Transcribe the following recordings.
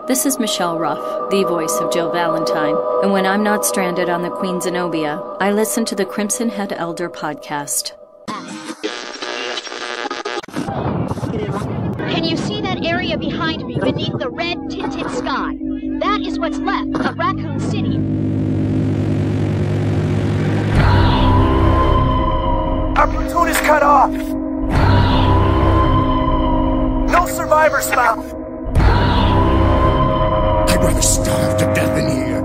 This is Michelle Ruff, the voice of Jill Valentine, and when I'm not stranded on the Queen Zenobia, I listen to the Crimson Head Elder podcast. Can you see that area behind me beneath the red tinted sky? That is what's left of Raccoon City. Our platoon is cut off. No survivors found. I'd rather starve to death in here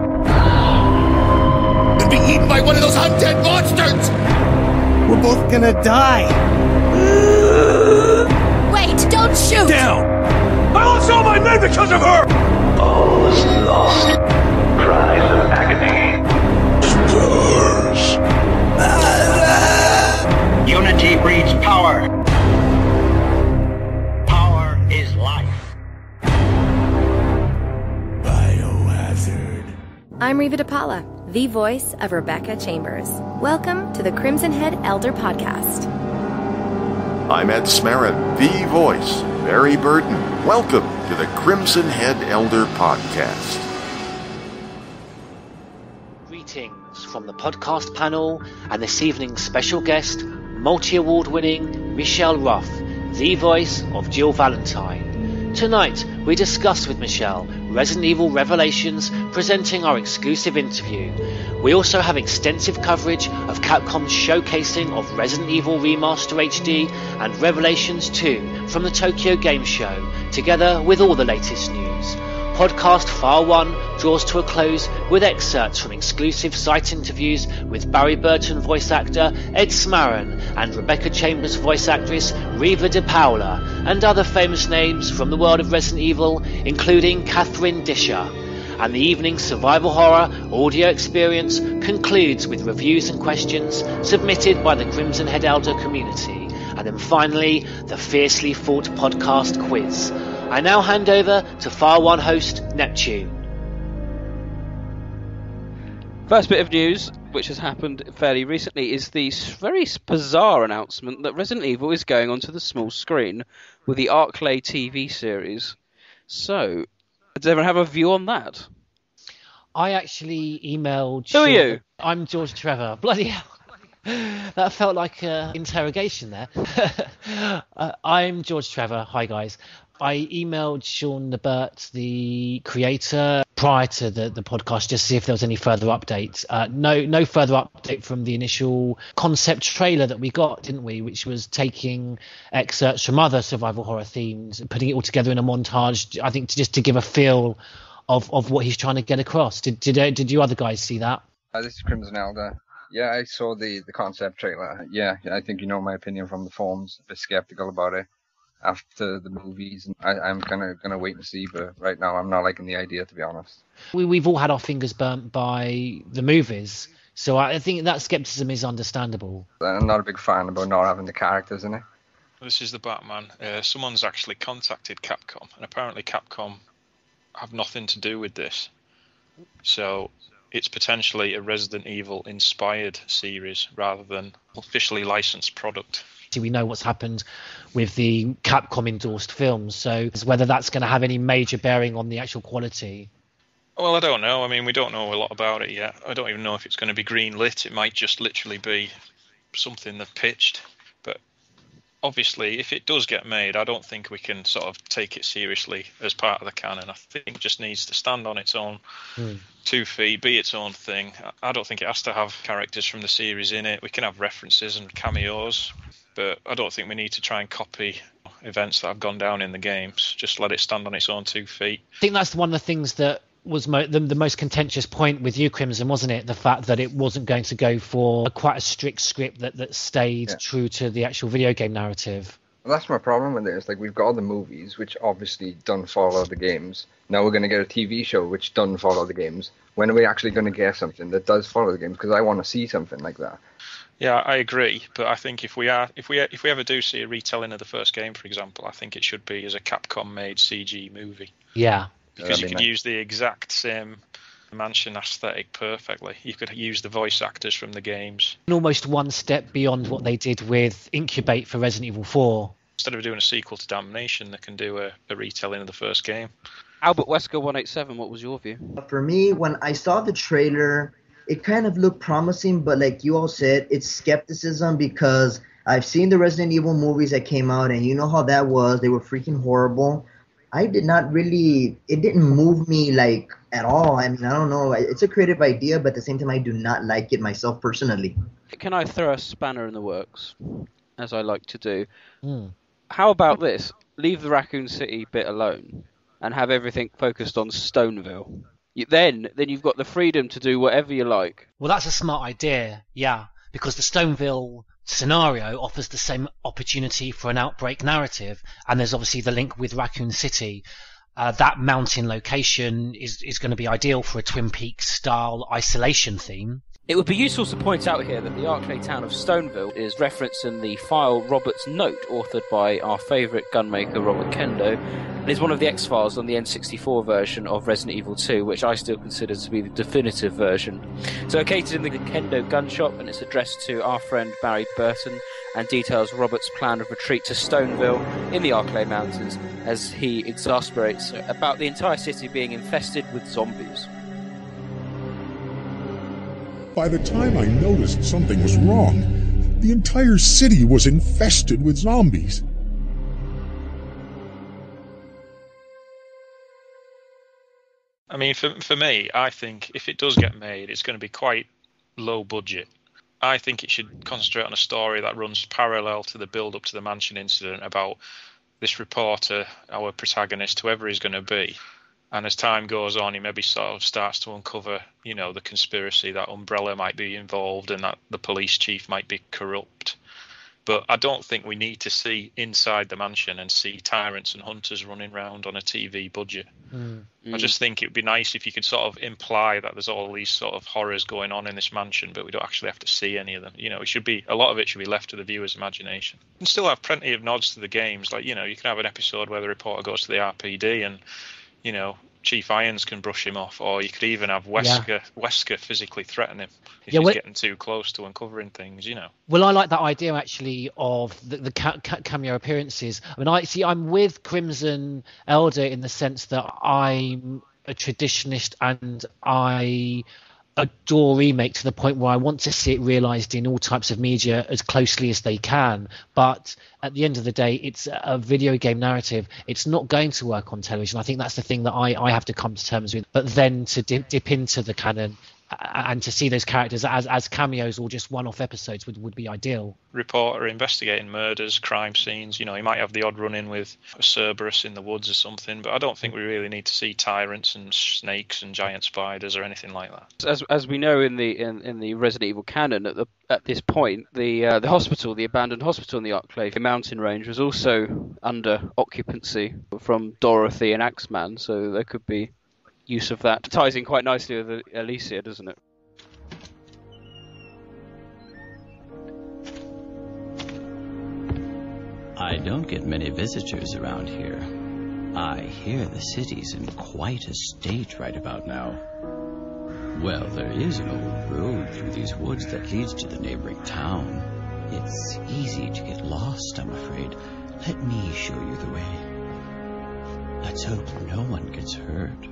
than be eaten by one of those undead monsters! We're both gonna die. Wait, don't shoot! Down! I lost all my men because of her! All is lost. Cries of agony. Unity breeds power. Power is life. Biohazard. I'm Reva DePaula, the voice of Rebecca Chambers. Welcome to the Crimson Head Elder Podcast. I'm Ed Smarin, the voice, Barry Burton. Welcome to the Crimson Head Elder Podcast. Greetings from the podcast panel and this evening's special guest, multi-award winning Michelle Ruff, the voice of Jill Valentine. Tonight, we discuss with Michelle Resident Evil Revelations, presenting our exclusive interview. We also have extensive coverage of Capcom's showcasing of Resident Evil Remaster HD and Revelations 2 from the Tokyo Game Show, together with all the latest news. Podcast File 1 draws to a close with excerpts from exclusive site interviews with Barry Burton voice actor Ed Smarin and Rebecca Chambers voice actress Reva DePaula, and other famous names from the world of Resident Evil, including Catherine Disher. And the evening's survival horror audio experience concludes with reviews and questions submitted by the Crimson Head Elder community. And then finally, the fiercely fought podcast quiz. I now hand over to File 1 host Neptune. First bit of news, which has happened fairly recently, is the very bizarre announcement that Resident Evil is going onto the small screen with the Arclay TV series. So, does everyone have a view on that? I actually emailed... Who are you? I'm George Trevor. Bloody hell. That felt like an interrogation there. I'm George Trevor. Hi, guys. I emailed Sean Lebert, the creator, prior to the podcast, just to see if there was any further updates. No further update from the initial concept trailer that we got, didn't we? Which was taking excerpts from other survival horror themes and putting it all together in a montage, I think, just to give a feel of what he's trying to get across. Did you other guys see that? This is Crimson Elder. Yeah, I saw the concept trailer. Yeah, I think you know my opinion from the forums. A bit skeptical about it after the movies. I'm gonna wait and see, but right now I'm not liking the idea, to be honest. We've all had our fingers burnt by the movies, so I think that skepticism is understandable. I'm not a big fan about not having the characters in it. This is the Batman. Someone's actually contacted Capcom, and apparently Capcom have nothing to do with this. So it's potentially a Resident Evil inspired series rather than officially licensed product. We know what's happened with the Capcom endorsed films, so whether that's going to have any major bearing on the actual quality. Well, I don't know. I mean, we don't know a lot about it yet. I don't even know if it's going to be green lit. It might just literally be something they've pitched. But obviously, if it does get made, I don't think we can sort of take it seriously as part of the canon. I think it just needs to stand on its own 2 feet, be its own thing. I don't think it has to have characters from the series in it. We can have references and cameos, but I don't think we need to try and copy events that have gone down in the games. Just let it stand on its own 2 feet. I think that's one of the things that was the most contentious point with you, Crimson, wasn't it? The fact that it wasn't going to go for quite a strict script that stayed true to the actual video game narrative. Well, that's my problem with this. Like, we've got all the movies, which obviously don't follow the games. Now we're going to get a TV show which doesn't follow the games. When are we actually going to get something that does follow the games? Because I want to see something like that. Yeah, I agree, but I think if we ever do see a retelling of the first game, for example, I think it should be as a Capcom-made CG movie. Yeah, because you could use the exact same mansion aesthetic perfectly. You could use the voice actors from the games. And almost one step beyond what they did with Incubate for Resident Evil 4. Instead of doing a sequel to Damnation, they can do a retelling of the first game. Albert Wesker 187, what was your view? For me, when I saw the trailer, it kind of looked promising, but like you all said, it's skepticism because I've seen the Resident Evil movies that came out, and you know how that was. They were freaking horrible. It didn't move me like at all. I mean, I don't know. It's a creative idea, but at the same time, I do not like it myself personally. Can I throw a spanner in the works, as I like to do? How about this? Leave the Raccoon City bit alone and have everything focused on Stoneville. Then you've got the freedom to do whatever you like. Well, that's a smart idea, yeah, because the Stoneville scenario offers the same opportunity for an outbreak narrative, and there's obviously the link with Raccoon City. That mountain location is going to be ideal for a Twin Peaks style isolation theme. It would be useful to point out here that the Arklay town of Stoneville is referenced in the file Robert's Note, authored by our favourite gunmaker Robert Kendo, and is one of the X-Files on the N64 version of Resident Evil 2, which I still consider to be the definitive version. It's located in the Kendo gun shop, and it's addressed to our friend Barry Burton, and details Robert's plan of retreat to Stoneville in the Arklay Mountains as he exasperates about the entire city being infested with zombies. By the time I noticed something was wrong, the entire city was infested with zombies. I mean, for me, I think if it does get made, it's going to be quite low budget. I think it should concentrate on a story that runs parallel to the build-up to the mansion incident about this reporter, our protagonist, whoever he's going to be. And as time goes on, he maybe sort of starts to uncover, you know, the conspiracy that Umbrella might be involved and that the police chief might be corrupt. But I don't think we need to see inside the mansion and see tyrants and hunters running around on a TV budget. I just think it would be nice if you could sort of imply that there's all these sort of horrors going on in this mansion, but we don't actually have to see any of them. You know, a lot of it should be left to the viewer's imagination. You can still have plenty of nods to the games. Like, you know, you can have an episode where the reporter goes to the RPD and, you know, Chief Irons can brush him off, or you could even have Wesker physically threaten him if he's getting too close to uncovering things, you know. Well, I like that idea actually of the cameo appearances. I mean, I'm with Crimson Elder in the sense that I'm a traditionalist and I adore remake to the point where I want to see it realised in all types of media as closely as they can. But at the end of the day, it's a video game narrative. It's not going to work on television. I think that's the thing that I have to come to terms with. But then to dip into the canon and to see those characters as cameos or just one-off episodes would be ideal. Reporter investigating murders, crime scenes, you know, he might have the odd run-in with a Cerberus in the woods or something, but I don't think we really need to see tyrants and snakes and giant spiders or anything like that. As we know in the Resident Evil canon, at this point, the hospital, the abandoned hospital in the Arklay mountain range, was also under occupancy from Dorothy and Axeman, so there could be use of that. It ties in quite nicely with Alicia, doesn't it? I don't get many visitors around here. I hear the city's in quite a state right about now. Well, there is an old road through these woods that leads to the neighboring town. It's easy to get lost, I'm afraid. Let me show you the way. Let's hope no one gets hurt.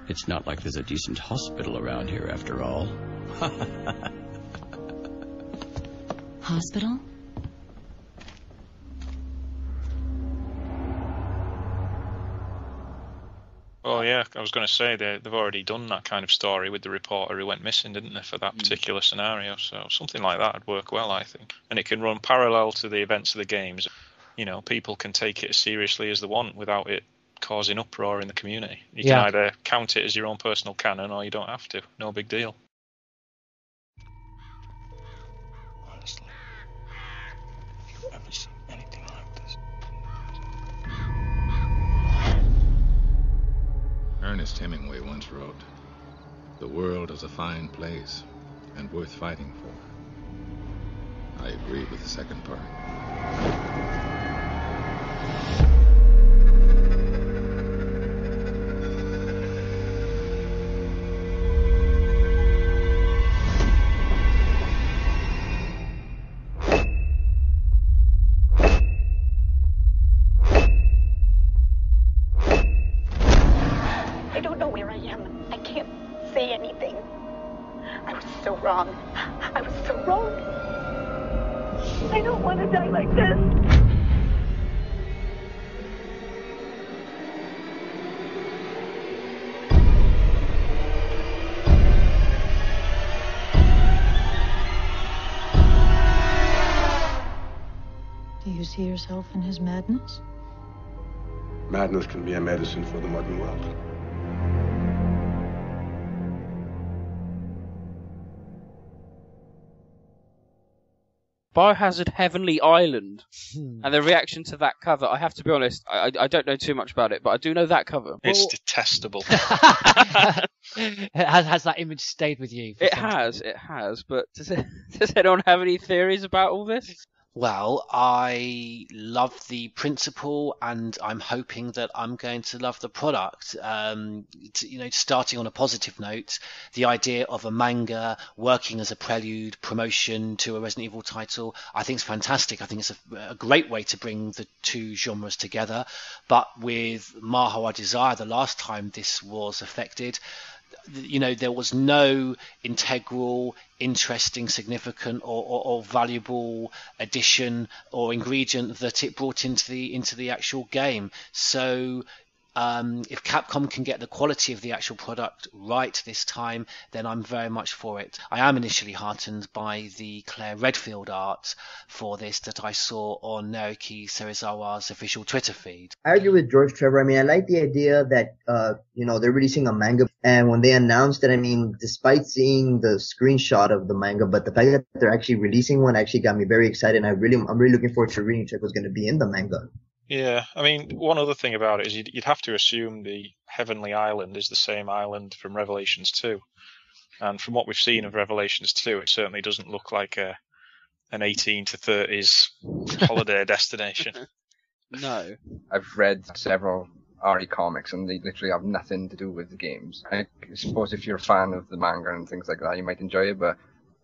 It's not like there's a decent hospital around here, after all. Hospital? Oh, yeah, I was going to say they've already done that kind of story with the reporter who went missing, didn't they, for that particular scenario? So something like that would work well, I think. And it can run parallel to the events of the games. You know, people can take it as seriously as they want without it causing uproar in the community. You can either count it as your own personal canon or you don't have to. No big deal. Honestly, have you ever seen anything like this? Ernest Hemingway once wrote, "The world is a fine place and worth fighting for." I agree with the second part. wrong. I was so wrong. I don't want to die like this. Do you see yourself in his madness? Madness can be a medicine for the modern world. Biohazard Heavenly Island, and the reaction to that cover, I have to be honest, I don't know too much about it, but I do know that cover. It's detestable. Has that image stayed with you? It has, but does anyone have any theories about all this? Well, I love the principle, and I'm hoping that I'm going to love the product. Starting on a positive note, the idea of a manga working as a prelude, promotion to a Resident Evil title, I think is fantastic. I think it's a great way to bring the two genres together. But with Maho I Desire, the last time this was affected, there was no integral, interesting, significant, or valuable addition or ingredient that it brought into the actual game. So if Capcom can get the quality of the actual product right this time, then I'm very much for it. I am initially heartened by the Claire Redfield art for this that I saw on Naoki Serizawa's official Twitter feed. I agree with George Trevor. I mean, I like the idea that, they're releasing a manga. And when they announced it, I mean, despite seeing the screenshot of the manga, but the fact that they're actually releasing one actually got me very excited. And I'm really looking forward to reading what's going to be in the manga. Yeah, I mean, one other thing about it is you'd have to assume the Heavenly Island is the same island from Revelations 2. And from what we've seen of Revelations 2, it certainly doesn't look like an 18 to 30s holiday destination. No. I've read several RE comics, and they literally have nothing to do with the games. I suppose if you're a fan of the manga and things like that, you might enjoy it, but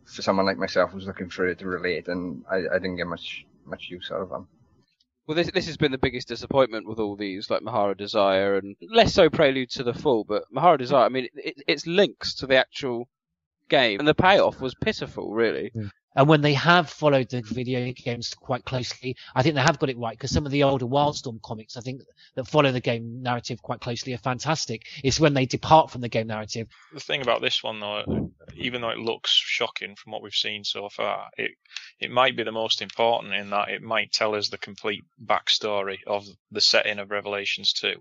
for someone like myself who's looking for it to relate, and I didn't get much use out of them. Well, this has been the biggest disappointment with all these, like Mahara Desire, and less so Prelude to the Fall, but Mahara Desire, I mean, it's links to the actual game, and the payoff was pitiful, really. And when they have followed the video games quite closely, I think they have got it right, because some of the older Wildstorm comics, I think, that follow the game narrative quite closely are fantastic. It's when they depart from the game narrative. The thing about this one, though, even though it looks shocking from what we've seen so far, it might be the most important in that it might tell us the complete backstory of the setting of Revelations 2.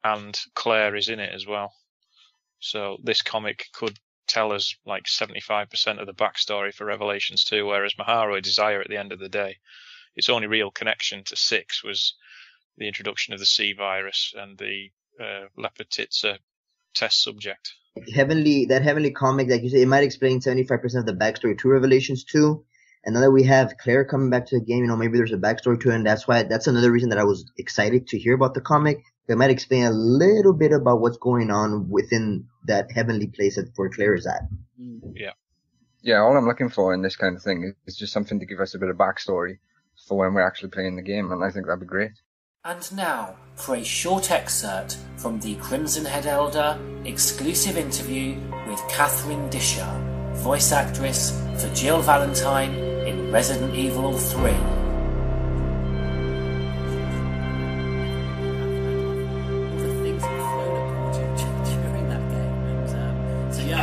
And Claire is in it as well. So this comic could tell us like 75% of the backstory for Revelations 2, whereas Mahara Desire, at the end of the day, its only real connection to 6 was the introduction of the C virus and the Lepetitsa test subject. That Heavenly comic, like you said, it might explain 75% of the backstory to Revelations 2. And now that we have Claire coming back to the game, maybe there's a backstory to it, and that's another reason that I was excited to hear about the comic. It might explain a little bit about what's going on within that heavenly place where Claire is at. Yeah. Yeah, all I'm looking for in this kind of thing is just something to give us a bit of backstory for when we're actually playing the game, and I think that'd be great. And now, for a short excerpt from the Crimson Head Elder exclusive interview with Catherine Disher, voice actress for Jill Valentine in Resident Evil 3.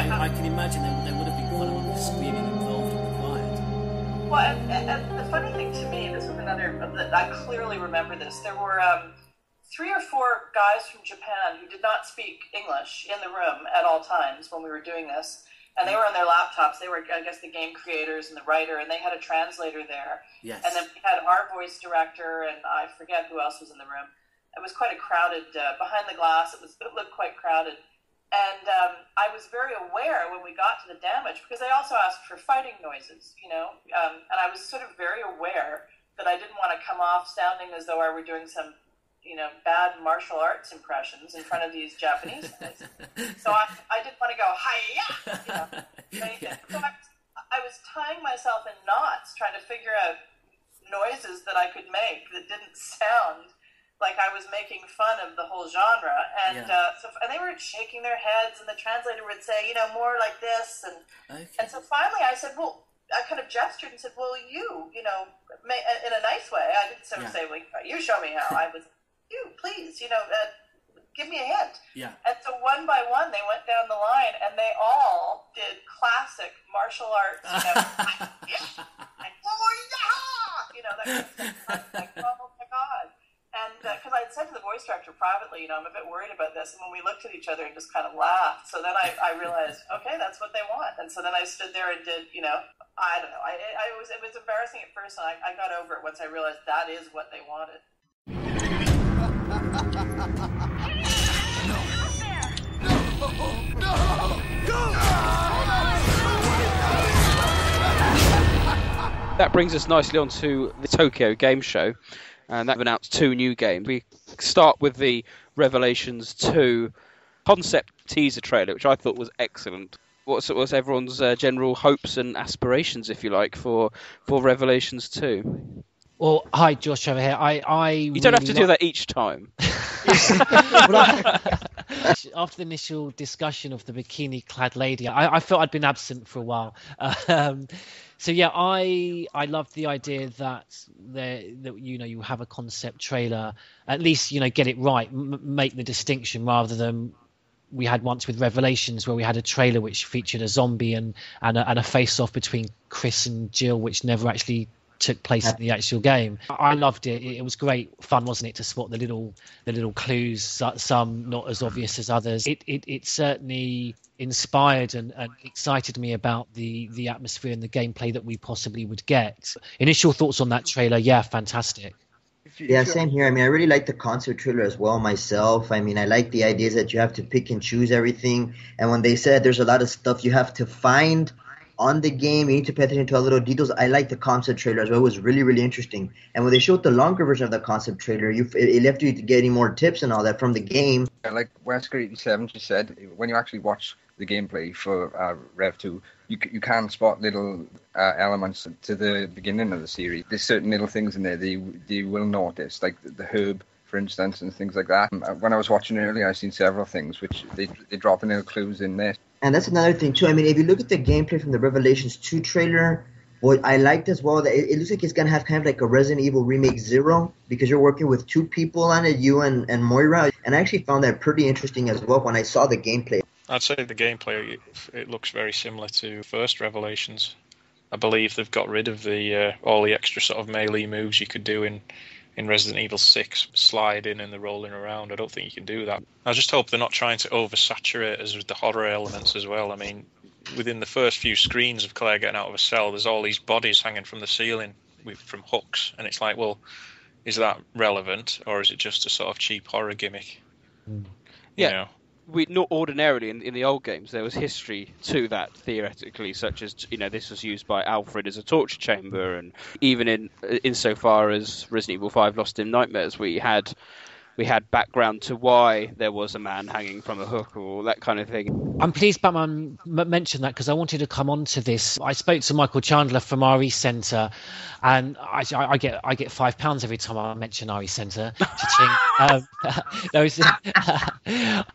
I can imagine there would have been quite a lot of screaming involved and required. Well, and the funny thing to me, this was another, I clearly remember this, there were 3 or 4 guys from Japan who did not speak English in the room at all times when we were doing this, and they were on their laptops. They were, I guess, the game creators and the writer, and they had a translator there. Yes. And then we had our voice director, and I forget who else was in the room. It was quite a crowded, behind the glass, it looked quite crowded. And I was very aware when we got to the damage, because they also asked for fighting noises, and I was sort of very aware that I didn't want to come off sounding as though I were doing some, bad martial arts impressions in front of these Japanese guys. So I didn't want to go, hi-ya, anything. So I was tying myself in knots trying to figure out noises that I could make that didn't sound like I was making fun of the whole genre, and and they were shaking their heads, and the translator would say, more like this, and so finally I said, well, I kind of gestured and said, well, in a nice way. I didn't sort of say, well, you show me how. I was, you, please, give me a hint. Yeah. And so one by one, they went down the line, and they all did classic martial arts, that kind of stuff. Like, oh my God. And because I had said to the voice director privately, I'm a bit worried about this. And when we looked at each other and just kind of laughed, so then I realized, okay, that's what they want. And so then I stood there and did, I don't know. It was embarrassing at first, and I got over it once I realized that is what they wanted. That brings us nicely on to the Tokyo Game Show, and that announced 2 new games. We start with the Revelations 2 concept teaser trailer, which I thought was excellent. What was everyone's general hopes and aspirations, if you like, for Revelations 2? Well, hi, Josh Trevor here. You don't have to do that each time. After the initial discussion of the bikini-clad lady, I felt I'd been absent for a while. So yeah, I love the idea that you have a concept trailer, at least get it right, make the distinction, rather than we had once with Revelations where we had a trailer which featured a zombie and a face-off between Chris and Jill, which never actually took place in the actual game. I loved it. It was great fun, wasn't it, to spot the little clues, some not as obvious as others. It certainly inspired and excited me about the atmosphere and the gameplay that we possibly would get. Initial thoughts on that trailer, fantastic. Yeah, same here. I mean, I really like the concept trailer as well myself. I mean, I like the ideas that you have to pick and choose everything. And when they said there's a lot of stuff you have to find on the game, you need to pay attention to all little details. I like the concept trailer as well. It was really, really interesting. And when they showed the longer version of the concept trailer, it left you to getting more tips and all that from the game. Like Wesker87 just said, when you actually watch the gameplay for Rev 2, you can spot little elements to the beginning of the series. There's certain little things in there that you will notice, like the herb, for instance, and things like that. When I was watching earlier, I've seen several things which they drop in little clues in there. And that's another thing too. I mean, if you look at the gameplay from the Revelations 2 trailer, what I liked as well, that it looks like it's going to have kind of like a Resident Evil Remake 0, because you're working with 2 people on it, you and Moira. And I actually found that pretty interesting as well when I saw the gameplay. I'd say the gameplay, it looks very similar to first Revelations. I believe they've got rid of all the extra sort of melee moves you could do in Resident Evil 6, sliding and the rolling around. I don't think you can do that. I just hope they're not trying to oversaturate us with the horror elements as well. I mean, within the first few screens of Claire getting out of a cell, there's all these bodies hanging from the ceiling from hooks, and it's like, well, is that relevant, or is it just a sort of cheap horror gimmick? Yeah. You know? We not ordinarily in the old games there was history to that theoretically, such as this was used by Alfred as a torture chamber, and even insofar as Resident Evil 5 Lost in Nightmares, we had background to why there was a man hanging from a hook or that kind of thing. I'm pleased Batman mentioned that, because I wanted to come on to this. I spoke to Michael Chandler from RE Centre, and I get £5 every time I mention RE Centre.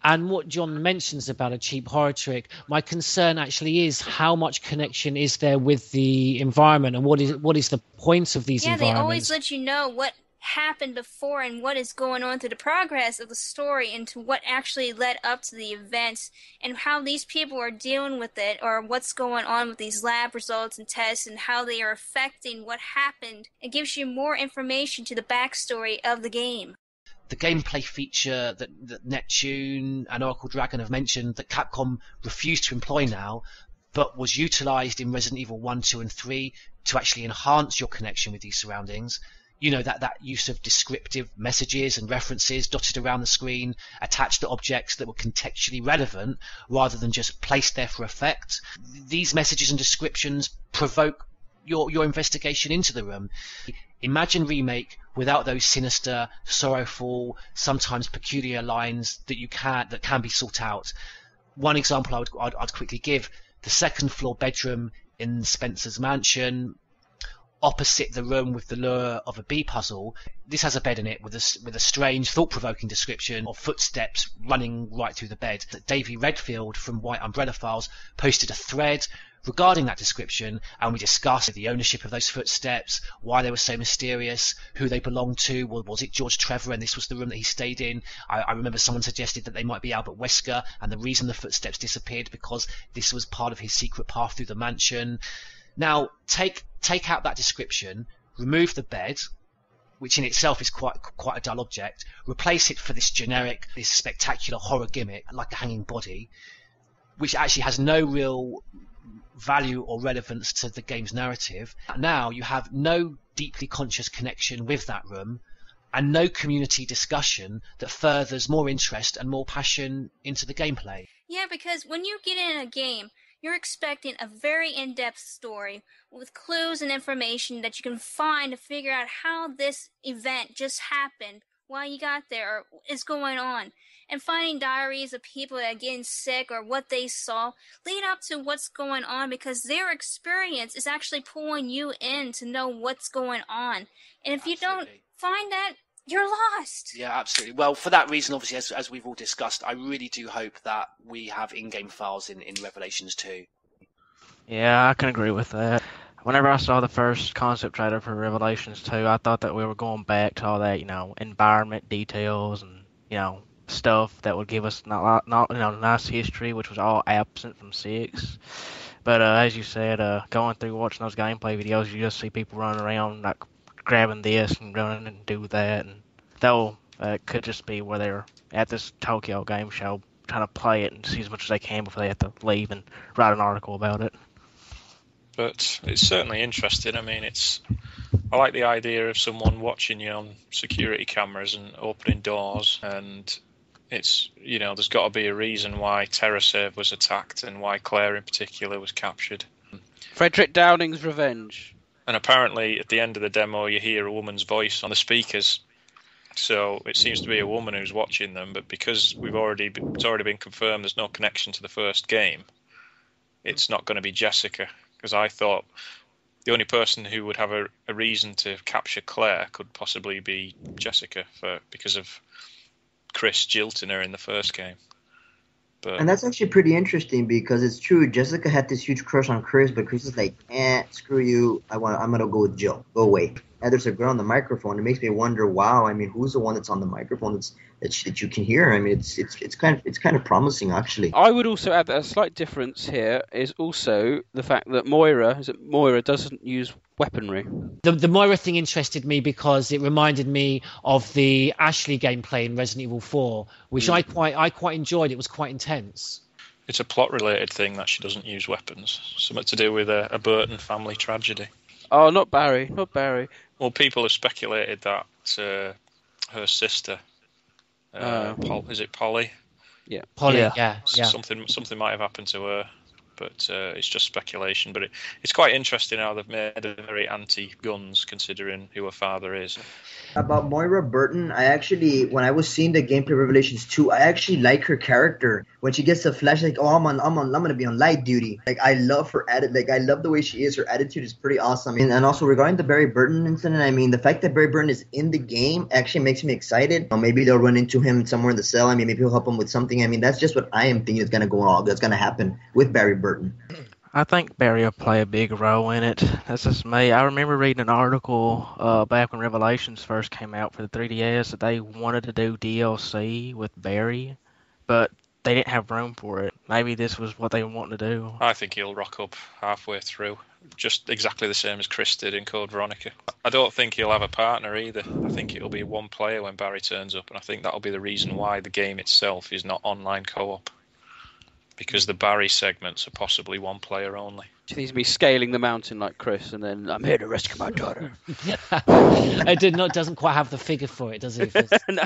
And what John mentions about a cheap horror trick, my concern actually is how much connection is there with the environment, and what is the point of these environments? Yeah, they always let you know what happened before and what is going on through the progress of the story and to what actually led up to the events and how these people are dealing with it, or what's going on with these lab results and tests and how they are affecting what happened. It gives you more information to the backstory of the game. The gameplay feature that Neptune and Oracle Dragon have mentioned that Capcom refused to employ now, but was utilised in Resident Evil 1, 2 and 3 to actually enhance your connection with these surroundings. That use of descriptive messages and references dotted around the screen, attached to objects that were contextually relevant rather than just placed there for effect. These messages and descriptions provoke your investigation into the room. Imagine Remake without those sinister, sorrowful, sometimes peculiar lines that can be sought out. One example I'd quickly give: the second floor bedroom in Spencer's mansion. opposite the room with the lure of a bee puzzle, this has a bed in it with a strange, thought-provoking description of footsteps running right through the bed. Davey Redfield from White Umbrella Files posted a thread regarding that description, and we discussed the ownership of those footsteps, why they were so mysterious, who they belonged to. Was it George Trevor and this was the room that he stayed in? I remember someone suggested that they might be Albert Wesker, and the reason the footsteps disappeared because this was part of his secret path through the mansion. Now, take out that description, remove the bed, which in itself is quite a dull object, replace it for this spectacular horror gimmick, like a hanging body, which actually has no real value or relevance to the game's narrative. Now you have no deeply conscious connection with that room, and no community discussion that furthers more interest and more passion into the gameplay. Yeah, because when you get in a game, you're expecting a very in-depth story with clues and information that you can find to figure out how this event just happened, why you got there, or is going on. And finding diaries of people that are getting sick or what they saw lead up to what's going on, because their experience is actually pulling you in to know what's going on. And if you don't find that, you're lost. Yeah, absolutely. Well, for that reason, obviously, as we've all discussed, I really do hope that we have in-game files in Revelations 2. Yeah, I can agree with that. Whenever I saw the first concept trailer for Revelations 2, I thought that we were going back to all that, environment details and, stuff that would give us nice history, which was all absent from 6. But as you said, going through watching those gameplay videos, you just see people running around like grabbing this and running and do that, and though could just be where they're at this Tokyo game show trying to play it and see as much as they can before they have to leave and write an article about it. But it's certainly interesting. I mean, I like the idea of someone watching you on security cameras and opening doors, and it's, there's got to be a reason why TerraSave was attacked and why Claire in particular was captured. Frederick Downing's revenge. And apparently at the end of the demo you hear a woman's voice on the speakers. So it seems to be a woman who's watching them, but because it's already been confirmed there's no connection to the first game, it's not going to be Jessica. Because I thought the only person who would have a reason to capture Claire could possibly be Jessica because of Chris jilting her in the first game. And that's actually pretty interesting because it's true. Jessica had this huge crush on Chris, but Chris is like, screw you. I'm gonna go with Jill. Go away. And there's a girl on the microphone. It makes me wonder. Wow. I mean, who's the one that's on the microphone that you can hear? I mean, it's kind of promising actually. I would also add that a slight difference here is also the fact that Moira doesn't use weaponry. The Moira thing interested me because it reminded me of the Ashley gameplay in Resident Evil 4, which I quite enjoyed. It was quite intense. It's a plot-related thing that she doesn't use weapons. Something to do with a Burton family tragedy. Oh, not Barry. Well, people have speculated that her sister, is it Polly? Yeah. Polly, yeah. Something might have happened to her. But it's just speculation. But it's quite interesting how they've made her very anti-guns, considering who her father is. About Moira Burton, when I was seeing the gameplay Revelations 2, I actually like her character. When she gets the flash, like, I'm gonna be on light duty. Like, I love her attitude. Like, I love the way she is. Her attitude is pretty awesome. And also regarding the Barry Burton incident, I mean, the fact that Barry Burton is in the game actually makes me excited. Maybe they'll run into him somewhere in the cell. I mean, maybe he'll help him with something. I mean, that's just what I am thinking is gonna happen with Barry Burton. I think Barry will play a big role in it. That's just me. I remember reading an article back when Revelations first came out for the 3DS that they wanted to do DLC with Barry, but they didn't have room for it. Maybe this was what they wanted to do. I think he'll rock up halfway through, just exactly the same as Chris did in Code Veronica. I don't think he'll have a partner either. I think it'll be one player when Barry turns up, and I think that'll be the reason why the game itself is not online co-op. Because the Barry segments are possibly one player only. She needs to be scaling the mountain like Chris, and then I'm here to rescue my daughter. It doesn't quite have the figure for it, does it? No.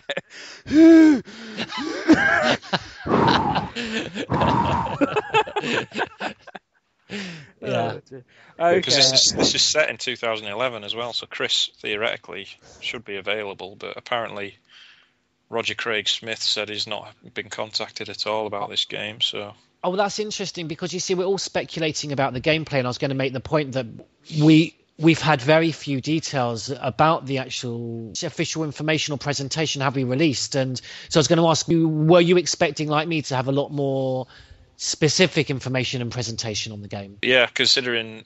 Yeah. Okay. Because this is set in 2011 as well, so Chris theoretically should be available, but apparently Roger Craig Smith said he's not been contacted at all about this game. So. Oh, well, that's interesting because you see, we're all speculating about the gameplay, and I was going to make the point that we we've had very few details about the actual official information or presentation have been released. And so I was going to ask you, were you expecting, like me, to have a lot more specific information and presentation on the game? Yeah, considering,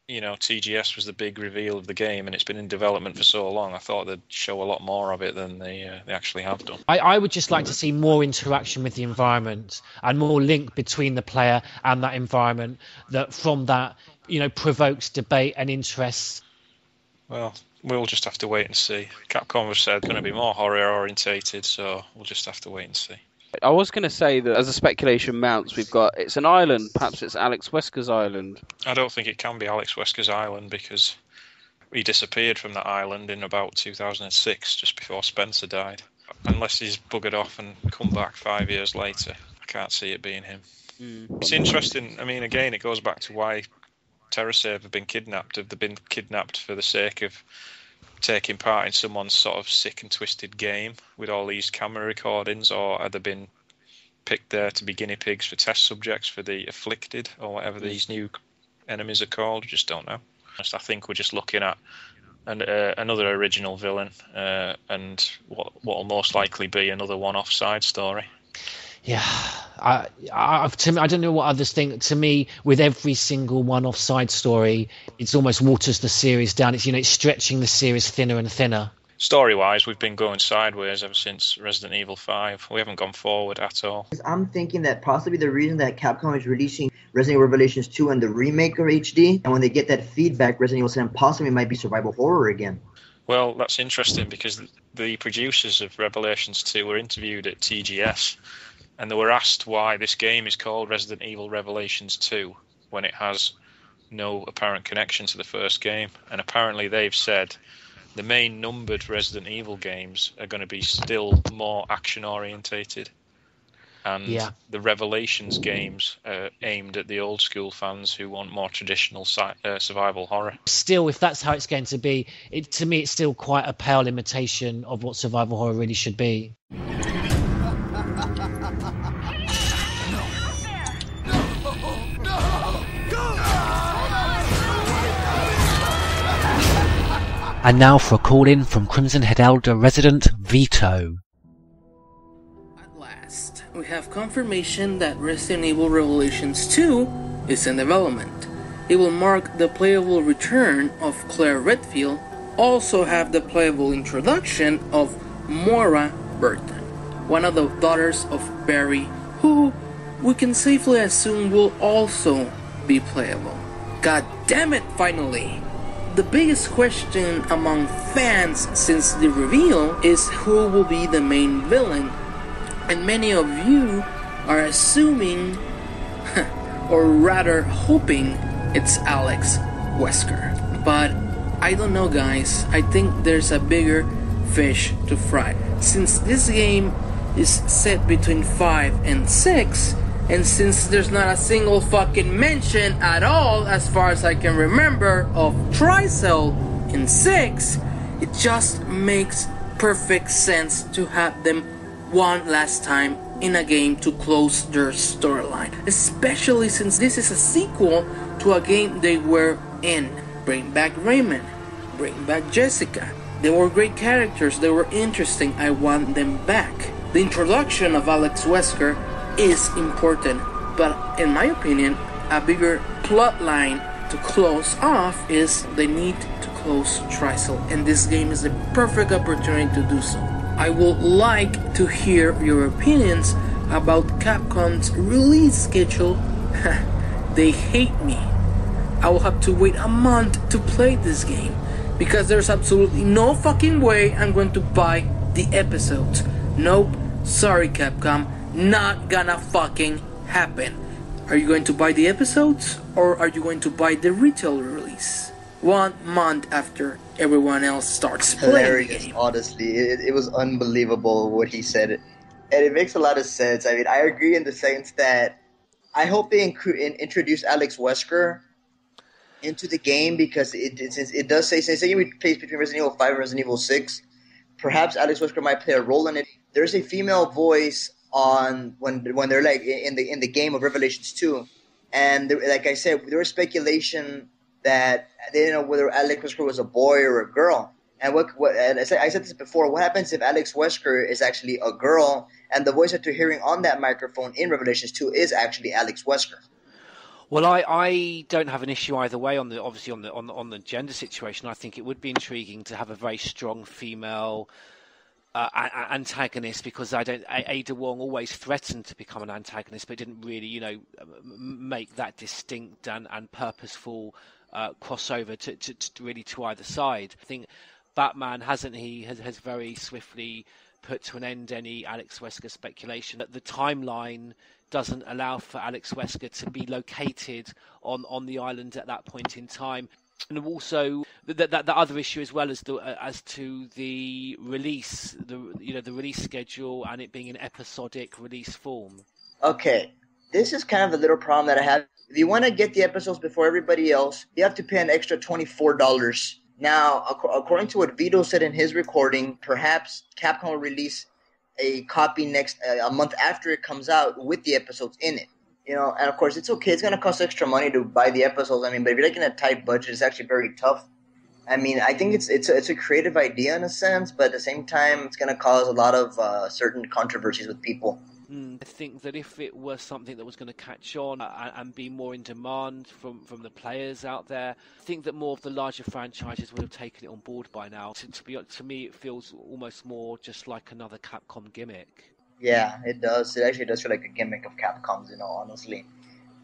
TGS was the big reveal of the game and it's been in development for so long, I thought they'd show a lot more of it than they actually have done. I would just like to see more interaction with the environment and more link between the player and that environment that from that, provokes debate and interest. Well, we'll just have to wait and see. Capcom have said it's going to be more horror orientated, so we'll just have to wait and see. I was going to say that as the speculation mounts, it's an island. Perhaps it's Alex Wesker's island. I don't think it can be Alex Wesker's island because he disappeared from that island in about 2006, just before Spencer died. Unless he's buggered off and come back 5 years later, I can't see it being him. It's interesting. I mean, again, it goes back to why TerraSave have been kidnapped. Have they been kidnapped for the sake of taking part in someone's sort of sick and twisted game with all these camera recordings, or have they been picked there to be guinea pigs for test subjects for the afflicted or whatever these new enemies are called? I just don't know. I think we're just looking at another original villain and what will most likely be another one-off side story. Yeah, I don't know what others think. To me, with every single one-off side story, it's almost waters the series down. It's stretching the series thinner and thinner. Story-wise, we've been going sideways ever since Resident Evil 5. We haven't gone forward at all. I'm thinking that possibly the reason that Capcom is releasing Resident Evil Revelations 2 and the remake of HD, and when they get that feedback, Resident Evil 7 possibly might be survival horror again. Well, that's interesting because the producers of Revelations 2 were interviewed at TGS, and they were asked why this game is called Resident Evil Revelations 2 when it has no apparent connection to the first game. And apparently they've said the main numbered Resident Evil games are going to be still more action-orientated. And the Revelations games are aimed at the old-school fans who want more traditional survival horror. Still, if that's how it's going to be, to me it's still quite a pale imitation of what survival horror really should be. And now for a call-in from Crimson Head Elder resident Vito. At last, we have confirmation that Resident Evil Revelations 2 is in development. It will mark the playable return of Claire Redfield, also have the playable introduction of Moira Burton, one of the daughters of Barry, who we can safely assume will also be playable. God damn it, finally! The biggest question among fans since the reveal is who will be the main villain, and many of you are assuming, or rather hoping, it's Alex Wesker. But I don't know, guys. I think there's a bigger fish to fry. Since this game is set between 5 and 6, and since there's not a single fucking mention at all, as far as I can remember, of Tricell in 6, it just makes perfect sense to have them one last time in a game to close their storyline. Especially since this is a sequel to a game they were in. Bring back Raymond, bring back Jessica. They were great characters, they were interesting, I want them back. The introduction of Alex Wesker is important, but in my opinion, a bigger plot line to close off is they need to close Tricell, and this game is the perfect opportunity to do so. I would like to hear your opinions about Capcom's release schedule. They hate me. I will have to wait a month to play this game because there's absolutely no fucking way I'm going to buy the episodes. Nope, sorry Capcom. Not gonna fucking happen. Are you going to buy the episodes or are you going to buy the retail release 1 month after everyone else starts playing the game? Honestly, it was unbelievable what he said, and it makes a lot of sense. I mean, I agree in the sense that I hope they introduce Alex Wesker into the game because it does say, since the game plays between Resident Evil 5 and Resident Evil 6, perhaps Alex Wesker might play a role in it. There's a female voice on when they're like in the game of Revelations 2, and like I said, there was speculation that they didn't know whether Alex Wesker was a boy or a girl. And and I said this before. What happens if Alex Wesker is actually a girl, and the voice that you're hearing on that microphone in Revelations 2 is actually Alex Wesker? Well, I don't have an issue either way on the gender situation. I think it would be intriguing to have a very strong female antagonist, because Ada Wong always threatened to become an antagonist, but didn't really, make that distinct and purposeful crossover to really to either side. I think Batman has very swiftly put to an end any Alex Wesker speculation. That the timeline doesn't allow for Alex Wesker to be located on the island at that point in time. And also that other issue as well as to the release, the release schedule, and it being an episodic release form. Okay, this is kind of a little problem that I have. If you want to get the episodes before everybody else, you have to pay an extra $24. Now, according to what Vito said in his recording, perhaps Capcom will release a copy a month after it comes out with the episodes in it. And of course, it's okay. It's going to cost extra money to buy the episodes. I mean, but if you're looking at a tight budget, it's actually very tough. I mean, I think it's a creative idea in a sense, but at the same time, it's going to cause a lot of certain controversies with people. I think that if it was something that was going to catch on and be more in demand from the players out there, I think that more of the larger franchises would have taken it on board by now. To me, it feels almost more just like another Capcom gimmick. Yeah, it does. It actually does feel like a gimmick of Capcom's, honestly.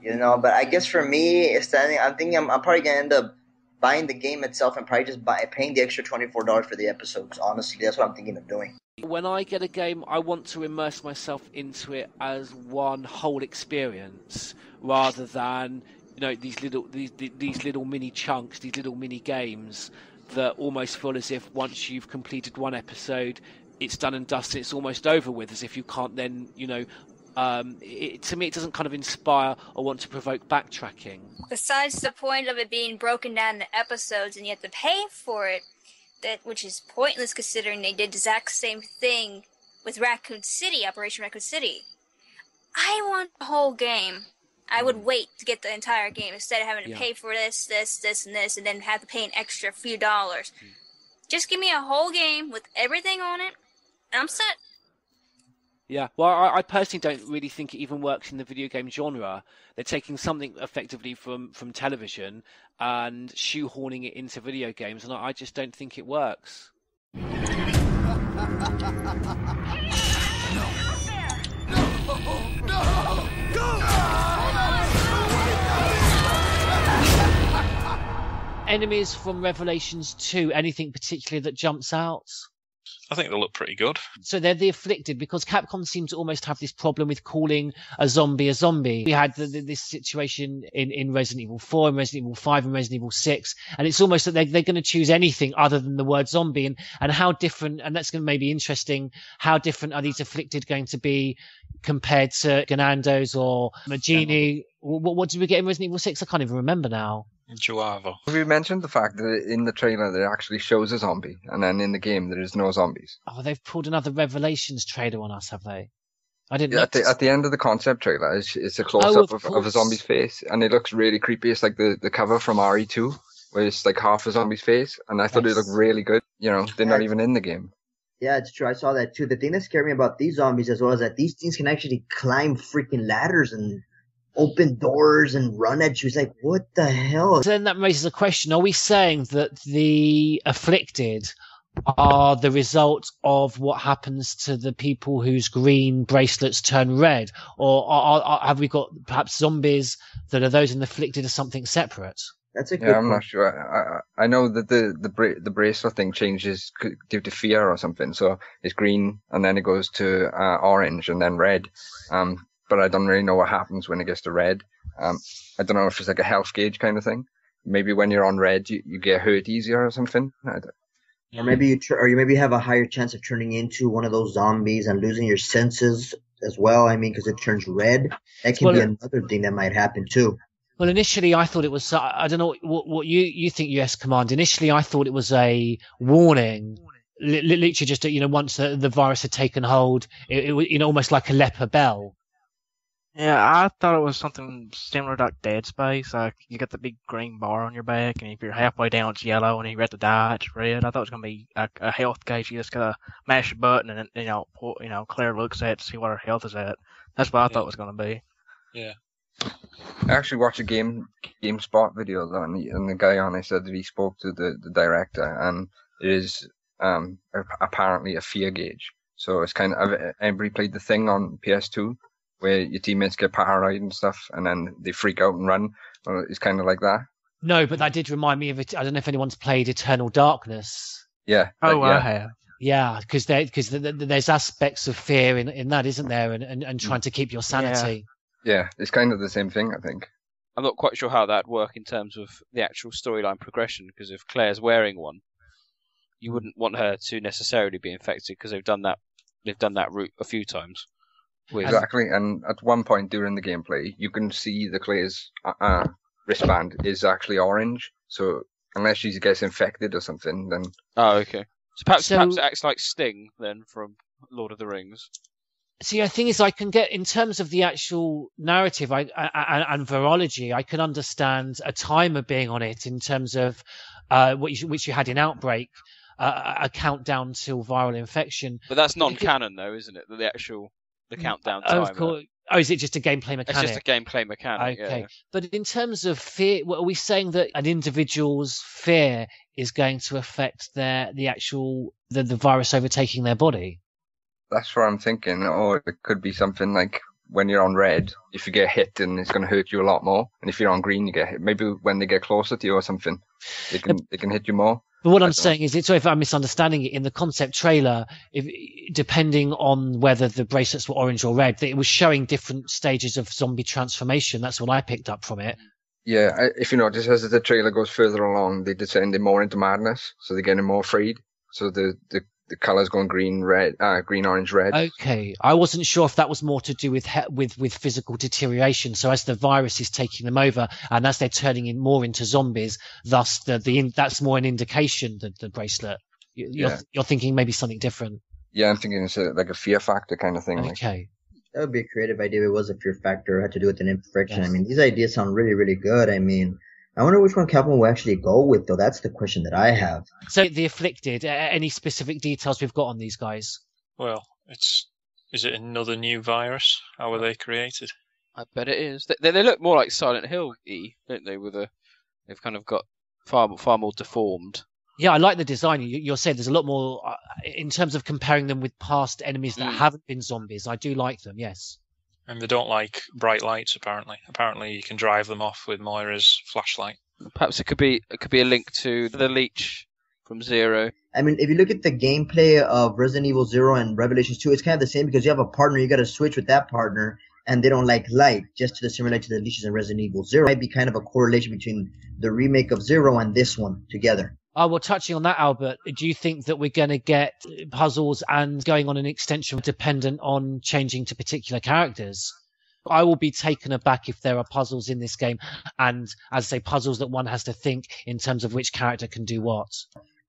But I guess for me, I'm thinking I'm probably going to end up buying the game itself and probably just paying the extra $24 for the episodes. Honestly, that's what I'm thinking of doing. When I get a game, I want to immerse myself into it as one whole experience, rather than these little mini chunks, these little mini games that almost feel as if once you've completed one episode, it's done and dusted. It's almost over with, as if you can't then to me, it doesn't kind of inspire or want to provoke backtracking. Besides the point of it being broken down into episodes and you have to pay for it, which is pointless considering they did the exact same thing with Operation Raccoon City. I want the whole game. I would wait to get the entire game instead of having to pay for this, and this, and then have to pay an extra few dollars. Just give me a whole game with everything on it, and I'm set. Yeah, well, I personally don't really think it even works in the video game genre. They're taking something effectively from television and shoehorning it into video games, and I just don't think it works. Enemies from Revelations 2, anything particular that jumps out? I think they look pretty good. So they're the Afflicted, because Capcom seems to almost have this problem with calling a zombie a zombie. We had this situation in Resident Evil 4, and Resident Evil 5, and Resident Evil 6, and it's almost that they're going to choose anything other than the word zombie, and how different, and that's going to maybe interesting, how different are these Afflicted going to be compared to Ganandos or Magini? What did we get in Resident Evil 6? I can't even remember now. Juavo. We mentioned the fact that in the trailer it actually shows a zombie, and then in the game there is no zombies. Oh, they've pulled another Revelations trailer on us, have they? I didn't. Yeah, at the end of the concept trailer, it's a close-up of a zombie's face, and it looks really creepy. It's like the cover from RE2, where it's like half a zombie's face, and I thought it looked really good. They're not even in the game. Yeah, it's true. I saw that too. The thing that scared me about these zombies as well is that these things can actually climb freaking ladders and open doors and run at you. It's like, what the hell? Then that raises a question. Are we saying that the Afflicted are the result of what happens to the people whose green bracelets turn red? Or have we got perhaps zombies that are those in the Afflicted or something separate? That's a good I'm not sure. I know that the bracelet thing changes due to fear or something. So it's green, and then it goes to orange, and then red. But I don't really know what happens when it gets to red. I don't know if it's like a health gauge kind of thing. Maybe when you're on red, you get hurt easier or something. Or maybe you maybe have a higher chance of turning into one of those zombies and losing your senses as well. I mean, because it turns red. That can be another thing that might happen too. Well, initially I thought it was. I don't know what you think, US Command. Initially, I thought it was a warning. Literally, just once the virus had taken hold, it was almost like a leper bell. Yeah, I thought it was something similar to like Dead Space. Like you got the big green bar on your back, and if you're halfway down, it's yellow, and if you're at the die, it's red. I thought it was gonna be a health gauge. You just gotta mash a button, and Claire looks at it to see what her health is at. That's what I thought it was gonna be. Yeah. I actually watched a GameSpot video though, and the guy on it said that he spoke to the director, and it is apparently a fear gauge. So it's kind of, everybody played the thing on PS2 where your teammates get paranoid and stuff, and then they freak out and run. Well, it's kind of like that. No, but that did remind me of it. I don't know if anyone's played Eternal Darkness. Yeah. Oh, yeah. I have. Yeah, because there's aspects of fear in that, isn't there? And trying to keep your sanity. Yeah, it's kind of the same thing, I think. I'm not quite sure how that'd work in terms of the actual storyline progression, because if Claire's wearing one, you wouldn't want her to necessarily be infected, because they've done that route a few times. Exactly, and at one point during the gameplay, you can see the Claire's wristband is actually orange. So unless she gets infected or something, then oh, okay. So perhaps it acts like Sting then from Lord of the Rings. See, the thing is, I can get, in terms of the actual narrative and virology, I can understand a timer being on it in terms of which you had in Outbreak, a countdown till viral infection. But that's non-canon, though, isn't it? The countdown timer. Of course. Oh, is it just a gameplay mechanic? It's just a gameplay mechanic. Okay, yeah. But in terms of fear, are we saying that an individual's fear is going to affect the virus overtaking their body? That's what I'm thinking. Or it could be something like when you're on red, if you get hit, then it's going to hurt you a lot more. And if you're on green, you get hit. Maybe when they get closer to you or something, they can hit you more. But what I'm saying is, if I'm misunderstanding it, in the concept trailer, depending on whether the bracelets were orange or red, it was showing different stages of zombie transformation. That's what I picked up from it. Yeah, if you notice, as the trailer goes further along, they descend more into madness, so they're getting more afraid. So the colours going green, orange, red. Okay, I wasn't sure if that was more to do with physical deterioration. So as the virus is taking them over, and as they're turning more into zombies, thus that's more an indication that the bracelet. You're thinking maybe something different. Yeah, I'm thinking it's like a fear factor kind of thing. Okay. That would be a creative idea if it was a fear factor, had to do with an infection. Yes. I mean, these ideas sound really, really good. I mean, I wonder which one Capcom will actually go with, though. That's the question that I have. So, the Afflicted, any specific details we've got on these guys? Well, is it another new virus? How were they created? I bet it is. They look more like Silent Hill-y, don't they? They've kind of got far more deformed. Yeah, I like the design. You're saying there's a lot more in terms of comparing them with past enemies that haven't been zombies. I do like them, yes. And they don't like bright lights, apparently. Apparently, you can drive them off with Moira's flashlight. Perhaps it could be a link to the leech from Zero. I mean, if you look at the gameplay of Resident Evil 0 and Revelations 2, it's kind of the same because you have a partner, you got to switch with that partner, and they don't like light, just to similar to the leeches in Resident Evil 0. It might be kind of a correlation between the remake of 0 and this one together. Oh, well, touching on that, Albert, do you think that we're going to get puzzles and going on an extension dependent on changing to particular characters? I will be taken aback if there are puzzles in this game, and, as I say, puzzles that one has to think in terms of which character can do what.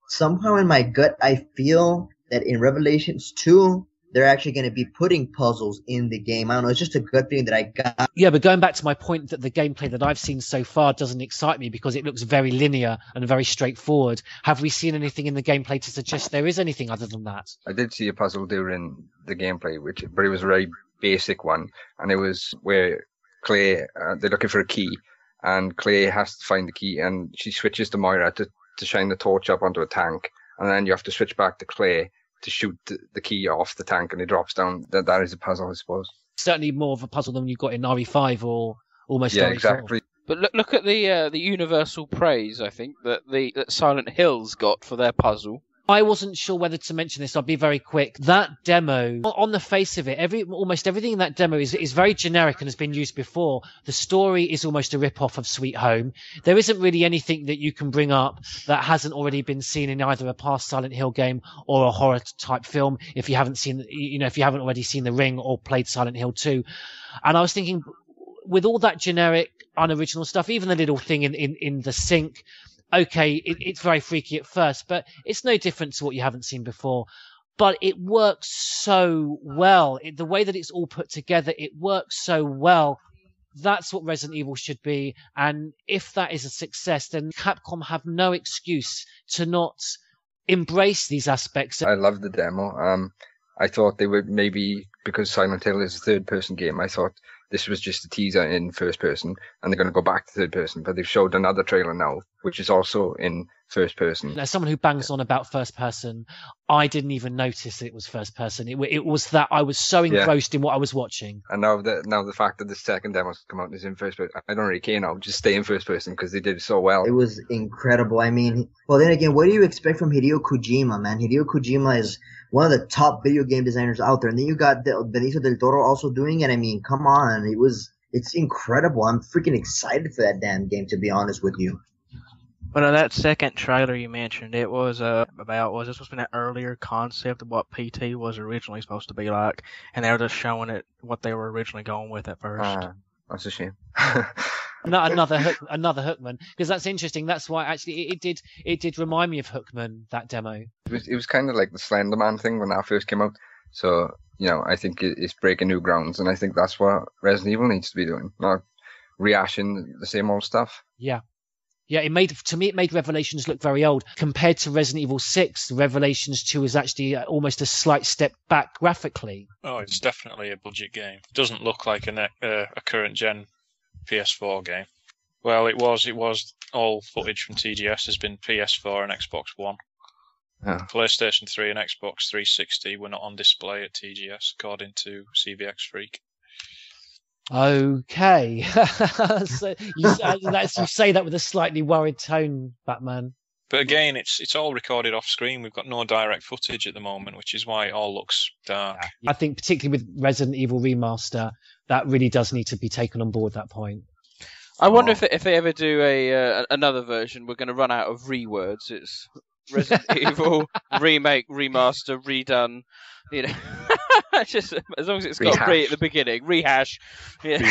Somehow in my gut, I feel that in Revelations 2, they're actually going to be putting puzzles in the game. I don't know, it's just a gut feeling that I got. Yeah, but going back to my point that the gameplay that I've seen so far doesn't excite me because it looks very linear and very straightforward. Have we seen anything in the gameplay to suggest there is anything other than that? I did see a puzzle during the gameplay, but it was a very basic one, and it was where Claire, they're looking for a key, and Claire has to find the key, and she switches to Moira to shine the torch up onto a tank, and then you have to switch back to Claire to shoot the key off the tank, and it drops down. That is a puzzle, I suppose. Certainly more of a puzzle than you've got in RE5 or almost yeah, RE4. exactly. But look at the universal praise, I think, that Silent Hill's got for their puzzle. I wasn't sure whether to mention this. I'll be very quick. That demo, on the face of it, almost everything in that demo is very generic and has been used before. The story is almost a rip-off of Sweet Home. There isn't really anything that you can bring up that hasn't already been seen in either a past Silent Hill game or a horror-type film. If you haven't already seen The Ring or played Silent Hill 2, and I was thinking, with all that generic, unoriginal stuff, even the little thing in the sink. Okay, it's very freaky at first, but it's no different to what you haven't seen before. but it works so well. The way that it's all put together, it works so well. That's what Resident Evil should be. And if that is a success, then Capcom have no excuse to not embrace these aspects. I love the demo. I thought they would maybe, because Silent Hill is a third-person game, I thought this was just a teaser in first person, and they're going to go back to third person. But they've showed another trailer now, which is also in first person. As someone who bangs on about first person, I didn't even notice it was first person. It was that I was so engrossed in what I was watching. And now the fact that the second demo's come out is in first person, I don't really care now. Just stay in first person because they did so well. It was incredible. I mean, well, then again, what do you expect from Hideo Kojima, man? Hideo Kojima is one of the top video game designers out there. And then you got Benicio del Toro also doing it. I mean, come on. It's incredible. I'm freaking excited for that damn game, to be honest with you. But that second trailer you mentioned, it was this supposed to be an earlier concept of what PT was originally supposed to be like, and they were just showing it what they were originally going with at first. That's a shame. another Hookman, because that's interesting. That's why actually it did remind me of Hookman, that demo. It was kind of like the Slender Man thing when that first came out. So I think it's breaking new grounds, and I think that's what Resident Evil needs to be doing, not rehashing the same old stuff. Yeah. Yeah, it made Revelations look very old. Compared to Resident Evil 6, Revelations 2 is actually almost a slight step back graphically. Oh, it's definitely a budget game. It doesn't look like a current gen PS4 game. Well, it was all footage from TGS has been PS4 and Xbox One. Yeah. PlayStation 3 and Xbox 360 were not on display at TGS, according to CVX Freak. Okay. So you say that with a slightly worried tone, Batman. But again, it's all recorded off screen. We've got no direct footage at the moment, which is why it all looks dark. Yeah. I think particularly with Resident Evil Remaster, that really does need to be taken on board, that point. I wonder if they ever do another version, we're going to run out of rewords. It's Resident Evil remake, remaster, redone. Just as long as it's got re at the beginning, rehash. Yeah.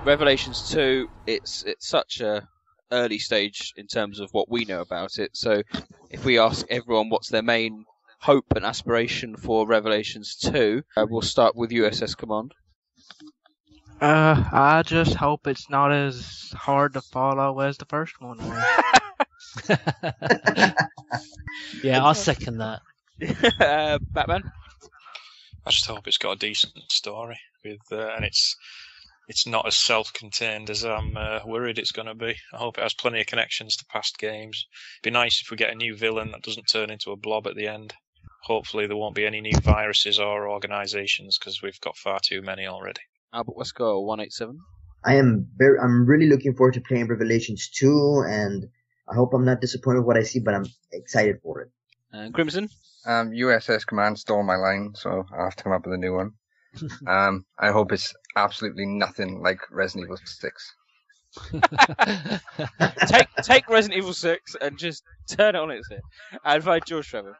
Revelations 2, it's such a early stage in terms of what we know about it. So if we ask everyone what's their main hope and aspiration for Revelations 2, we'll start with USS Command. I just hope it's not as hard to follow as the first one was. Yeah, I'll second that. Batman? I just hope it's got a decent story with, and it's not as self-contained as I'm worried it's going to be. I hope it has plenty of connections to past games. It'd be nice if we get a new villain that doesn't turn into a blob at the end. Hopefully there won't be any new viruses or organisations, because we've got far too many already. Albert Wesker, 187. I'm really looking forward to playing Revelations 2, and I hope I'm not disappointed with what I see, but I'm excited for it. Crimson? USS Command stole my line, so I'll have to come up with a new one. I hope it's absolutely nothing like Resident Evil 6. take Resident Evil 6 and just turn it on its head. And find George Trevor.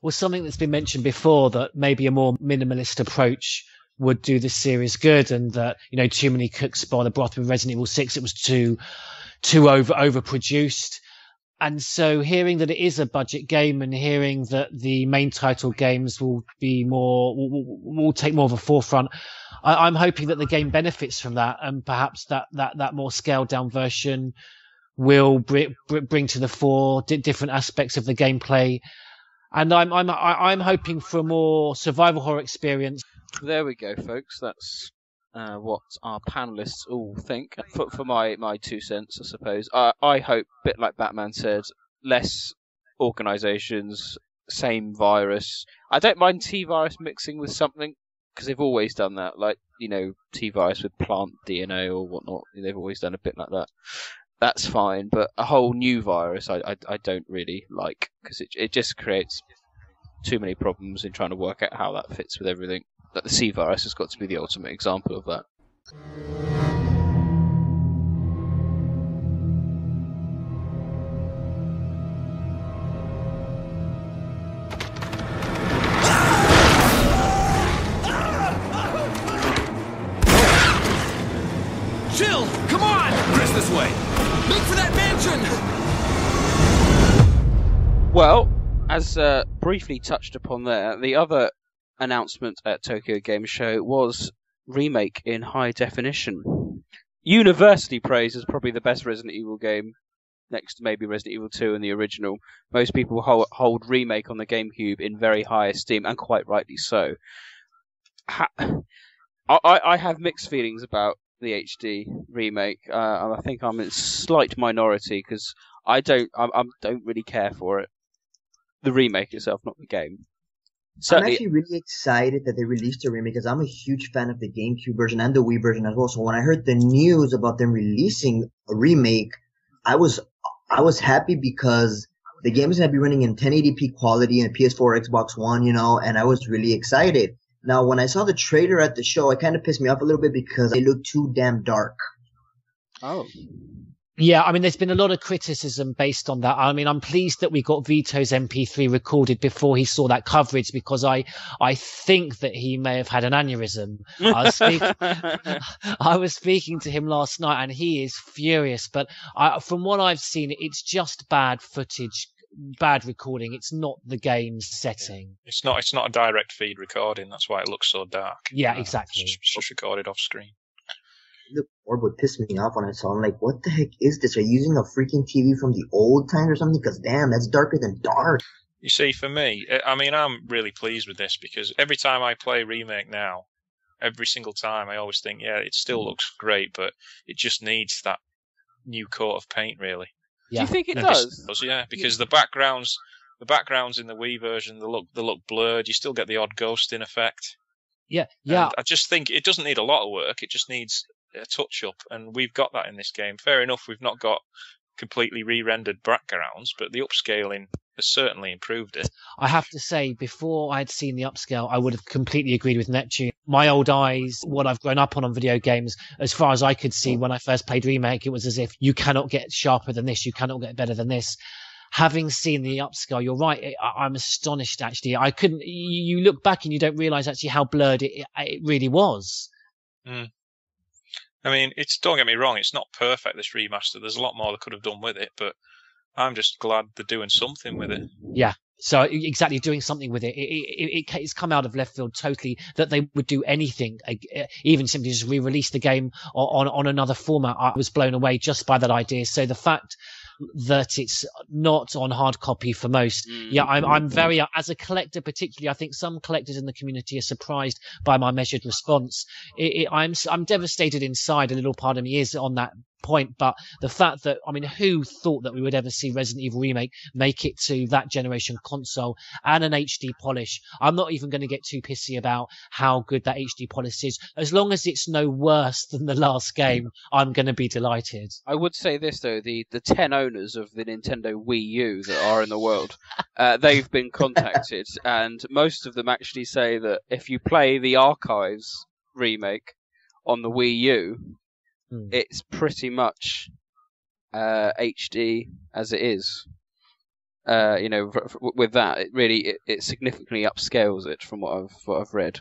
Well, something that's been mentioned before, that maybe a more minimalist approach would do the series good, and that too many cooks spoil the broth with Resident Evil 6. It was too overproduced. And so hearing that it is a budget game, and hearing that the main title games will be will take more of a forefront, I'm hoping that the game benefits from that, and perhaps that more scaled down version will bring to the fore different aspects of the gameplay. And I'm hoping for a more survival horror experience. There we go, folks. That's what our panelists all think. For my 2 cents, I suppose. I hope, a bit like Batman said, less organisations, same virus. I don't mind T-virus mixing with something, because they've always done that. Like, T-virus with plant DNA or whatnot. They've always done a bit like that. That's fine, but a whole new virus I don't really like, because it just creates too many problems in trying to work out how that fits with everything. Like the C virus has got to be the ultimate example of that. It's this way. Make for that mansion! Well, as briefly touched upon there, the other announcement at Tokyo Game Show was remake in high definition. Universally praised as probably the best Resident Evil game, next to maybe Resident Evil 2 and the original. Most people hold remake on the GameCube in very high esteem, and quite rightly so. I have mixed feelings about the HD remake. I think I'm in slight minority because I don't really care for it. The remake itself, not the game. Certainly, I'm actually really excited that they released a remake because I'm a huge fan of the GameCube version and the Wii version as well. So when I heard the news about them releasing a remake, I was happy because the game is going to be running in 1080p quality and PS4, Xbox One, and I was really excited. Now, when I saw the trailer at the show, it kind of pissed me off a little bit because it looked too damn dark. Oh. Yeah, I mean, there's been a lot of criticism based on that. I mean, I'm pleased that we got Vito's MP3 recorded before he saw that coverage because I think that he may have had an aneurysm. I was speaking to him last night and he is furious. But from what I've seen, it's just bad footage, bad recording. It's not the game's setting. It's not a direct feed recording. That's why it looks so dark. Yeah, exactly. It's just recorded off screen. The board would piss me off when I saw him. Like, what the heck is this? Are you using a freaking TV from the old times or something? Because damn, that's darker than dark. You see, for me, I mean, I'm really pleased with this because every time I play Remake now, every single time I always think, yeah, it still looks great, but it just needs that new coat of paint, really. Yeah. Do you think it does? Yeah, because the backgrounds in the Wii version, they look blurred. You still get the odd ghosting effect. Yeah. And I just think it doesn't need a lot of work. It just needs a touch up, and we've got that in this game. Fair enough, we've not got completely re-rendered backgrounds, but the upscaling has certainly improved it. I have to say, before I'd seen the upscale, I would have completely agreed with Neptune. My old eyes, what I've grown up on video games, as far as I could see when I first played Remake, it was as if you cannot get sharper than this, you cannot get better than this. Having seen the upscale, you're right. I'm astonished, actually. I couldn't. You look back and you don't realise actually how blurred it really was. Mm. I mean, don't get me wrong, it's not perfect, this remaster. There's a lot more they could have done with it, but I'm just glad they're doing something with it. Yeah, so exactly, doing something with it. It's come out of left field totally that they would do anything, even simply just re-release the game on another format. I was blown away just by that idea. So the fact that it's not on hard copy for most. Yeah, I'm very, as a collector particularly, I think some collectors in the community are surprised by my measured response. I'm devastated inside, a little part of me is on that point, but the fact that, I mean, who thought that we would ever see Resident Evil Remake make it to that generation console and an HD polish? I'm not even going to get too pissy about how good that HD polish is. As long as it's no worse than the last game, I'm going to be delighted. I would say this though, the 10 owners of the Nintendo Wii U that are in the world, they've been contacted, and most of them actually say that if you play the Archives remake on the Wii U, it's pretty much HD as it is. With that, it really it significantly upscales it from what I've read.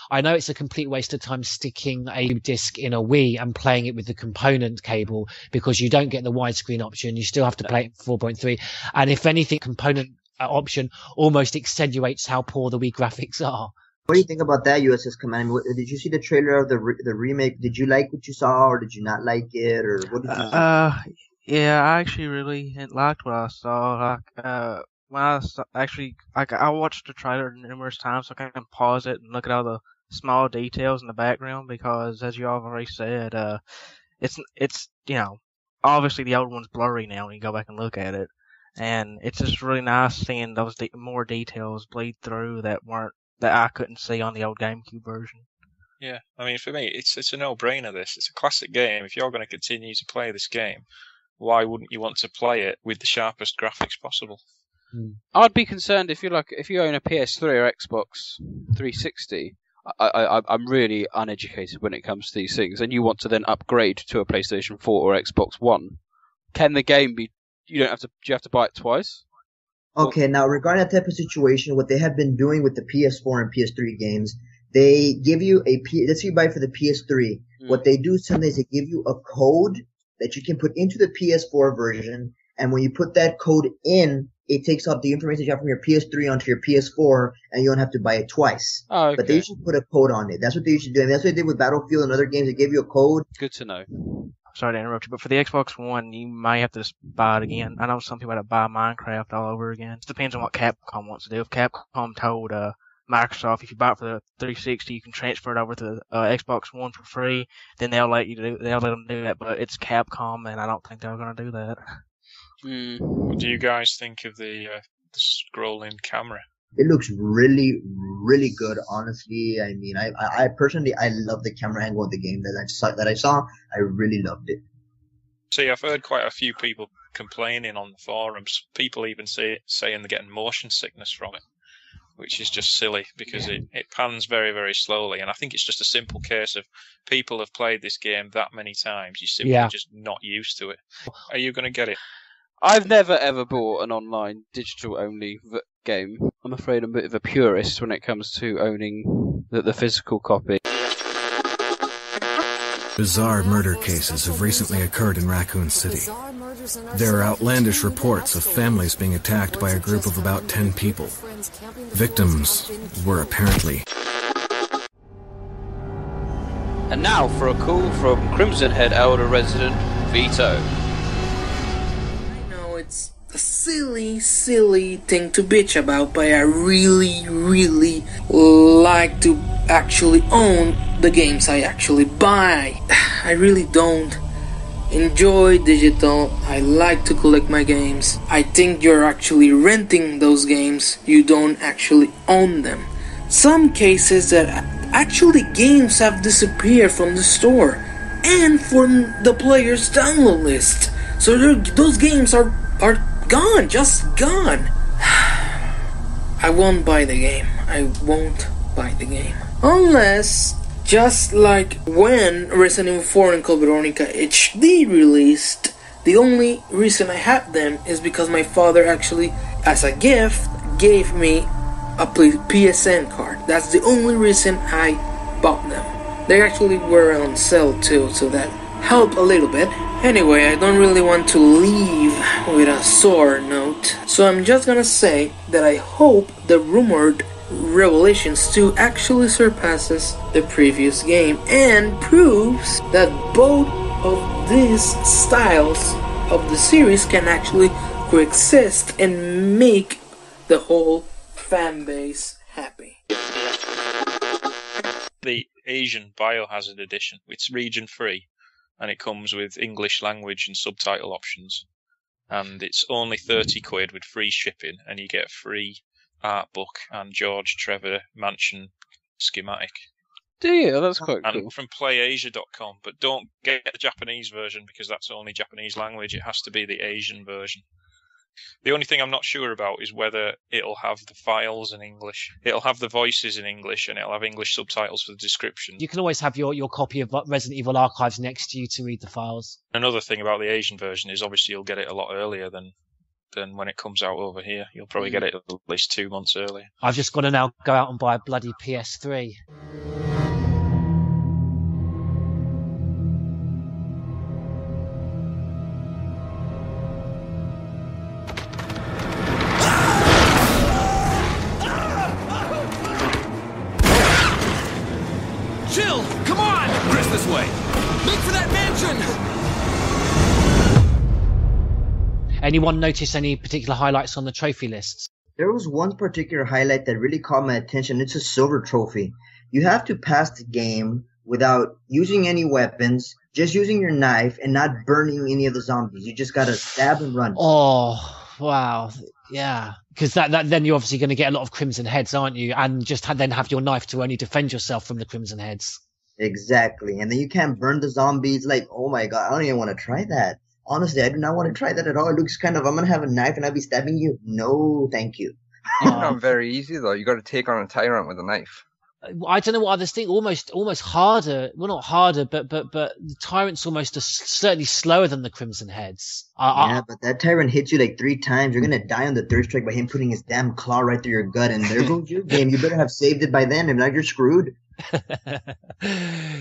I know it's a complete waste of time sticking a disc in a Wii and playing it with the component cable because you don't get the widescreen option. You still have to play it 4.3, and if anything, component option almost accentuates how poor the Wii graphics are. What do you think about that, USS Command? Did you see the trailer of the remake? Did you like what you saw, or did you not like it, or what did you see? Yeah, I actually really liked what I saw. When I watched the trailer numerous times, so I can pause it and look at all the small details in the background because, as you already said, it's obviously the old one's blurry now when you go back and look at it, and it's just really nice seeing those more details bleed through that I couldn't see on the old GameCube version. Yeah, I mean, for me, it's a no-brainer, this. It's a classic game. If you're going to continue to play this game, why wouldn't you want to play it with the sharpest graphics possible? I'd be concerned if you own a PS3 or Xbox 360. I'm really uneducated when it comes to these things, and you want to then upgrade to a PlayStation 4 or Xbox One. Can the game be? Do you have to buy it twice? Okay, now regarding that type of situation, what they have been doing with the PS4 and PS3 games, they give you let's say you buy it for the PS3. What they do sometimes they give you a code that you can put into the PS4 version, and when you put that code in, it takes out the information you have from your PS3 onto your PS4, and you don't have to buy it twice. Oh, okay. But they should put a code on it. That's what they should do. And that's what they did with Battlefield and other games. They gave you a code. Good to know. Sorry to interrupt you, but for the Xbox One, you may have to just buy it again. I know some people had to buy Minecraft all over again. It depends on what Capcom wants to do. If Capcom told Microsoft, if you buy it for the 360, you can transfer it over to the Xbox One for free, then they'll let them do that. But it's Capcom, and I don't think they're going to do that. What do you guys think of the scrolling camera? It looks really, really good, honestly. I mean, I personally, I love the camera angle of the game that I saw. I really loved it. See, I've heard quite a few people complaining on the forums. People even saying they're getting motion sickness from it, which is just silly because it pans very, very slowly. And I think it's just a simple case of people have played this game that many times. You're simply just not used to it. Are you going to get it? I've never ever bought an online digital-only game. I'm afraid I'm a bit of a purist when it comes to owning the physical copy. Bizarre murder cases have recently occurred in Raccoon City. There are outlandish reports of families being attacked by a group of about 10 people. Victims were apparently... And now for a call from Crimson Head Elder resident Vito. It's a silly thing to bitch about, but I really, really like to actually own the games I actually buy. I really don't enjoy digital. I like to collect my games. I think you're actually renting those games. You don't actually own them. Some cases that actually games have disappeared from the store and from the player's download list. So those games are gone, just gone. I won't buy the game. I won't buy the game. Unless, just like when Resident Evil 4 and Code Veronica HD released, the only reason I had them is because my father actually, as a gift, gave me a PSN card. That's the only reason I bought them. They actually were on sale too, so that helped a little bit. Anyway, I don't really want to leave with a sore note, so I'm just gonna say that I hope the rumored Revelations 2 actually surpasses the previous game and proves that both of these styles of the series can actually coexist and make the whole fan base happy. The Asian Biohazard Edition, it's region free. And it comes with English language and subtitle options. And it's only 30 quid with free shipping, and you get a free art book and George Trevor Mansion schematic. Do you? That's quite cool. And from playasia.com, but don't get the Japanese version because that's only Japanese language. It has to be the Asian version. The only thing I'm not sure about is whether it'll have the files in English. It'll have the voices in English, and it'll have English subtitles for the description. You can always have your copy of Resident Evil Archives next to you to read the files. Another thing about the Asian version is obviously you'll get it a lot earlier than when it comes out over here. You'll probably get it at least 2 months earlier. I've just got to now go out and buy a bloody PS3. Jill, come on! Chris, this way. Look for that mansion! Anyone notice any particular highlights on the trophy lists? There was one particular highlight that really caught my attention. It's a silver trophy. You have to pass the game without using any weapons, just using your knife and not burning any of the zombies. You just gotta stab and run. Oh, wow. Yeah. Because that then you're obviously going to get a lot of Crimson Heads, aren't you? And just then have your knife to only defend yourself from the Crimson Heads. Exactly. And then you can't burn the zombies. Like, oh my god, I don't even want to try that. Honestly, I do not want to try that at all. It looks kind of, I'm going to have a knife and I'll be stabbing you. No, thank you. It's not very easy, though. You got to take on a tyrant with a knife. I don't know what others think. Almost harder. Well, not harder, but the tyrant's almost certainly slower than the Crimson Heads. Yeah, but that tyrant hits you like 3 times. You're gonna die on the 3rd strike by him putting his damn claw right through your gut, and there goes your game. You better have saved it by then, if not, you're screwed.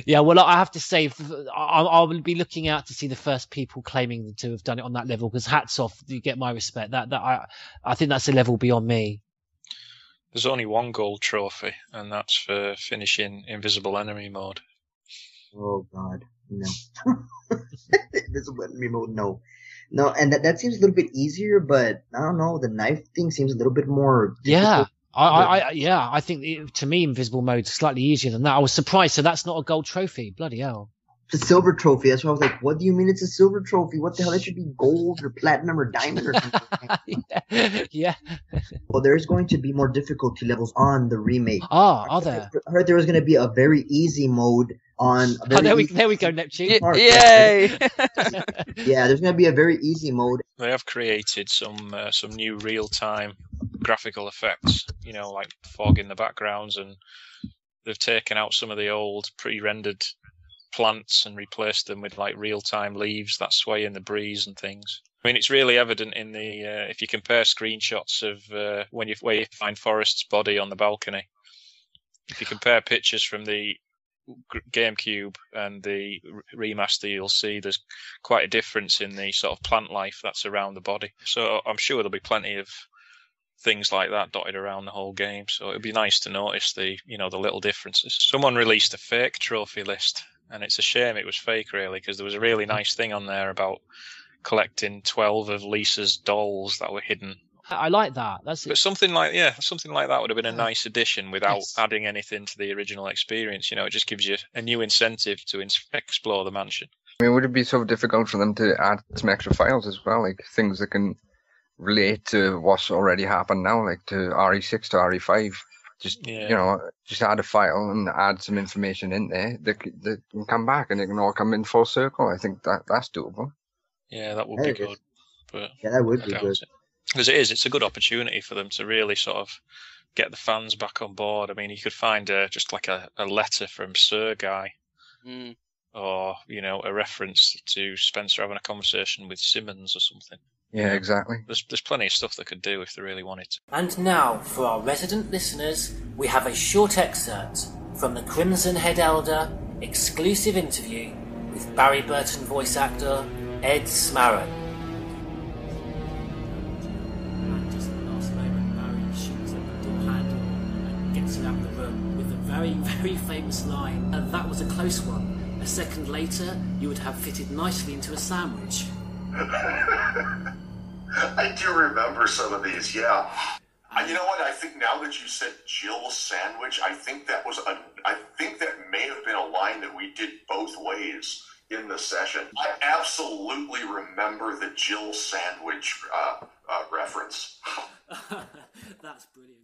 Yeah, well, I have to say, I will be looking out to see the first people claiming to have done it on that level. Because hats off, you get my respect. I think that's a level beyond me. There's only one gold trophy, and that's for finishing Invisible Enemy mode. Oh God, no! Invisible Enemy mode, no. And that seems a little bit easier, but I don't know. The knife thing seems a little bit more difficult. Yeah, I think to me, invisible mode's slightly easier than that. I was surprised. So that's not a gold trophy. Bloody hell! It's a silver trophy. That's why I was like, "What do you mean it's a silver trophy? What the hell? That should be gold or platinum or diamond or something." Yeah. Well, there's going to be more difficulty levels on the remake. Are there? I heard there was going to be a very easy mode on. There we go, Neptune. Yay! Yeah, there's going to be a very easy mode. They have created some new real-time graphical effects, like fog in the backgrounds, and they've taken out some of the old pre-rendered plants and replaced them with like real-time leaves that sway in the breeze and things. I mean, it's really evident in the if you compare screenshots of where you find Forrest's body on the balcony. If you compare pictures from the GameCube and the remaster, you'll see there's quite a difference in the sort of plant life that's around the body. So I'm sure there'll be plenty of things like that dotted around the whole game. So it'd be nice to notice the little differences. Someone released a fake trophy list, and it's a shame it was fake, really, because there was a really nice thing on there about collecting 12 of Lisa's dolls that were hidden. I like that. But something like that would have been a nice addition without adding anything to the original experience. It just gives you a new incentive to explore the mansion. I mean, would it be so difficult for them to add some extra files as well, like things that can relate to what's already happened now, like to RE6 to RE5? Just just add a file and add some information in there. They can come back and they can all come in full circle. I think that's doable. Yeah, that would be good. But yeah, that would be good. Because it's a good opportunity for them to really sort of get the fans back on board. I mean, you could find just like a letter from Sir Guy, or a reference to Spencer having a conversation with Simmons or something. Yeah, exactly. There's plenty of stuff they could do if they really wanted to. And now, for our resident listeners, we have a short excerpt from the Crimson Head Elder exclusive interview with Barry Burton voice actor Ed Smarron. Out the room with a very, very famous line. And that was a close one. A second later, you would have fitted nicely into a sandwich. I do remember some of these, yeah. You know what? I think now that you said Jill's sandwich, I think that may have been a line that we did both ways in the session. I absolutely remember the Jill sandwich reference. That's brilliant.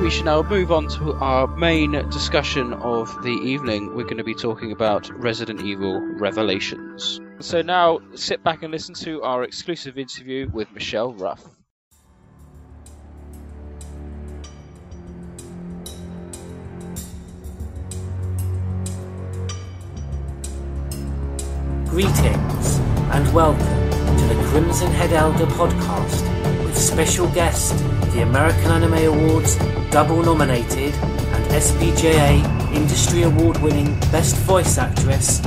We should now move on to our main discussion of the evening. We're going to be talking about Resident Evil Revelations. So now, sit back and listen to our exclusive interview with Michelle Ruff. Greetings and welcome to the Crimson Head Elder podcast with special guest, the American Anime Awards double nominated and SPJA Industry Award winning Best Voice Actress,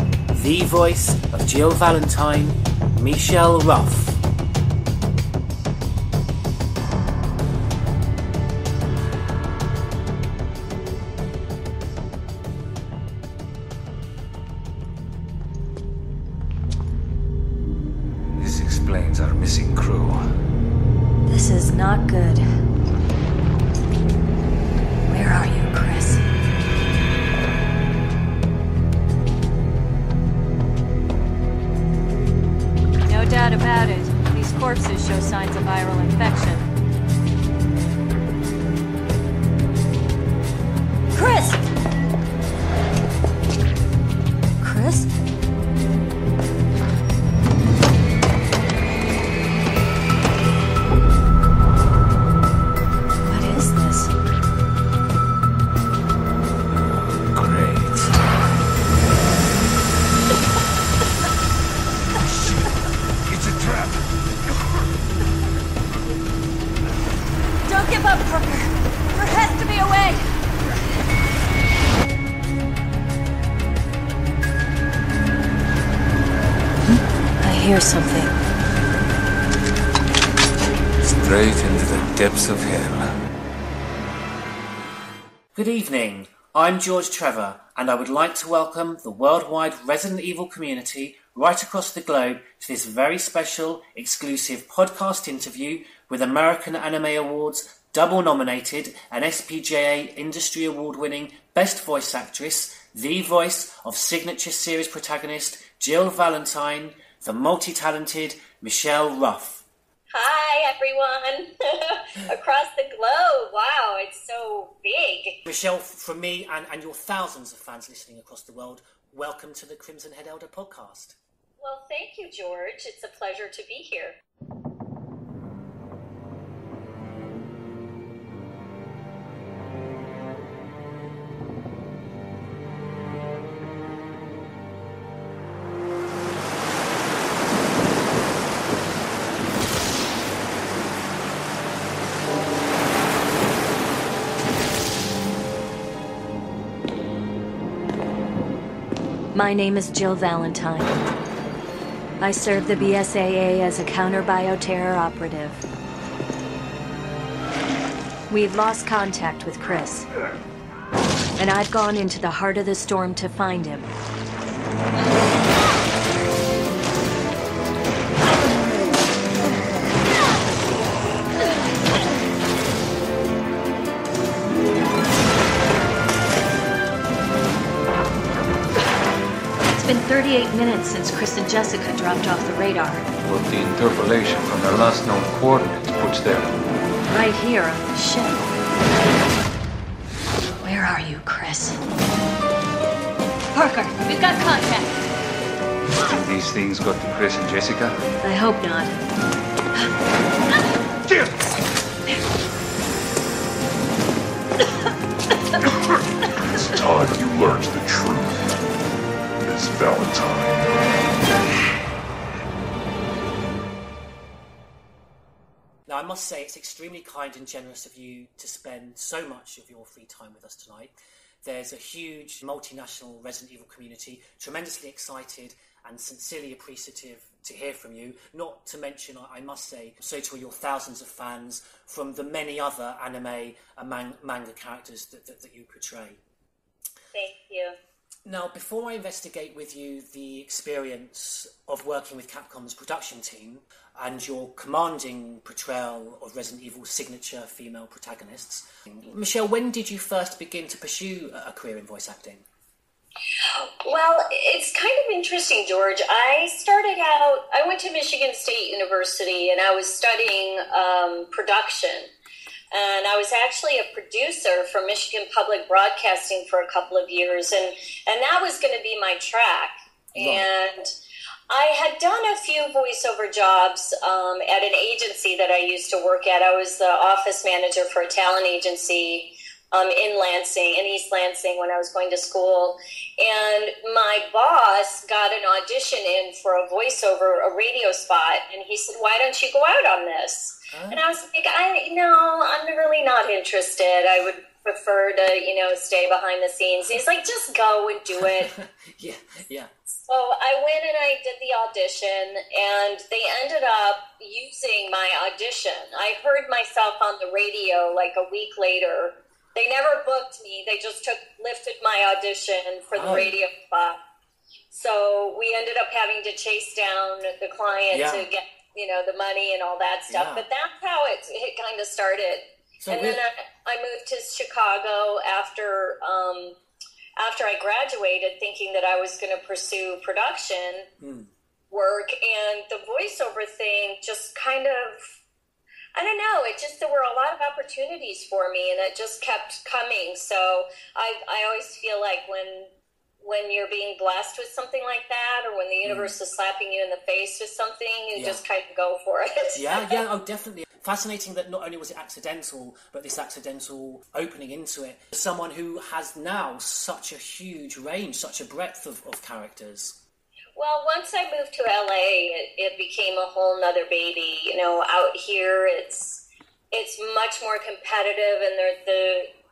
the voice of Jill Valentine, Michelle Ruff. This explains our missing crew. This is not good. Where are you, Chris? No doubt about it. These corpses show signs of viral infection. Chris! Chris? What is this? It's a trap. hear something. Straight into the depths of hell. Good evening, I'm George Trevor, and I would like to welcome the worldwide Resident Evil community right across the globe to this very special, exclusive podcast interview with American Anime Awards double-nominated and SPJA Industry Award-winning Best Voice Actress, the voice of signature series protagonist Jill Valentine, the multi-talented Michelle Ruff. Hi, everyone. Across the globe. Wow, it's so big. Michelle, from me and your thousands of fans listening across the world, welcome to the Crimson Head Elder podcast. Well, thank you, George. It's a pleasure to be here. My name is Jill Valentine. I serve the BSAA as a counter-bioterror operative. We've lost contact with Chris, and I've gone into the heart of the storm to find him. It's been 38 minutes since Chris and Jessica dropped off the radar. But the interpolation from their last known coordinates puts them Right here on the ship. Where are you, Chris? Parker, we've got contact. think these things got to Chris and Jessica. I hope not. Jill! It's time you learned the truth, Miss Valentine. Now, I must say it's extremely kind and generous of you to spend so much of your free time with us tonight. There's a huge multinational Resident Evil community, tremendously excited and sincerely appreciative to hear from you. Not to mention, I must say, so to your thousands of fans from the many other anime and manga characters that you portray. Thank you. Now, before I investigate with you the experience of working with Capcom's production team and your commanding portrayal of Resident Evil's signature female protagonists, Michelle, when did you first begin to pursue a career in voice acting? Well, it's kind of interesting, George. I went to Michigan State University and I was studying production. And I was actually a producer for Michigan Public Broadcasting for a couple of years, and that was going to be my track. Right. And I had done a few voiceover jobs at an agency that I used to work at. I was the office manager for a talent agency in Lansing, in East Lansing, when I was going to school. And my boss got an audition in for a voiceover, a radio spot, and he said, "Why don't you go out on this?" And I was like, I'm really not interested. I would prefer to, stay behind the scenes. He's like, just go and do it. Yeah. So I went and I did the audition, and they ended up using my audition. I heard myself on the radio like a week later. They never booked me. They just lifted my audition for the radio spot. So we ended up having to chase down the client to get the money and all that stuff. Yeah. But that's how it kind of started. So and then I moved to Chicago after I graduated, thinking that I was going to pursue production work. And the voiceover thing just kind of, I don't know, there were a lot of opportunities for me, and it just kept coming. So I always feel like when you're being blessed with something like that, or when the universe is slapping you in the face with something, you just kind of go for it. Yeah, definitely. Fascinating that not only was it accidental, but this accidental opening into it. Someone who has now such a huge range, such a breadth of characters. Well, once I moved to LA, it became a whole nother baby. Out here, it's much more competitive, and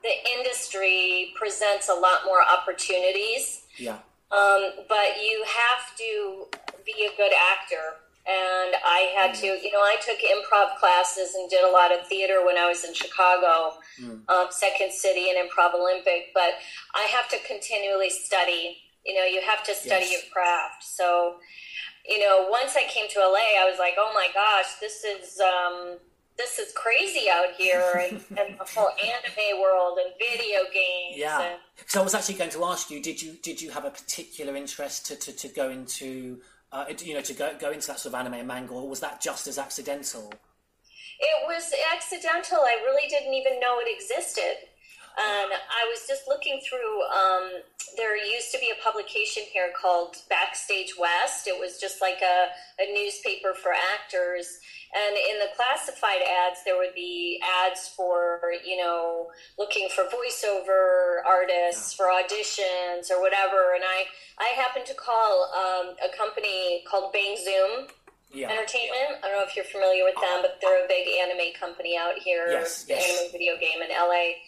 the industry presents a lot more opportunities. Yeah. But you have to be a good actor And I had to, I took improv classes and did a lot of theater when I was in Chicago, Second City and Improv Olympic. But I have to continually study. You have to study your craft. So, once I came to LA, I was like, oh my gosh, this is crazy out here, and the whole anime world and video games. Yeah. So I was actually going to ask you, did you have a particular interest to go into to go into that sort of anime and manga, or was that just as accidental? It was accidental. I really didn't even know it existed. I was just looking through, there used to be a publication here called Backstage West. It was just like a newspaper for actors. And in the classified ads, there would be ads for, looking for voiceover artists for auditions or whatever. And I happened to call a company called Bang Zoom Entertainment. I don't know if you're familiar with them, but they're a big anime company out here, anime video game in LA.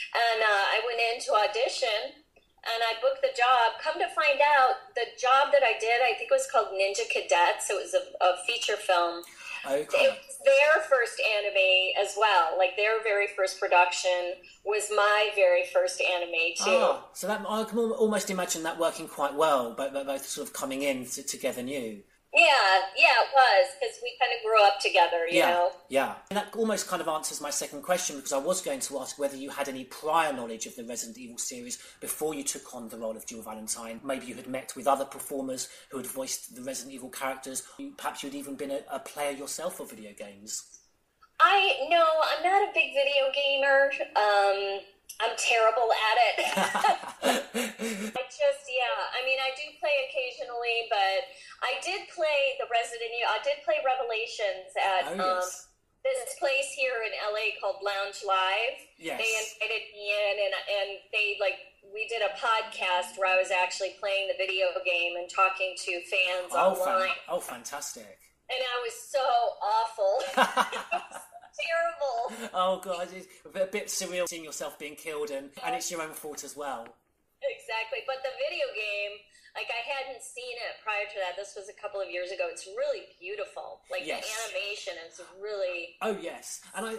And I went in to audition, and I booked the job. Come to find out, the job that I did, I think it was called Ninja Cadets. It was a feature film. Okay. It was their first anime as well. Like, their very first production was my very first anime, too. So that, I can almost imagine that working quite well, but both sort of coming in together new. Yeah, it was, because we kind of grew up together, you know? Yeah. And that almost kind of answers my second question, because I was going to ask whether you had any prior knowledge of the Resident Evil series before you took on the role of Jill Valentine. Maybe you had met with other performers who had voiced the Resident Evil characters. Perhaps you'd even been a player yourself of video games. I'm not a big video gamer. I'm terrible at it. I do play occasionally, but I did play the Resident Evil. I did play Revelations at this place here in LA called Lounge Live. Yes. They invited me in, and they we did a podcast where I was actually playing the video game and talking to fans online. Fantastic. And I was so awful. Terrible. Oh god, it's a bit surreal seeing yourself being killed, and it's your own fault as well. Exactly, but the video game, I hadn't seen it prior to that. This was a couple of years ago. It's really beautiful. The animation is really stunning.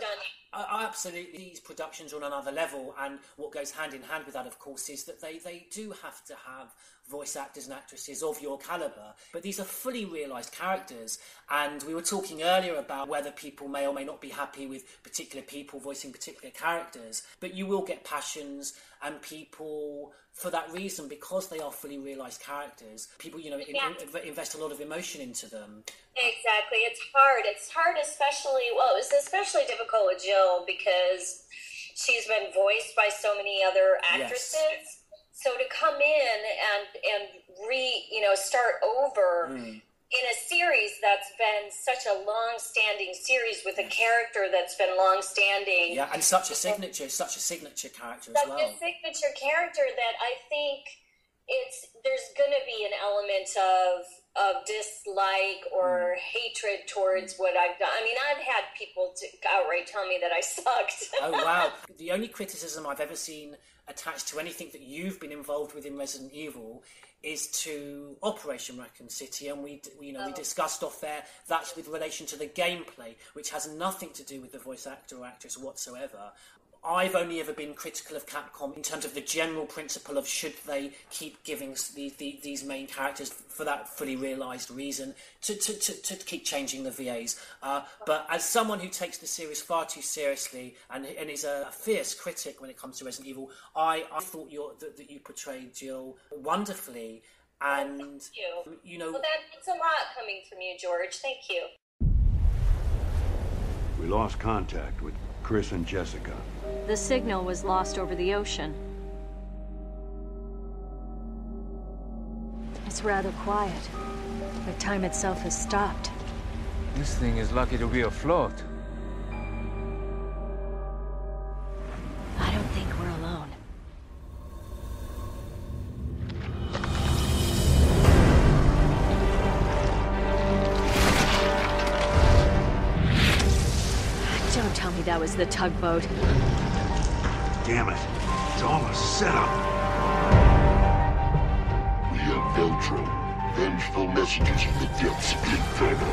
I absolutely, these productions are on another level, and what goes hand in hand with that, of course, is that they do have to have voice actors and actresses of your caliber, but these are fully realised characters. And we were talking earlier about whether people may or may not be happy with particular people voicing particular characters, but you will get passions and people for that reason, because they are fully realised characters. People, invest a lot of emotion into them. Exactly. It's hard, especially, it was especially difficult with Jill because she's been voiced by so many other actresses. Yes. So to come in and start over in a series that's been such a long-standing series with a character that's been long-standing. Yeah, and such a signature character as well. Such a signature character that I think there's going to be an element of dislike or hatred towards what I've done. I mean, I've had people outright tell me that I sucked. Oh, wow. The only criticism I've ever seen attached to anything that you've been involved with in Resident Evil is to Operation Raccoon City, and we discussed off there that's with relation to the gameplay, which has nothing to do with the voice actor or actress whatsoever. I've only ever been critical of Capcom in terms of the general principle of should they keep giving these main characters, for that fully realised reason, to keep changing the VAs. But as someone who takes the series far too seriously and is a fierce critic when it comes to Resident Evil, I thought that you portrayed Jill wonderfully. And thank you. Well, that's a lot coming from you, George. Thank you. We lost contact with Chris and Jessica. The signal was lost over the ocean. It's rather quiet, but time itself has stopped. This thing is lucky to be afloat. I don't think we're alone. Don't tell me that was the tugboat. Damn it. It's all a setup. We have Veltro. vengeful messengers from the depths of the Inferno.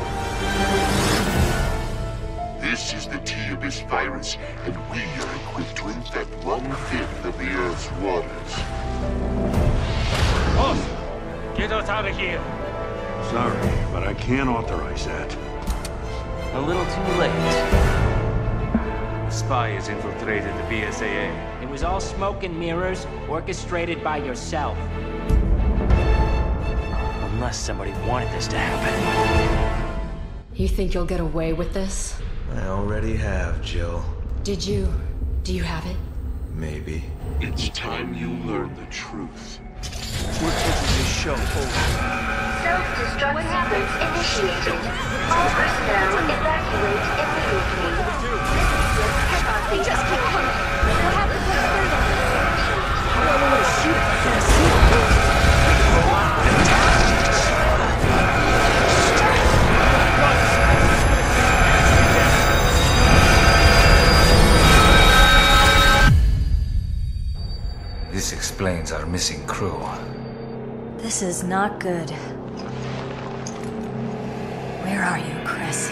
This is the T-Abyss virus, and we are equipped to infect 1/5 of the Earth's waters. Boss, get us out of here. Sorry, but I can't authorize that. A little too late. A spy has infiltrated the BSAA. It was all smoke and mirrors, orchestrated by yourself. Unless somebody wanted this to happen. You think you'll get away with this? I already have, Jill. Do you have it? Maybe. It's time you learn the truth. We're taking this show over. Self-destruct sequence initiated. All personnel evacuate immediately. They just keep coming. They'll have to put a third on this. I don't want to shoot at this. This explains our missing crew. This is not good. Where are you, Chris?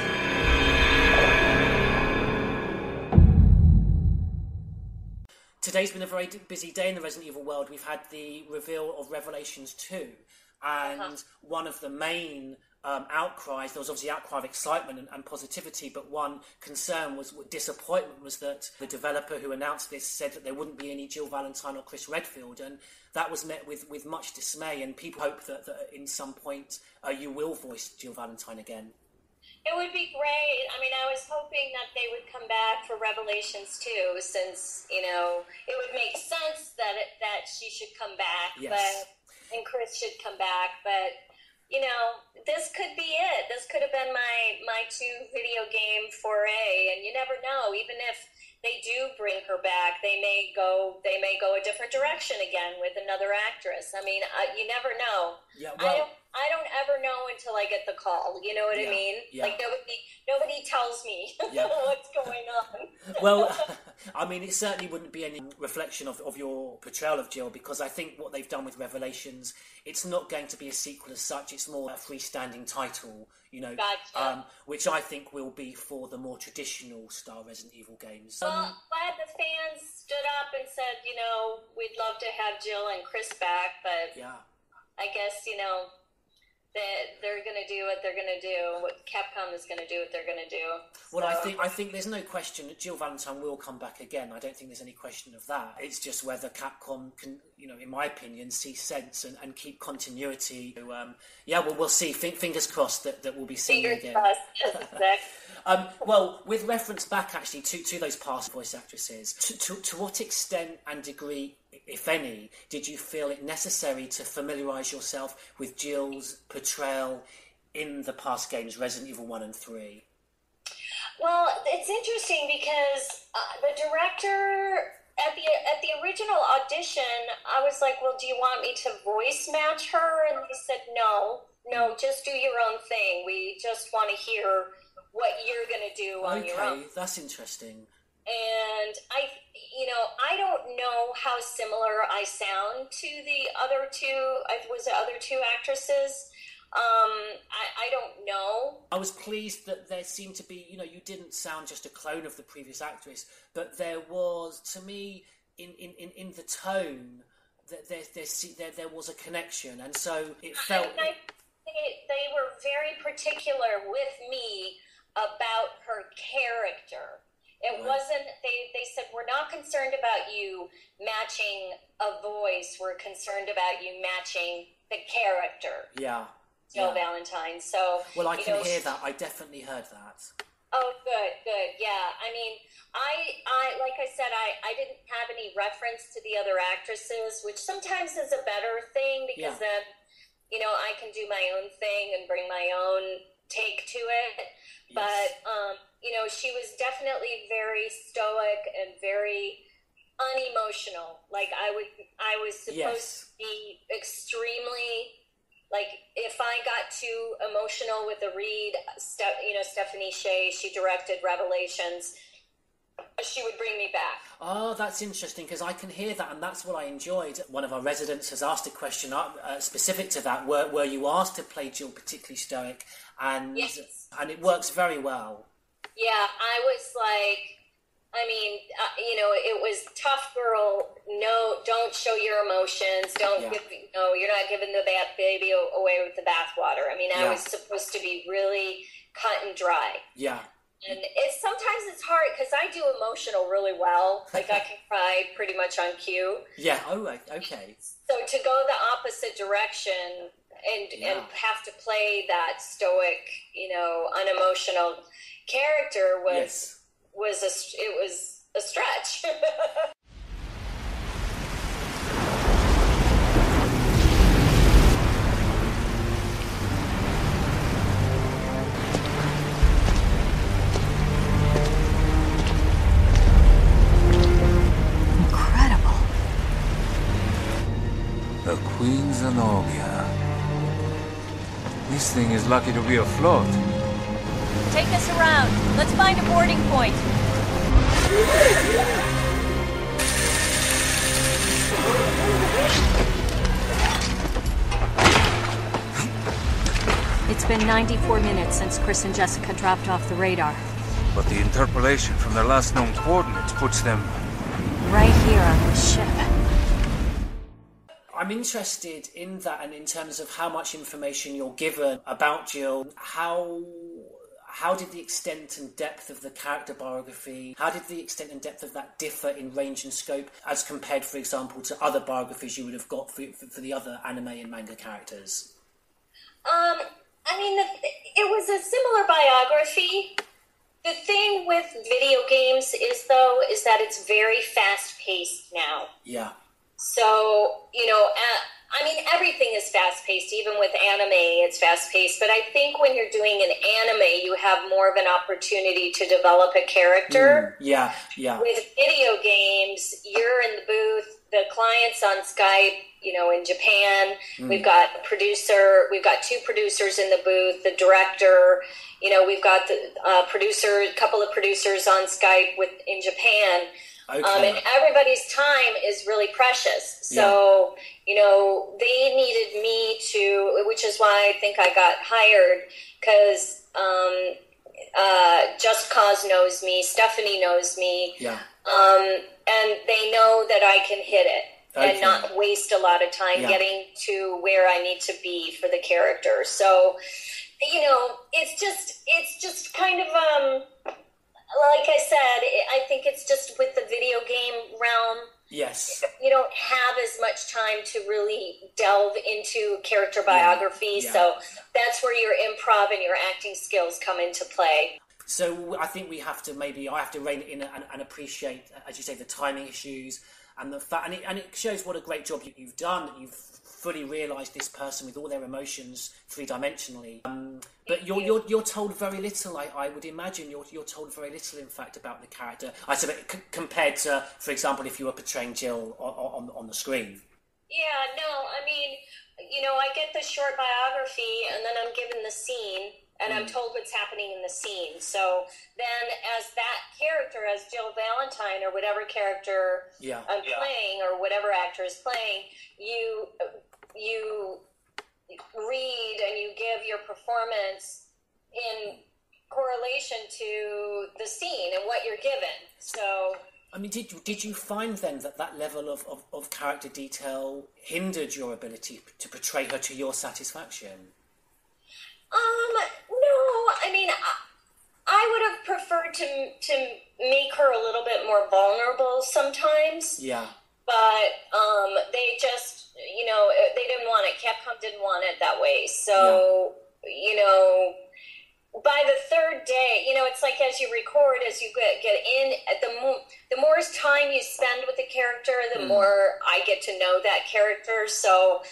Today's been a very busy day in the Resident Evil world. We've had the reveal of Revelations 2, and one of the main outcries, there was obviously outcry of excitement and positivity, but one concern was disappointment was that the developer who announced this said that there wouldn't be any Jill Valentine or Chris Redfield, and that was met with much dismay, and people hope that in some point you will voice Jill Valentine again. It would be great. I mean, I was hoping that they would come back for Revelations 2, since, you know, it would make sense that she should come back, yes. and Chris should come back, but, you know, this could be it. This could have been my 2 video game foray, and you never know. Even if they do bring her back, they may go a different direction again with another actress. I mean, you never know. Yeah, well, I don't ever know until I get the call. You know what I mean? Yeah. Like nobody tells me what's going on. Well, I mean, it certainly wouldn't be any reflection of your portrayal of Jill, because I think what they've done with Revelations, it's not going to be a sequel as such. It's more a freestanding title, you know, Gotcha. which I think will be for the more traditional style Resident Evil games. Well, glad the fans stood up and said, you know, we'd love to have Jill and Chris back, but I guess, you know, they're going to do what they're going to do. What Capcom is going to do what they're going to do. Well, I think there's no question that Jill Valentine will come back again. I don't think there's any question of that. It's just whether Capcom can, you know, in my opinion, see sense and keep continuity. So, we'll see. Fingers crossed that we'll be seeing Fingers again. crossed. Yes, exactly. Well, with reference back actually to those past voice actresses, to what extent and degree, if any, did you feel it necessary to familiarise yourself with Jill's portrayal in the past games, Resident Evil 1 and 3? Well, it's interesting because the director at the original audition, I was like, well, do you want me to voice match her? And they said, no, just do your own thing. We just want to hear what you're going to do on your own. Okay, that's interesting. And I don't know how similar I sound to the other two. Was the other 2 actresses? I don't know. I was pleased that there seemed to be, you know, you didn't sound just a clone of the previous actress, but there was, to me, in the tone, that there was a connection, and so it felt. And I think they were very particular with me about her character. It wasn't, they said, we're not concerned about you matching a voice, we're concerned about you matching the character. Yeah. Jill Valentine. So, well, I can hear that. I definitely heard that. Oh, good. Yeah. I mean, I like I said, I didn't have any reference to the other actresses, which sometimes is a better thing, because then, you know, I can do my own thing and bring my own take to it. Yes. But, you know, she was definitely very stoic and very unemotional. Like I was supposed to be extremely, like, if I got too emotional with a read, Stephanie Shea, she directed Revelations. she would bring me back. Oh, that's interesting, because I can hear that, and that's what I enjoyed. One of our residents has asked a question specific to that. Were you asked to play Jill particularly stoic? And yes. And it works very well. Yeah, I was like, it was tough girl. No, don't show your emotions. Don't give. You're not giving the baby away with the bathwater. I was supposed to be really cut and dry. Yeah. And sometimes it's hard because I do emotional really well. Like I can cry pretty much on cue. Yeah. Oh, right. Okay. So to go the opposite direction and have to play that stoic, unemotional character was a stretch. The Queen Zenobia. This thing is lucky to be afloat. Take us around. Let's find a boarding point. It's been 94 minutes since Chris and Jessica dropped off the radar. But the interpolation from their last known coordinates puts them right here on this ship. I'm interested in that, and in terms of how much information you're given about Jill. How did the extent and depth of the character biography, how did the extent and depth of that differ in range and scope as compared, for example, to other biographies you would have got for the other anime and manga characters? It was a similar biography. The thing with video games is that it's very fast-paced now. Yeah. So, everything is fast-paced. Even with anime, it's fast-paced. But I think when you're doing an anime, you have more of an opportunity to develop a character. Yeah. With video games, you're in the booth, the client's on Skype, in Japan. We've got two producers in the booth, the director, we've got the couple of producers on Skype in Japan. Okay. And everybody's time is really precious. So, they needed me to, which is why I think I got hired, because Just Cause knows me, Stephanie knows me, and they know that I can hit it and not waste a lot of time getting to where I need to be for the character. So, it's just kind of... like I said, I think it's just with the video game realm. Yes. You don't have as much time to really delve into character biography, so that's where your improv and your acting skills come into play. So I think I have to rein it in and appreciate, as you say, the timing issues and the fact, and it shows what a great job you've done, that you've fully realised this person with all their emotions three-dimensionally. But you're told very little. I would imagine you're told very little, in fact, about the character. I suppose compared to, for example, if you were portraying Jill on the screen. Yeah, no, I get the short biography, and then I'm given the scene, and I'm told what's happening in the scene. So then, as that character, as Jill Valentine or whatever character I'm playing, or whatever actor is playing, you read and you give your performance in correlation to the scene and what you're given. So, did you find then that level of character detail hindered your ability to portray her to your satisfaction? No, I would have preferred to make her a little bit more vulnerable sometimes. Yeah. But they just, they didn't want it. Capcom didn't want it that way. So, by the third day, it's like as you record, as you get in, the more time you spend with the character, the more I get to know that character. So,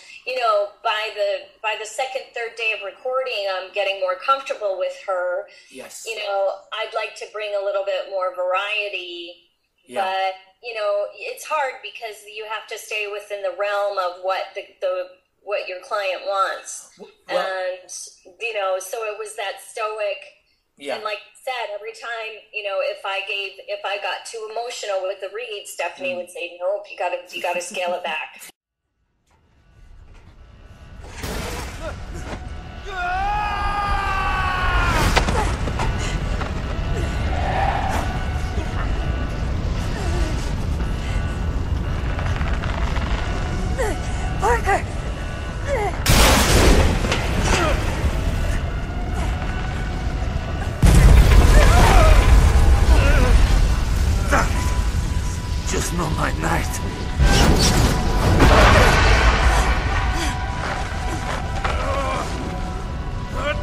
by the second, third day of recording, I'm getting more comfortable with her. Yes. I'd like to bring a little bit more variety, but it's hard because you have to stay within the realm of what what your client wants. And, so it was that stoic, Yeah. And like I said, every time, if I got too emotional with the read, Stephanie would say, "Nope, you gotta scale it back." Parker! Just not my night.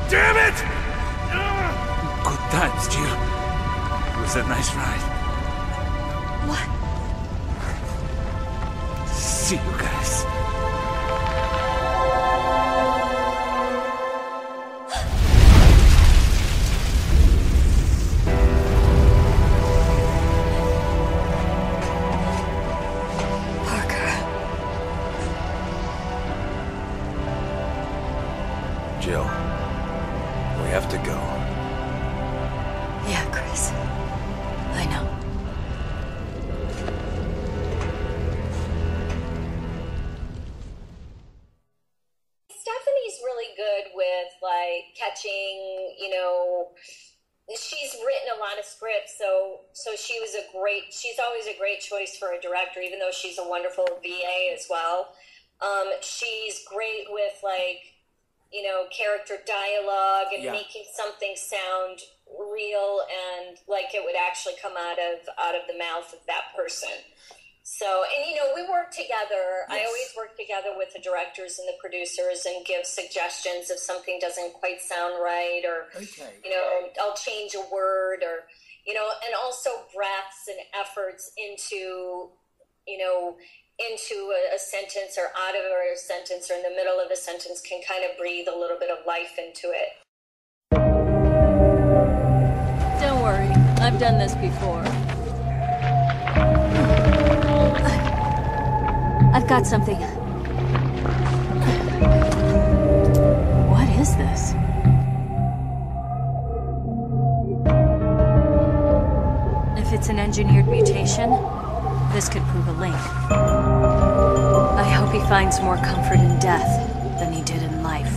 Damn it! Good times, Jill. It was a nice ride. What? See you guys. Jill, we have to go. Yeah, Chris. I know. Stephanie's really good with like catching, she's written a lot of scripts, so she's always a great choice for a director, even though she's a wonderful VA as well. She's great with like, character dialogue and making something sound real and like it would actually come out of the mouth of that person. So, and we work together. Yes. I always work together with the directors and the producers and give suggestions if something doesn't quite sound right, or, I'll change a word, or, and also breaths and efforts into a sentence or out of a sentence or in the middle of a sentence can kind of breathe a little bit of life into it. Don't worry, I've done this before. I've got something. What is this? If it's an engineered mutation, this could prove a link. I hope he finds more comfort in death than he did in life.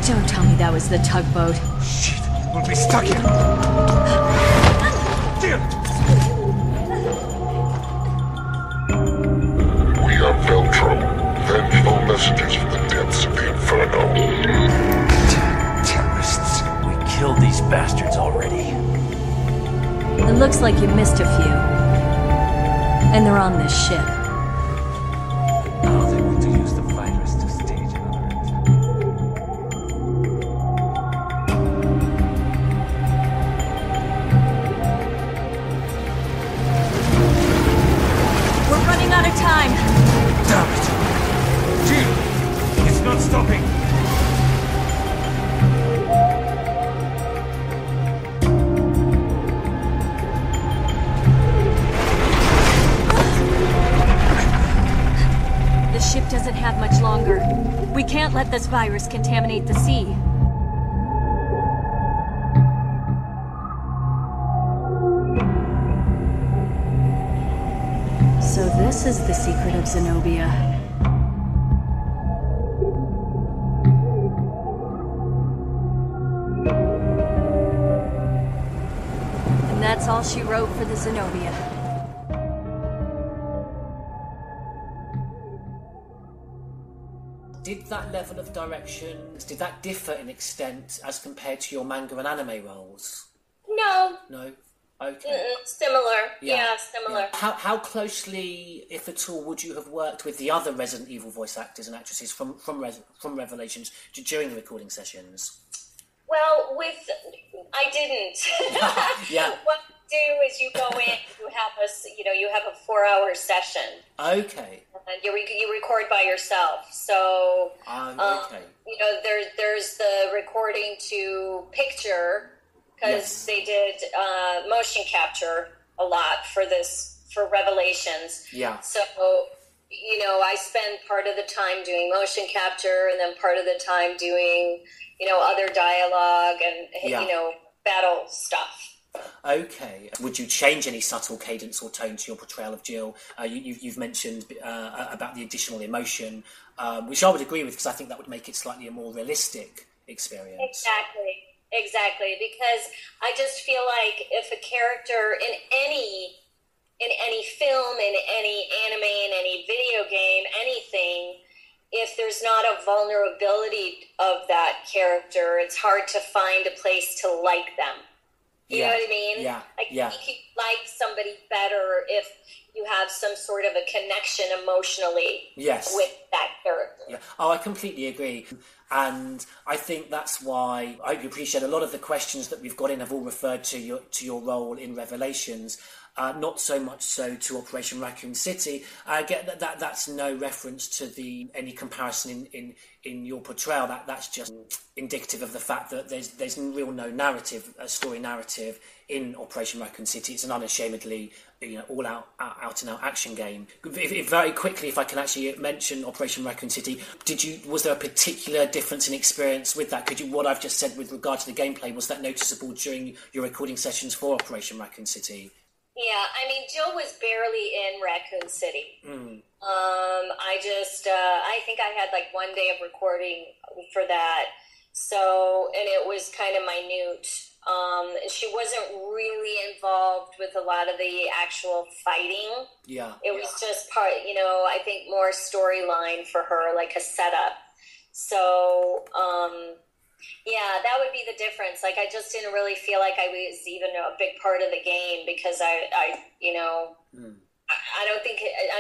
Don't tell me that was the tugboat. Shit, we'll be stuck here. Damn it! We are Veltro, vengeful messengers from the depths of the Inferno. Terrorists. We killed these bastards already. It looks like you missed a few. And they're on this ship. Now they want to use the virus to stage another attack. We're running out of time. Damn it! Jill! It's not stopping! The ship doesn't have much longer. We can't let this virus contaminate the sea. So this is the secret of Zenobia. And that's all she wrote for the Zenobia. Did that level of direction, did that differ in extent as compared to your manga and anime roles? No. No? Okay. Similar. Yeah, similar. Yeah. How closely, if at all, would you have worked with the other Resident Evil voice actors and actresses from Revelations during the recording sessions? Well, I didn't. Yeah. What you do is you go in, you have a 4-hour session. Okay. And you record by yourself. So, okay. There's the recording to picture, because they did motion capture a lot for Revelations. Yeah. So I spend part of the time doing motion capture and then part of the time doing, other dialogue and, battle stuff. Okay. Would you change any subtle cadence or tone to your portrayal of Jill? You've mentioned about the additional emotion, which I would agree with, because I think that would make it slightly a more realistic experience. Exactly. Because I just feel like if a character in any film, in any anime, in any video game, anything, if there's not a vulnerability of that character, it's hard to find a place to like them. You know what I mean? Yeah. I think you like somebody better if you have some sort of a connection emotionally with that character. Yeah. Oh, I completely agree. And I think that's why I hope you appreciate a lot of the questions that we've got in have all referred to your role in Revelations. Not so much so to Operation Raccoon City. I get that's no reference to any comparison in your portrayal. That's just indicative of the fact that there's real no narrative, story narrative in Operation Raccoon City. It's an unashamedly all out and out action game. If very quickly, if I can actually mention Operation Raccoon City, was there a particular difference in experience with that? What I've just said with regard to the gameplay, was that noticeable during your recording sessions for Operation Raccoon City? Yeah, I mean, Jill was barely in Raccoon City. I think I had like one day of recording for that. So, and it was kind of minute. She wasn't really involved with a lot of the actual fighting. Yeah. It was just part, I think more storyline for her, like a setup. So, yeah, that would be the difference. Like, I just didn't really feel like I was even a big part of the game because I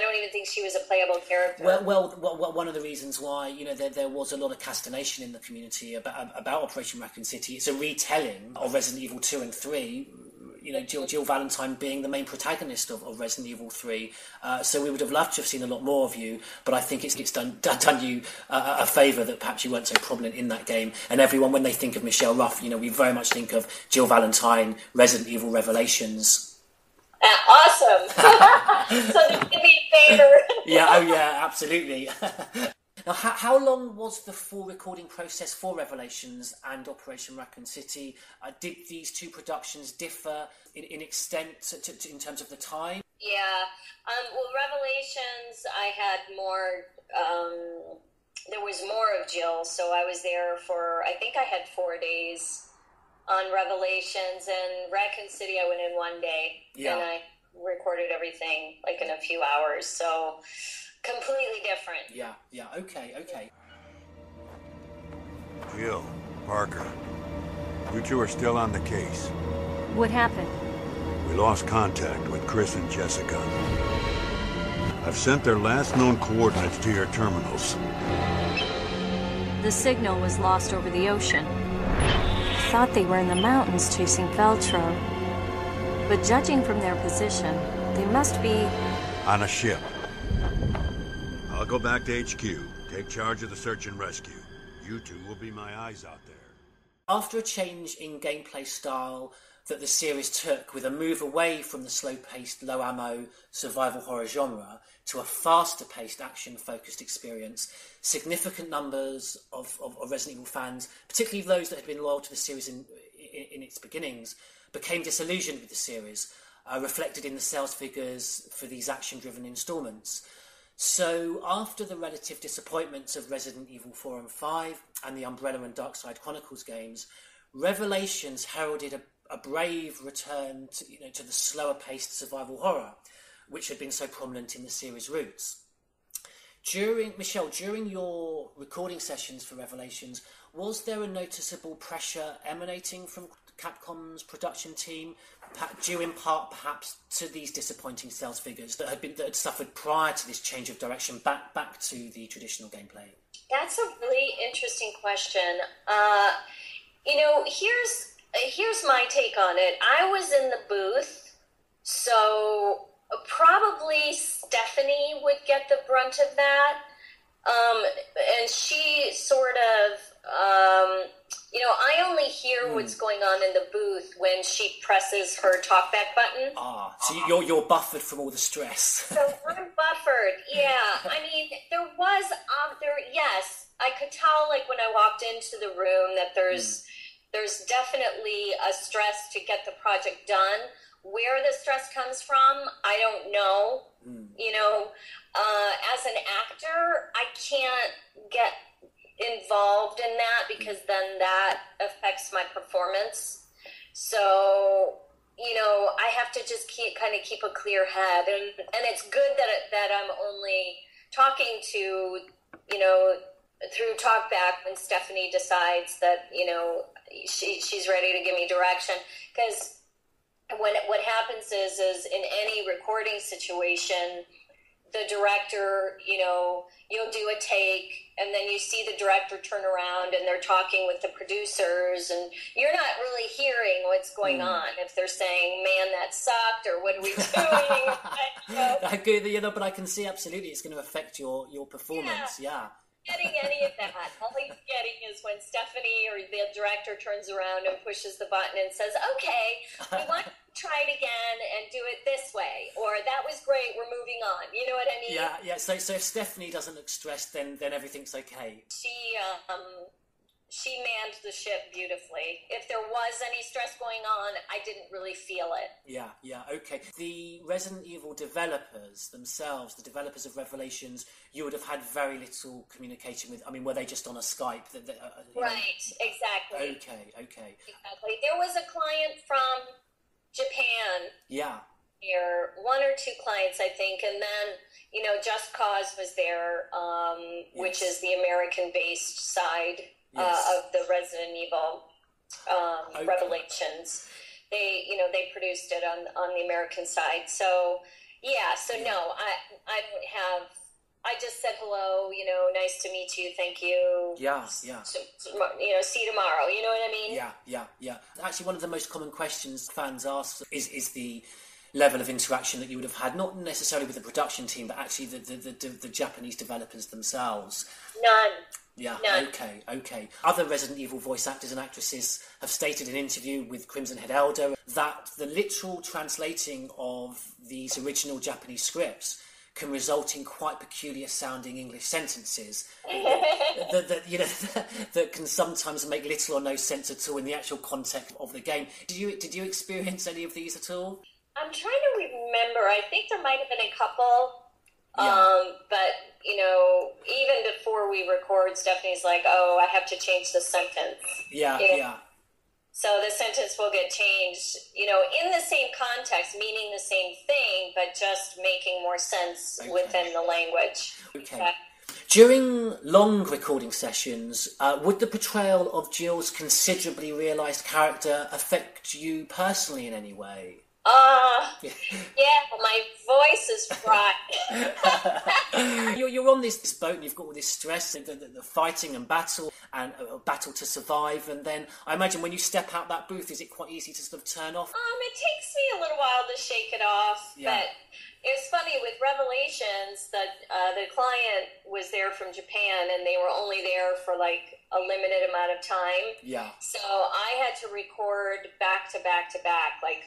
don't even think she was a playable character. Well, one of the reasons why there was a lot of castanation in the community about Operation Raccoon City. It's a retelling of Resident Evil 2 and 3. Jill Valentine being the main protagonist of Resident Evil 3. So we would have loved to have seen a lot more of you, but I think it's done you a favour that perhaps you weren't so prominent in that game. And everyone, when they think of Michelle Ruff, we very much think of Jill Valentine, Resident Evil Revelations. Awesome! So do me a favour. Yeah, absolutely. Now, how long was the full recording process for Revelations and Operation Raccoon City? Did these two productions differ in extent in terms of the time? Yeah. Well, Revelations, I had more... there was more of Jill, so I was there for... I think I had 4 days on Revelations, and Raccoon City I went in one day. Yeah. And I recorded everything like in a few hours, so... completely different. Yeah, okay. Jill, Parker, you two are still on the case. What happened? We lost contact with Chris and Jessica. I've sent their last known coordinates to your terminals. The signal was lost over the ocean. I thought they were in the mountains chasing Veltro. But judging from their position, they must be... on a ship. I'll go back to HQ, take charge of the search and rescue. You two will be my eyes out there. After a change in gameplay style that the series took, with a move away from the slow-paced, low-ammo survival horror genre to a faster-paced, action-focused experience, significant numbers of Resident Evil fans, particularly those that had been loyal to the series in its beginnings, became disillusioned with the series, reflected in the sales figures for these action-driven installments. So, after the relative disappointments of Resident Evil 4 and 5 and the Umbrella and Darkside Chronicles games, Revelations heralded a brave return to the slower-paced survival horror, which had been so prominent in the series' roots. During your recording sessions for Revelations, was there a noticeable pressure emanating from Capcom's production team, due in part perhaps to these disappointing sales figures that had suffered prior to this change of direction back to the traditional gameplay? That's a really interesting question. Here's my take on it. I was in the booth, so probably Stephanie would get the brunt of that. And she sort of, I only hear what's going on in the booth when she presses her talkback button. So you're buffered from all the stress. So I'm buffered suffered. Yeah, I mean, there was yes, I could tell, like, when I walked into the room that there's definitely a stress to get the project done. Where the stress comes from, I don't know. You know, as an actor, I can't get involved in that because then that affects my performance. So, you know, I have to just keep a clear head, and it's good that I'm only talking to, you know, through talkback when Stephanie decides that, you know, she's ready to give me direction, because what happens is in any recording situation, the director, you know, you'll do a take and then you see the director turn around and they're talking with the producers and you're not really hearing what's going on. If they're saying, man, that sucked, or what are we doing? I agree, you know, but I can see absolutely it's going to affect your performance. Yeah. Getting any of that. All he's getting is when Stephanie or the director turns around and pushes the button and says, okay, we want to try it again and do it this way, or that was great, we're moving on. You know what I mean? Yeah. So if Stephanie doesn't look stressed, then everything's okay. She manned the ship beautifully. If there was any stress going on, I didn't really feel it. Yeah, okay. The Resident Evil developers themselves, the developers of Revelations, you would have had very little communication with. I mean, were they just on a Skype? Right, exactly. Okay. Exactly. There was a client from Japan. Yeah. Here, one or two clients, I think, and then, you know, Just Cause was there, which is the American-based side. Of the Resident Evil Revelations. They produced it on the American side. So no, I don't have. I just said hello. You know, nice to meet you. Thank you. Yeah. You know, see you tomorrow. You know what I mean? Yeah. Actually, one of the most common questions fans ask is the level of interaction that you would have had, not necessarily with the production team, but actually the Japanese developers themselves. None. Yeah, None. Okay. Other Resident Evil voice actors and actresses have stated in an interview with Crimson Head Elder that the literal translating of these original Japanese scripts can result in quite peculiar sounding English sentences that can sometimes make little or no sense at all in the actual context of the game. Did you experience any of these at all? I'm trying to remember. I think there might have been a couple. But, you know, even before we record, Stephanie's like, oh, I have to change the sentence. Yeah. So the sentence will get changed, you know, in the same context, meaning the same thing, but just making more sense within the language. Okay. During long recording sessions, would the portrayal of Jill's considerably realised character affect you personally in any way? Yeah, my voice is fried. You're on this boat and you've got all this stress, the fighting and battle to survive, and then I imagine when you step out that booth, is it quite easy to sort of turn off? It takes me a little while to shake it off, but it's funny with Revelations that the client was there from Japan and they were only there for like a limited amount of time. Yeah. So I had to record back to back to back, like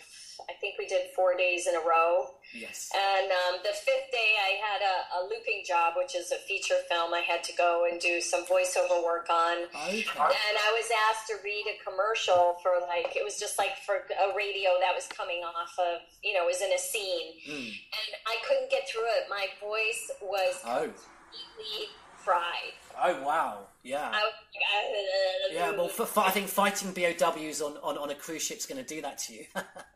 I think we did 4 days in a row. Yes. And the fifth day I had a looping job, which is a feature film I had to go and do some voiceover work on. Okay. And I was asked to read a commercial for like, it was just like for a radio that was coming off of, you know, it was in a scene. And I couldn't get through it. My voice was completely fried. Oh, wow. Yeah. Yeah, well, I think fighting BOWs on a cruise ship's going to do that to you.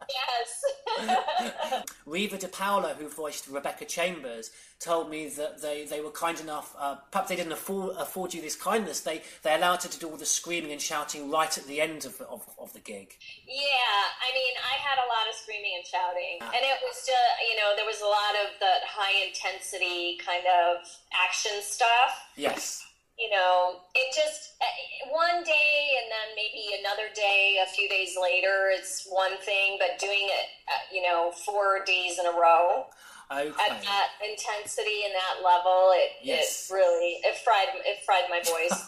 Yes. Reva De Paula, who voiced Rebecca Chambers, told me that they were kind enough, perhaps they didn't afford you this kindness, they allowed her to do all the screaming and shouting right at the end of the gig. Yeah, I mean, I had a lot of screaming and shouting, and it was just, you know, there was a lot of the high intensity kind of action stuff. Yes. You know, it just, one day and then maybe another day, a few days later, it's one thing, but doing it, you know, 4 days in a row at that intensity and that level, it fried my voice.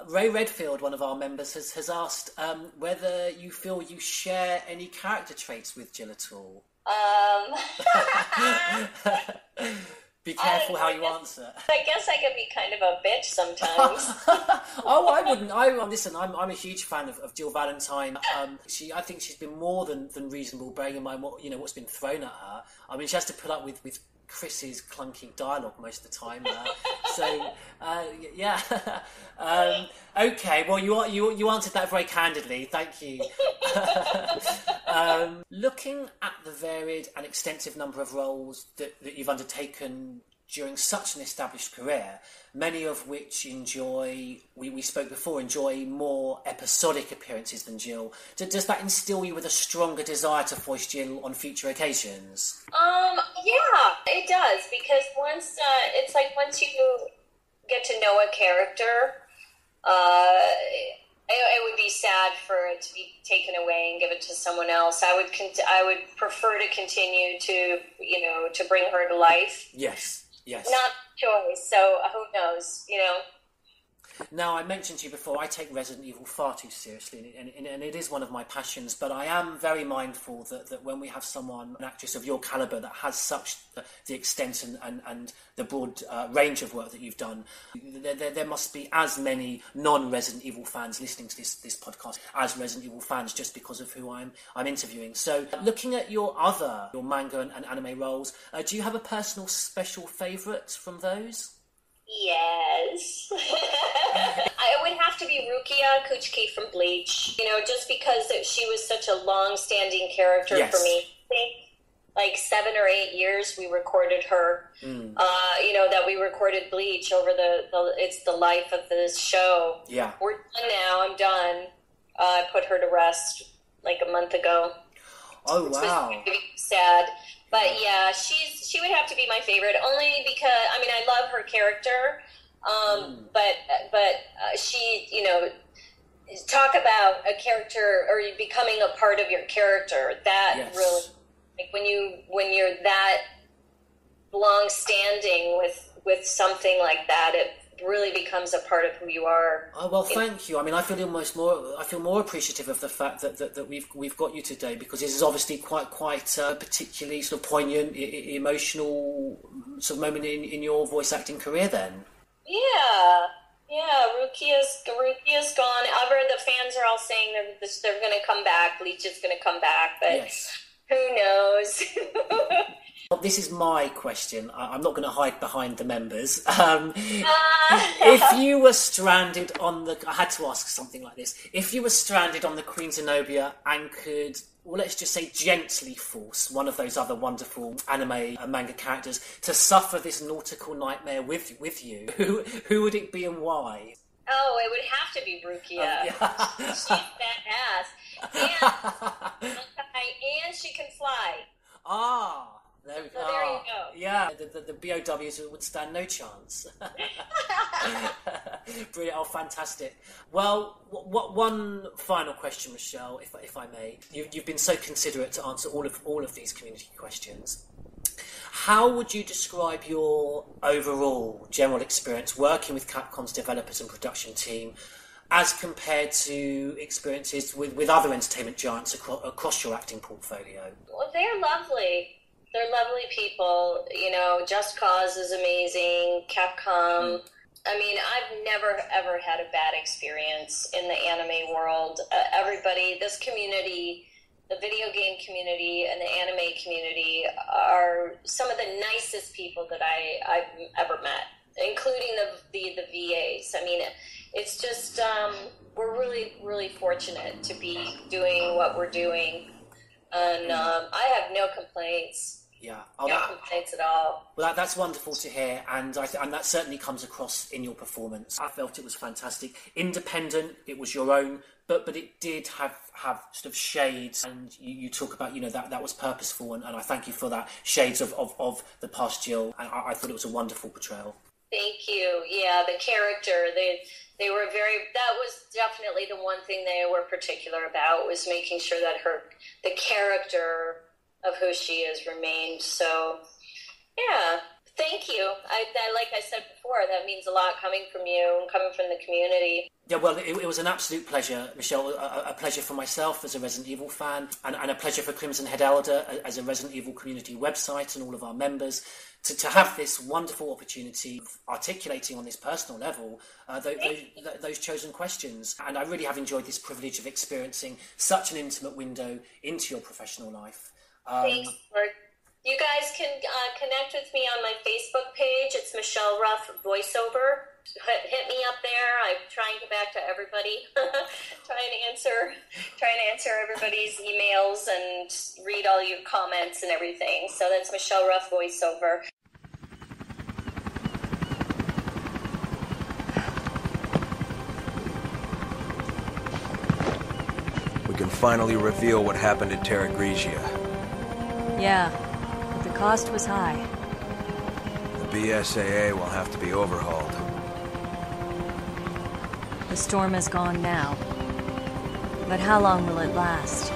Ray Redfield, one of our members, has asked whether you feel you share any character traits with Jill at all. Be careful how you answer. I guess I could be kind of a bitch sometimes. Oh, I wouldn't. Listen, I'm a huge fan of Jill Valentine. I think she's been more than reasonable, bearing in mind what's been thrown at her. I mean, she has to put up with Chris's clunky dialogue most of the time. Yeah. Okay. Well, you answered that very candidly. Thank you. Looking at the varied and extensive number of roles that you've undertaken during such an established career, many of which enjoy more episodic appearances than Jill. Does that instill you with a stronger desire to voice Jill on future occasions? Yeah, it does, because once you get to know a character, it would be sad for it to be taken away and give it to someone else. I would prefer to continue to bring her to life. Yes. Not choice, so who knows, Now, I mentioned to you before, I take Resident Evil far too seriously, and it is one of my passions, but I am very mindful that when we have an actress of your calibre that has such the extent and the broad range of work that you've done, there must be as many non-Resident Evil fans listening to this podcast as Resident Evil fans, just because of who I'm interviewing. So, looking at your manga and anime roles, do you have a personal special favourite from those? Yes. It would have to be Rukia Kuchiki from Bleach. Just because she was such a long-standing character for me. I think like 7 or 8 years we recorded her. That we recorded Bleach over it's the life of this show. Yeah. We're done now. I'm done. I put her to rest like a month ago. Oh, wow. Which was really sad. But yeah, she would have to be my favorite, only because I love her character. But she, talk about a character or becoming a part of your character. That really, like when you're that long standing with something like that, it really becomes a part of who you are. Oh, well, thank you. I feel more appreciative of the fact that we've got you today, because this is obviously quite a particularly sort of poignant, emotional sort of moment in your voice acting career. Then. Yeah. Rukia's gone. The fans are all saying they're going to come back. Bleach is going to come back, but who knows? This is my question. I'm not going to hide behind the members. If you were stranded I had to ask something like this. If you were stranded on the Queen Zenobia and could, well, let's just say gently force one of those other wonderful anime and manga characters to suffer this nautical nightmare with you, who would it be and why? Oh, it would have to be Rukia. She's badass. And she can fly. Ah. There we go. So there you go. Yeah, the BOWs would stand no chance. Brilliant. Oh, fantastic. Well, what one final question, Michelle, if I may. You've been so considerate to answer all of these community questions. How would you describe your overall general experience working with Capcom's developers and production team as compared to experiences with other entertainment giants across your acting portfolio? Well, they're lovely. They're lovely people. Just Cause is amazing. Capcom. I've never, ever had a bad experience in the anime world. Everybody, this community, the video game community and the anime community are some of the nicest people that I've ever met, including the VAs. It's just, we're really, really fortunate to be doing what we're doing. And I have no complaints. Yeah, no complaints at all. Well, that's wonderful to hear, and and that certainly comes across in your performance. I felt it was fantastic, independent. It was your own, but it did have sort of shades, and you talk about that was purposeful, and I thank you for that, shades of the past Jill. And I thought it was a wonderful portrayal. Thank you. Yeah, the character they were that was definitely the one thing they were particular about, was making sure that the character of who she is remained. So, yeah, Thank you. Like I said before, that means a lot coming from you and coming from the community. Yeah, well, it was an absolute pleasure, Michelle. A pleasure for myself as a Resident Evil fan, and a pleasure for Crimson Head Elder as a Resident Evil community website and all of our members to have this wonderful opportunity of articulating on this personal level those chosen questions. And I really have enjoyed this privilege of experiencing such an intimate window into your professional life. Thanks, Lord. You guys can connect with me on my Facebook page. It's Michelle Ruff Voiceover. Hit me up there. I try and get back to everybody. try and answer everybody's emails and read all your comments and everything. So that's Michelle Ruff Voiceover. We can finally reveal what happened at Terra Grigia. Yeah, but the cost was high. The BSAA will have to be overhauled. The storm is gone now. But how long will it last?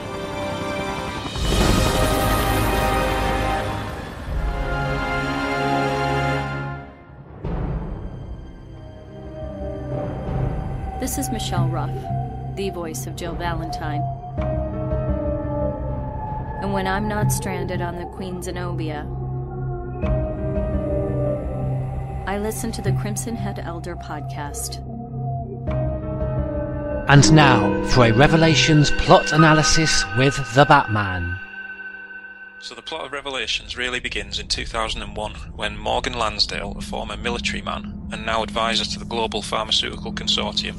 This is Michelle Ruff, the voice of Jill Valentine. And when I'm not stranded on the Queen Zenobia, I listen to the Crimson Head Elder podcast. And now for a Revelations plot analysis with the Batman. So the plot of Revelations really begins in 2001 when Morgan Lansdale, a former military man and now advisor to the Global Pharmaceutical Consortium,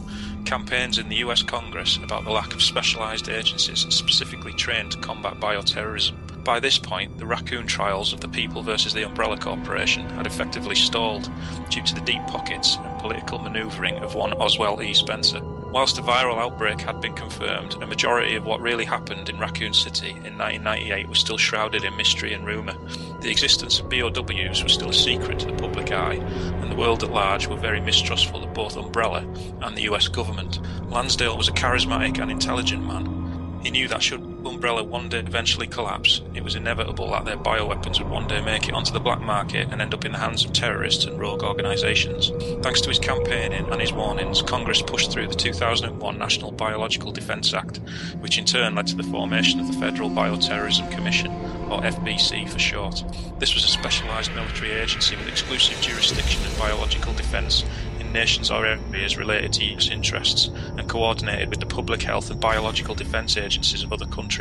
campaigns in the US Congress about the lack of specialised agencies specifically trained to combat bioterrorism. By this point, the raccoon trials of the People versus the Umbrella Corporation had effectively stalled due to the deep pockets and political manoeuvring of one Oswell E. Spencer. Whilst a viral outbreak had been confirmed, a majority of what really happened in Raccoon City in 1998 was still shrouded in mystery and rumour. The existence of BOWs was still a secret to the public eye, and the world at large were very mistrustful of both Umbrella and the US government. Lansdale was a charismatic and intelligent man. He knew that should Umbrella one day eventually collapse, it was inevitable that their bioweapons would one day make it onto the black market and end up in the hands of terrorists and rogue organisations. Thanks to his campaigning and his warnings, Congress pushed through the 2001 National Biological Defence Act, which in turn led to the formation of the Federal Bioterrorism Commission, or FBC for short. This was a specialised military agency with exclusive jurisdiction in biological defence in nations or areas related to US interests, and coordinated with the public health and biological defence agencies of other countries.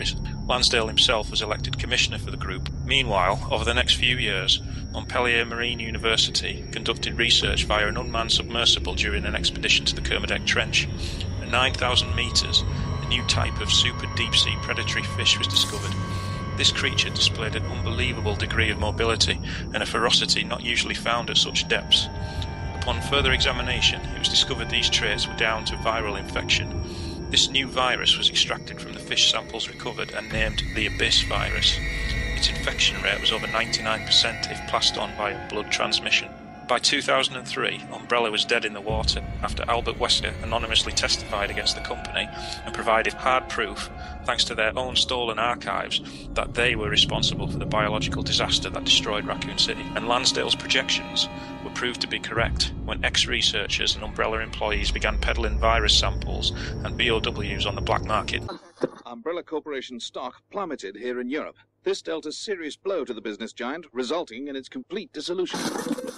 Lansdale himself was elected commissioner for the group. Meanwhile, over the next few years, Montpellier Marine University conducted research via an unmanned submersible during an expedition to the Kermadec Trench. At 9,000 metres, a new type of super deep-sea predatory fish was discovered. This creature displayed an unbelievable degree of mobility and a ferocity not usually found at such depths. Upon further examination, it was discovered these traits were down to viral infection. This new virus was extracted from the fish samples recovered and named the Abyss virus. Its infection rate was over 99% if passed on via blood transmission. By 2003, Umbrella was dead in the water after Albert Wesker anonymously testified against the company and provided hard proof, thanks to their own stolen archives, that they were responsible for the biological disaster that destroyed Raccoon City. And Lansdale's projections were proved to be correct when ex-researchers and Umbrella employees began peddling virus samples and BOWs on the black market. Umbrella Corporation stock plummeted here in Europe. This dealt a serious blow to the business giant, resulting in its complete dissolution.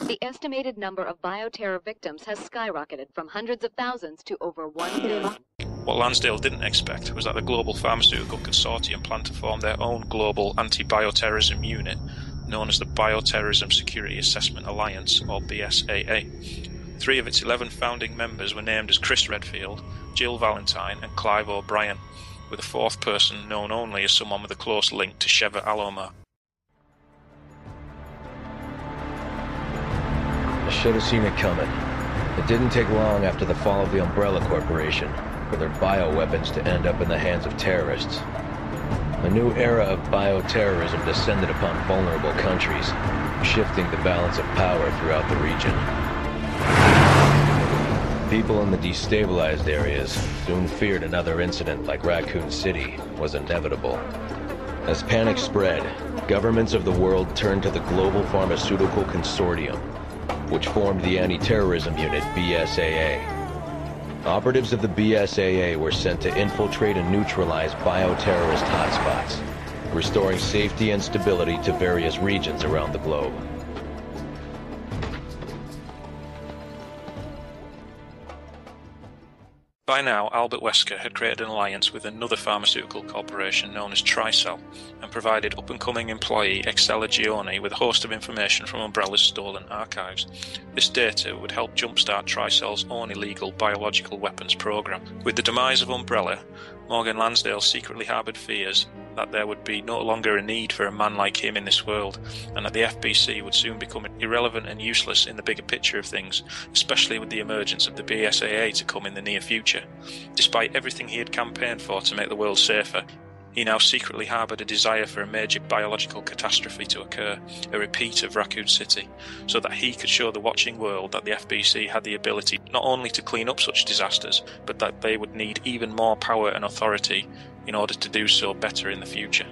The estimated number of bioterror victims has skyrocketed from hundreds of thousands to over 1 million. What Lansdale didn't expect was that the Global Pharmaceutical Consortium planned to form their own global anti-bioterrorism unit, known as the Bioterrorism Security Assessment Alliance, or BSAA. 3 of its 11 founding members were named as Chris Redfield, Jill Valentine and Clive O'Brien, with a 4th person known only as someone with a close link to Sheva Alomar. I should have seen it coming. It didn't take long after the fall of the Umbrella Corporation for their bioweapons to end up in the hands of terrorists. A new era of bioterrorism descended upon vulnerable countries, shifting the balance of power throughout the region. People in the destabilized areas soon feared another incident like Raccoon City was inevitable. As panic spread, governments of the world turned to the Global Pharmaceutical Consortium, which formed the Anti-Terrorism Unit, BSAA. Operatives of the BSAA were sent to infiltrate and neutralize bioterrorist hotspots, restoring safety and stability to various regions around the globe. By now, Albert Wesker had created an alliance with another pharmaceutical corporation known as Tricell, and provided up-and-coming employee Excella Gioni with a host of information from Umbrella's stolen archives. This data would help jumpstart Tricell's own illegal biological weapons program. With the demise of Umbrella, Morgan Lansdale secretly harboured fears that there would be no longer a need for a man like him in this world, and that the FBC would soon become irrelevant and useless in the bigger picture of things, especially with the emergence of the BSAA to come in the near future. Despite everything he had campaigned for to make the world safer, he now secretly harboured a desire for a major biological catastrophe to occur, a repeat of Raccoon City, so that he could show the watching world that the FBC had the ability not only to clean up such disasters, but that they would need even more power and authority in order to do so better in the future.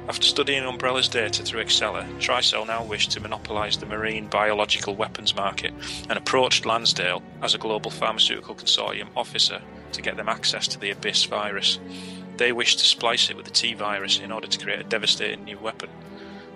After studying Umbrella's data through Excella, Tricell now wished to monopolise the marine biological weapons market and approached Lansdale as a global pharmaceutical consortium officer to get them access to the Abyss virus. They wished to splice it with the T-virus in order to create a devastating new weapon.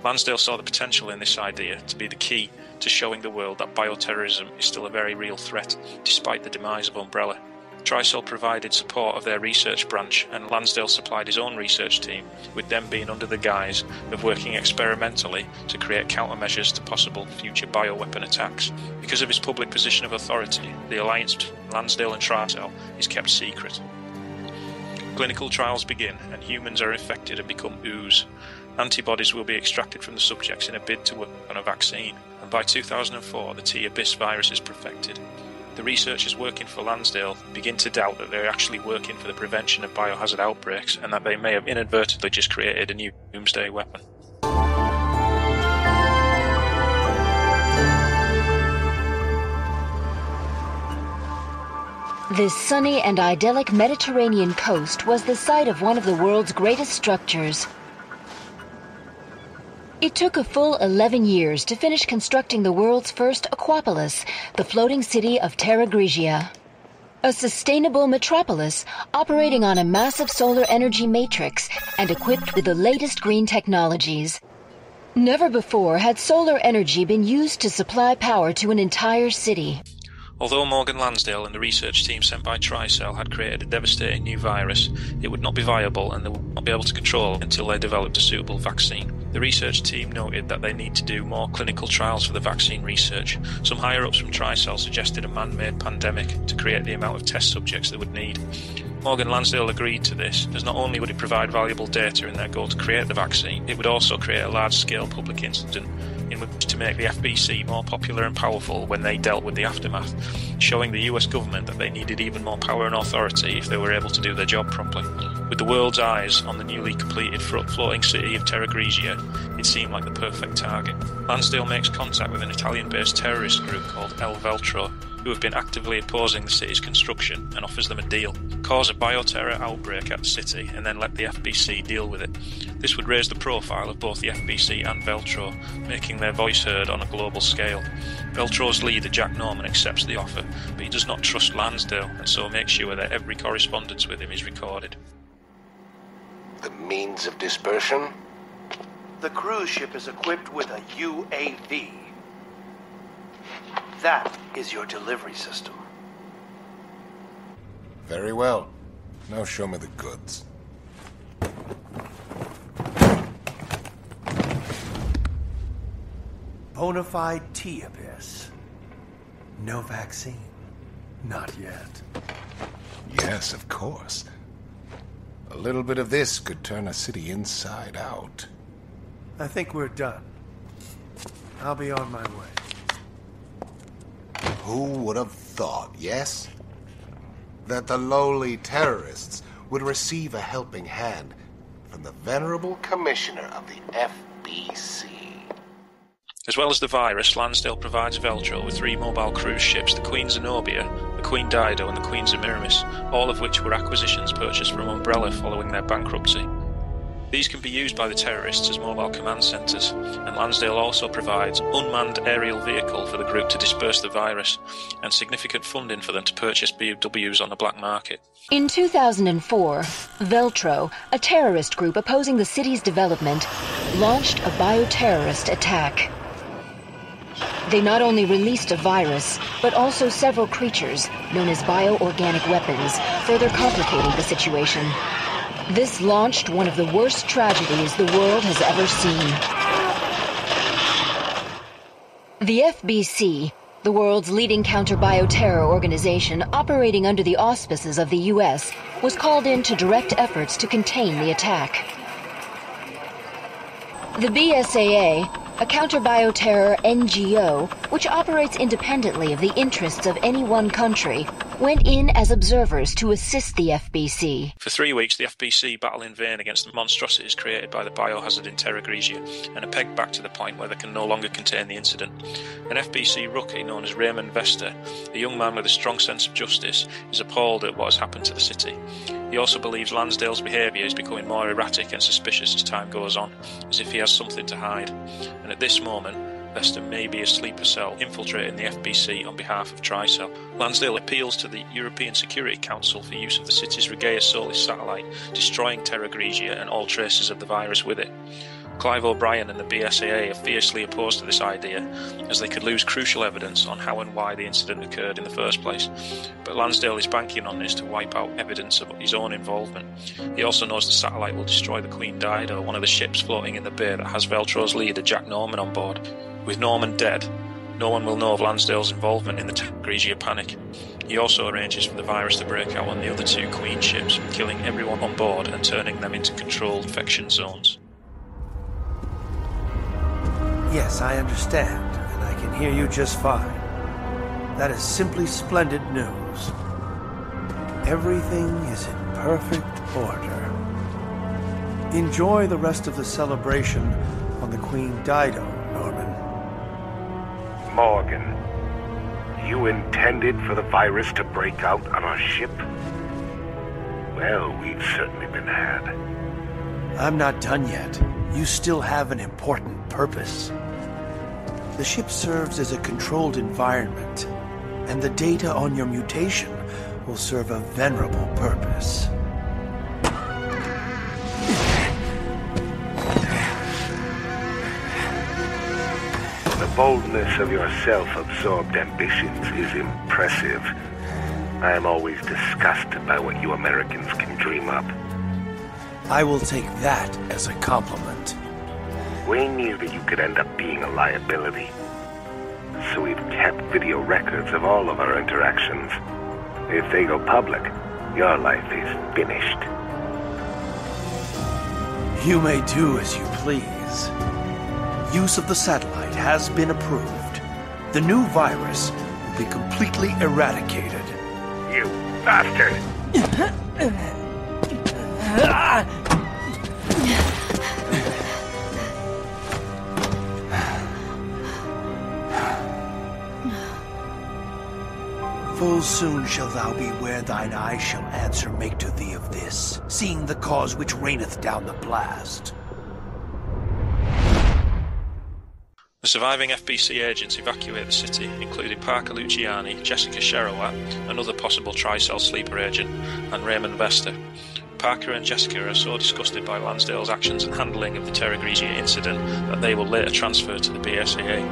Lansdale saw the potential in this idea to be the key to showing the world that bioterrorism is still a very real threat, despite the demise of Umbrella. Tricell provided support of their research branch, and Lansdale supplied his own research team, with them being under the guise of working experimentally to create countermeasures to possible future bioweapon attacks. Because of his public position of authority, the alliance between Lansdale and Tricell is kept secret. Clinical trials begin, and humans are infected and become ooze. Antibodies will be extracted from the subjects in a bid to work on a vaccine, and by 2004 the T-Abyss virus is perfected. The researchers working for Lansdale begin to doubt that they're actually working for the prevention of biohazard outbreaks, and that they may have inadvertently just created a new doomsday weapon. This sunny and idyllic Mediterranean coast was the site of one of the world's greatest structures. It took a full 11 years to finish constructing the world's first aquapolis, the floating city of Terra Grigia. A sustainable metropolis operating on a massive solar energy matrix and equipped with the latest green technologies. Never before had solar energy been used to supply power to an entire city. Although Morgan Lansdale and the research team sent by Tricell had created a devastating new virus, it would not be viable and they would not be able to control it until they developed a suitable vaccine. The research team noted that they need to do more clinical trials for the vaccine research. Some higher-ups from Tricell suggested a man-made pandemic to create the amount of test subjects they would need. Morgan Lansdale agreed to this, as not only would it provide valuable data in their goal to create the vaccine, it would also create a large-scale public incident in which to make the FBC more popular and powerful when they dealt with the aftermath, showing the US government that they needed even more power and authority if they were able to do their job properly. With the world's eyes on the newly completed floating city of Terra Grigia, it seemed like the perfect target. Lansdale makes contact with an Italian-based terrorist group called El Veltro, who have been actively opposing the city's construction, and offers them a deal. Cause a bioterror outbreak at the city and then let the FBC deal with it. This would raise the profile of both the FBC and Veltro, making their voice heard on a global scale. Veltro's leader, Jack Norman, accepts the offer, but he does not trust Lansdale, and so makes sure that every correspondence with him is recorded. The means of dispersion? The cruise ship is equipped with a UAV. That is your delivery system. Very well. Now show me the goods. Bonafide T-Abyss. No vaccine. Not yet. Yes, of course. A little bit of this could turn a city inside out. I think we're done. I'll be on my way. Who would have thought, yes? That the lowly terrorists would receive a helping hand from the venerable commissioner of the FBC. As well as the virus, Lansdale provides Veltro with 3 mobile cruise ships, the Queen Zenobia, the Queen Dido and the Queen Semiramis, all of which were acquisitions purchased from Umbrella following their bankruptcy. These can be used by the terrorists as mobile command centres, and Lansdale also provides unmanned aerial vehicle for the group to disperse the virus, and significant funding for them to purchase BWs on the black market. In 2004, Veltro, a terrorist group opposing the city's development, launched a bioterrorist attack. They not only released a virus, but also several creatures, known as bioorganic weapons, further complicating the situation. This launched one of the worst tragedies the world has ever seen. The FBC, the world's leading counter-bioterror organization operating under the auspices of the U.S., was called in to direct efforts to contain the attack. The BSAA, a counter-bioterror NGO, which operates independently of the interests of any one country, went in as observers to assist the FBC. For 3 weeks, the FBC battle in vain against the monstrosities created by the biohazard in Terra Grigia, and are pegged back to the point where they can no longer contain the incident. An FBC rookie known as Raymond Vester, a young man with a strong sense of justice, is appalled at what has happened to the city. He also believes Lansdale's behaviour is becoming more erratic and suspicious as time goes on, as if he has something to hide. And at this moment, Vester may be a sleeper cell infiltrating the FBC on behalf of Tricell. Lansdale appeals to the European Security Council for use of the city's Regaia Solis satellite, destroying Terra Grigia and all traces of the virus with it. Clive O'Brien and the BSAA are fiercely opposed to this idea, as they could lose crucial evidence on how and why the incident occurred in the first place. But Lansdale is banking on this to wipe out evidence of his own involvement. He also knows the satellite will destroy the Queen Dido, one of the ships floating in the bay that has Veltro's leader Jack Norman on board. With Norman dead, no one will know of Lansdale's involvement in the Grigia panic. He also arranges for the virus to break out on the other 2 Queen ships, killing everyone on board and turning them into controlled infection zones. Yes, I understand, and I can hear you just fine. That is simply splendid news. Everything is in perfect order. Enjoy the rest of the celebration on the Queen Dido, Norman. Morgan, you intended for the virus to break out on our ship? Well, we've certainly been had. I'm not done yet. You still have an important purpose. The ship serves as a controlled environment, and the data on your mutation will serve a venerable purpose. The boldness of your self-absorbed ambitions is impressive. I am always disgusted by what you Americans can dream up. I will take that as a compliment. We knew that you could end up being a liability. So we've kept video records of all of our interactions. If they go public, your life is finished. You may do as you please. Use of the satellite has been approved. The new virus will be completely eradicated. You bastard! Full soon shalt thou be where thine eye shall answer make to thee of this, seeing the cause which reigneth down the blast. The surviving FBC agents evacuate the city, including Parker Luciani, Jessica Sherowat, another possible Tricell sleeper agent, and Raymond Vester. Parker and Jessica are so disgusted by Lansdale's actions and handling of the Terra Grigia incident that they will later transfer to the BSAA.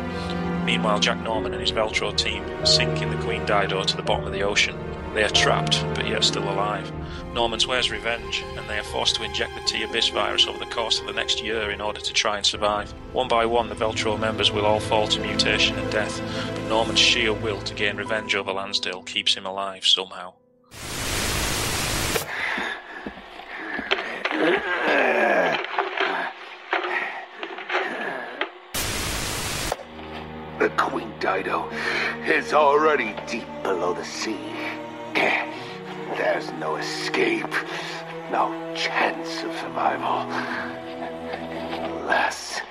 Meanwhile, Jack Norman and his Veltro team sink in the Queen Dido to the bottom of the ocean. They are trapped, but yet still alive. Norman swears revenge, and they are forced to inject the T-Abyss virus over the course of the next year in order to try and survive. One by one, the Veltro members will all fall to mutation and death, but Norman's sheer will to gain revenge over Lansdale keeps him alive somehow. The Queen Dido is already deep below the sea. There's no escape, no chance of survival. Unless...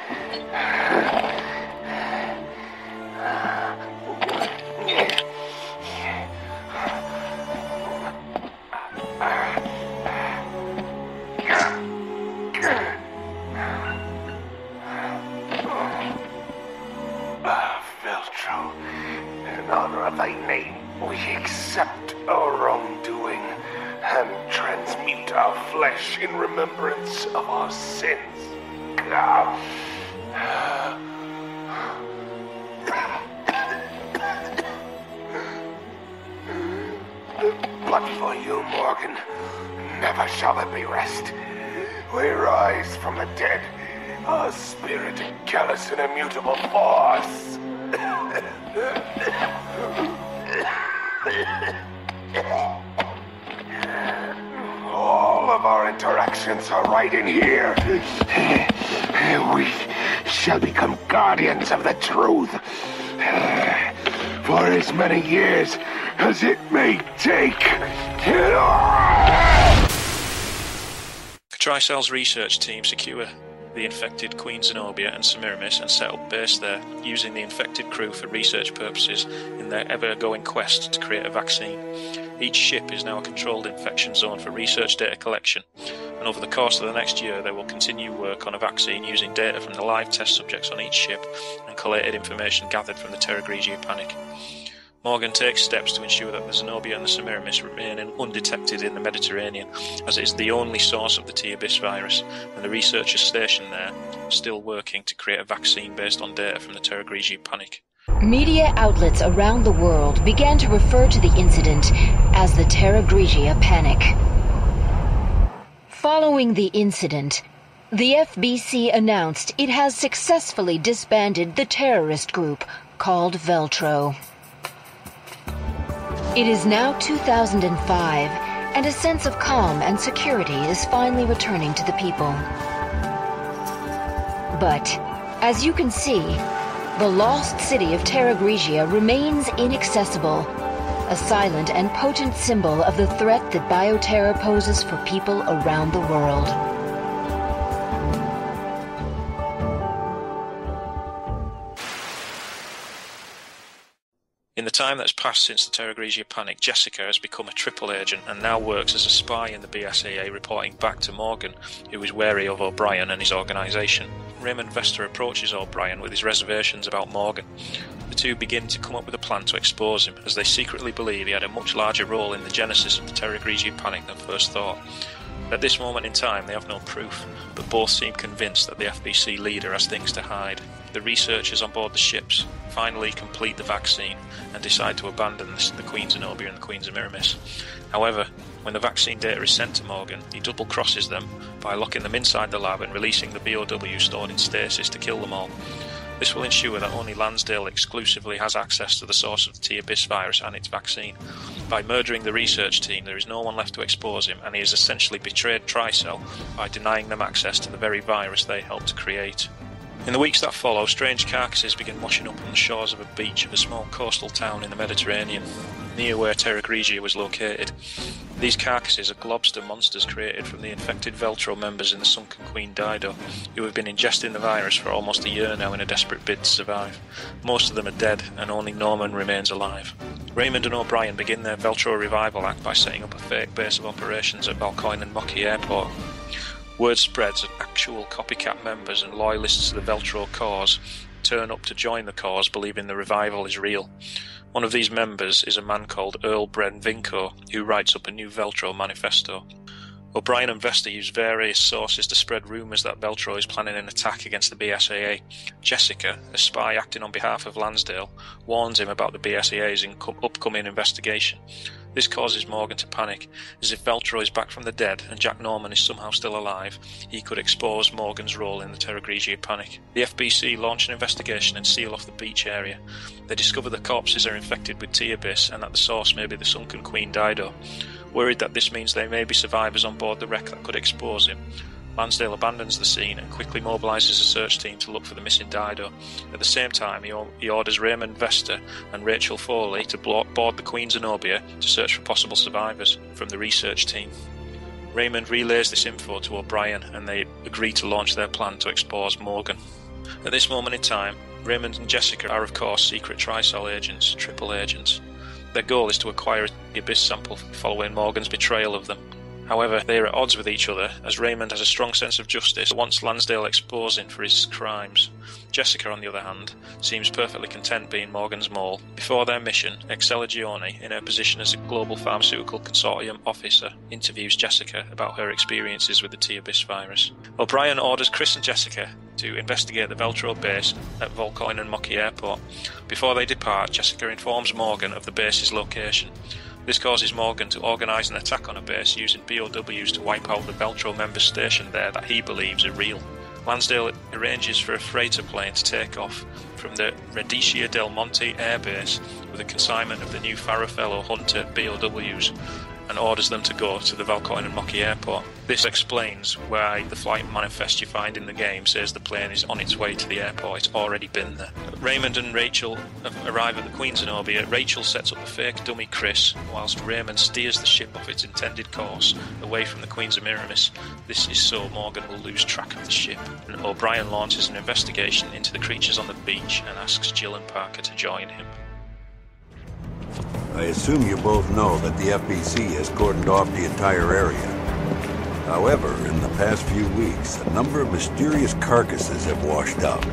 honor of thy name, we accept our wrongdoing and transmute our flesh in remembrance of our sins. But for you, Morgan, never shall there be rest. We rise from the dead, our spirit a callous and immutable force. All of our interactions are right in here. We shall become guardians of the truth for as many years as it may take. Tricell's research team secure the infected Queen Zenobia and Semiramis and set up base there, using the infected crew for research purposes in their ever-going quest to create a vaccine. Each ship is now a controlled infection zone for research data collection, and over the course of the next year they will continue work on a vaccine using data from the live test subjects on each ship and collated information gathered from the Terra Grigia panic. Morgan takes steps to ensure that the Zenobia and the Semiramis remain undetected in the Mediterranean, as it is the only source of the T. Abyss virus, and the researchers stationed there are still working to create a vaccine based on data from the Terra Grigia panic. Media outlets around the world began to refer to the incident as the Terra Grigia panic. Following the incident, the FBC announced it has successfully disbanded the terrorist group called Veltro. It is now 2005, and a sense of calm and security is finally returning to the people. But, as you can see, the lost city of Terra Grigia remains inaccessible, a silent and potent symbol of the threat that Bioterra poses for people around the world. In the time that's passed since the Terra Grigia panic, Jessica has become a triple agent and now works as a spy in the BSAA, reporting back to Morgan, who is wary of O'Brien and his organisation. Raymond Vester approaches O'Brien with his reservations about Morgan. The two begin to come up with a plan to expose him, as they secretly believe he had a much larger role in the genesis of the Terra Grigia panic than first thought. At this moment in time, they have no proof, but both seem convinced that the FBC leader has things to hide. The researchers on board the ships finally complete the vaccine and decide to abandon the Queen Zenobia and the Queen Semiramis. However, when the vaccine data is sent to Morgan, he double-crosses them by locking them inside the lab and releasing the BOW stored in stasis to kill them all. This will ensure that only Lansdale exclusively has access to the source of the T. Abyss virus and its vaccine. By murdering the research team, there is no one left to expose him, and he has essentially betrayed Tricell by denying them access to the very virus they helped to create. In the weeks that follow, strange carcasses begin washing up on the shores of a beach of a small coastal town in the Mediterranean, near where Terra Grigia was located. These carcasses are globster monsters created from the infected Veltro members in the Sunken Queen Dido, who have been ingesting the virus for almost a year now in a desperate bid to survive. Most of them are dead, and only Norman remains alive. Raymond and O'Brien begin their Veltro revival act by setting up a fake base of operations at Valcoin and Mocky Airport. Word spreads that actual copycat members and loyalists to the Veltro cause turn up to join the cause, believing the revival is real. One of these members is a man called Earl Bren Vinco, who writes up a new Veltro manifesto. O'Brien and Vester use various sources to spread rumours that Veltro is planning an attack against the BSAA. Jessica, a spy acting on behalf of Lansdale, warns him about the BSAA's upcoming investigation. This causes Morgan to panic, as if Veltro is back from the dead and Jack Norman is somehow still alive, he could expose Morgan's role in the Terra Grigia panic. The FBC launch an investigation and seal off the beach area. They discover the corpses are infected with T. Abyss and that the source may be the Sunken Queen Dido. Worried that this means there may be survivors on board the wreck that could expose him, Lansdale abandons the scene and quickly mobilises a search team to look for the missing Dido. At the same time, he orders Raymond Vester and Rachel Foley to board the Queen Zenobia to search for possible survivors from the research team. Raymond relays this info to O'Brien and they agree to launch their plan to expose Morgan. At this moment in time, Raymond and Jessica are of course secret Tricell agents, triple agents. Their goal is to acquire the Abyss sample following Morgan's betrayal of them. However, they are at odds with each other, as Raymond has a strong sense of justice and wants Lansdale exposing for his crimes. Jessica, on the other hand, seems perfectly content being Morgan's mole. Before their mission, Excella Gioni, in her position as a Global Pharmaceutical Consortium officer, interviews Jessica about her experiences with the T-Abyss virus. O'Brien orders Chris and Jessica to investigate the Veltro base at Volcoin and Mocky Airport. Before they depart, Jessica informs Morgan of the base's location. This causes Morgan to organise an attack on a base using BOWs to wipe out the Veltro members stationed there that he believes are real. Lansdale arranges for a freighter plane to take off from the Radicia del Monte Air Base with a consignment of the new Farafello Hunter BOWs and orders them to go to the Valcoin and Mocky Airport. This explains why the flight manifest you find in the game says the plane is on its way to the airport. It's already been there. Raymond and Rachel arrive at the Queen Zenobia. Rachel sets up the fake dummy Chris, whilst Raymond steers the ship off its intended course, away from the Queen Semiramis. This is so Morgan will lose track of the ship. And O'Brien launches an investigation into the creatures on the beach and asks Jill and Parker to join him. I assume you both know that the FBC has cordoned off the entire area. However, in the past few weeks, a number of mysterious carcasses have washed up.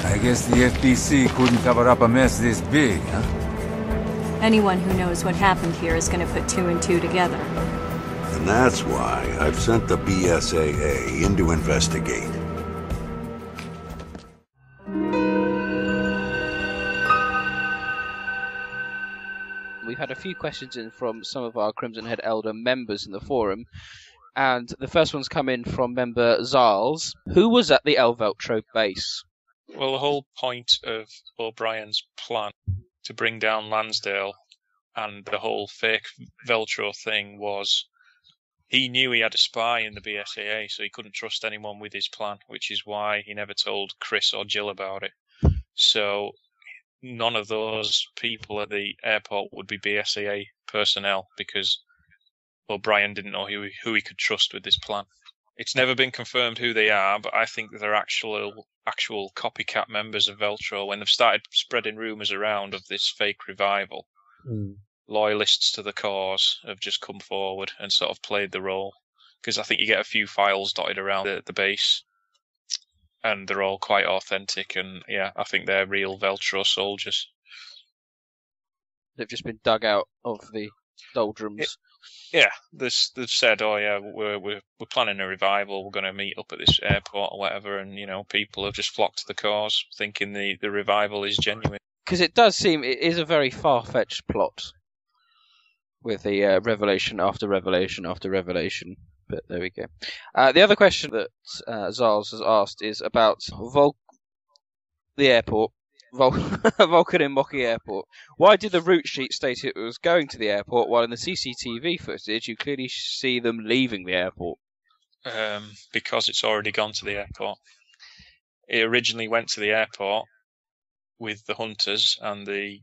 I guess the FBC couldn't cover up a mess this big, huh? Anyone who knows what happened here is going to put two and two together. And that's why I've sent the BSAA in to investigate. We've had a few questions in from some of our Crimson Head Elder members in the forum, and the first one's come in from member Zals. Who was at the El Veltro base? Well, the whole point of O'Brien's plan to bring down Lansdale and the whole fake Veltro thing was he knew he had a spy in the BSAA, so he couldn't trust anyone with his plan, which is why he never told Chris or Jill about it. So none of those people at the airport would be BSAA personnel because O'Brien didn't know who he could trust with this plan. It's never been confirmed who they are, but I think that they're actual copycat members of Veltro. When they've started spreading rumours around of this fake revival, loyalists to the cause have just come forward and sort of played the role. Because I think you get a few files dotted around the base, and they're all quite authentic, and yeah, I think they're real Veltro soldiers. They've just been dug out of the doldrums. Yeah, they've said, "Oh yeah, we're planning a revival. We're going to meet up at this airport or whatever," and people have just flocked to the cause, thinking the revival is genuine. Because it does seem it is a very far-fetched plot, with the revelation after revelation after revelation. But there we go. The other question that Zals has asked is about the airport, Vulcan and Mocky Airport. Why did the route sheet state it was going to the airport, while in the CCTV footage you clearly see them leaving the airport? Because it's already gone to the airport. It originally went to the airport with the hunters and the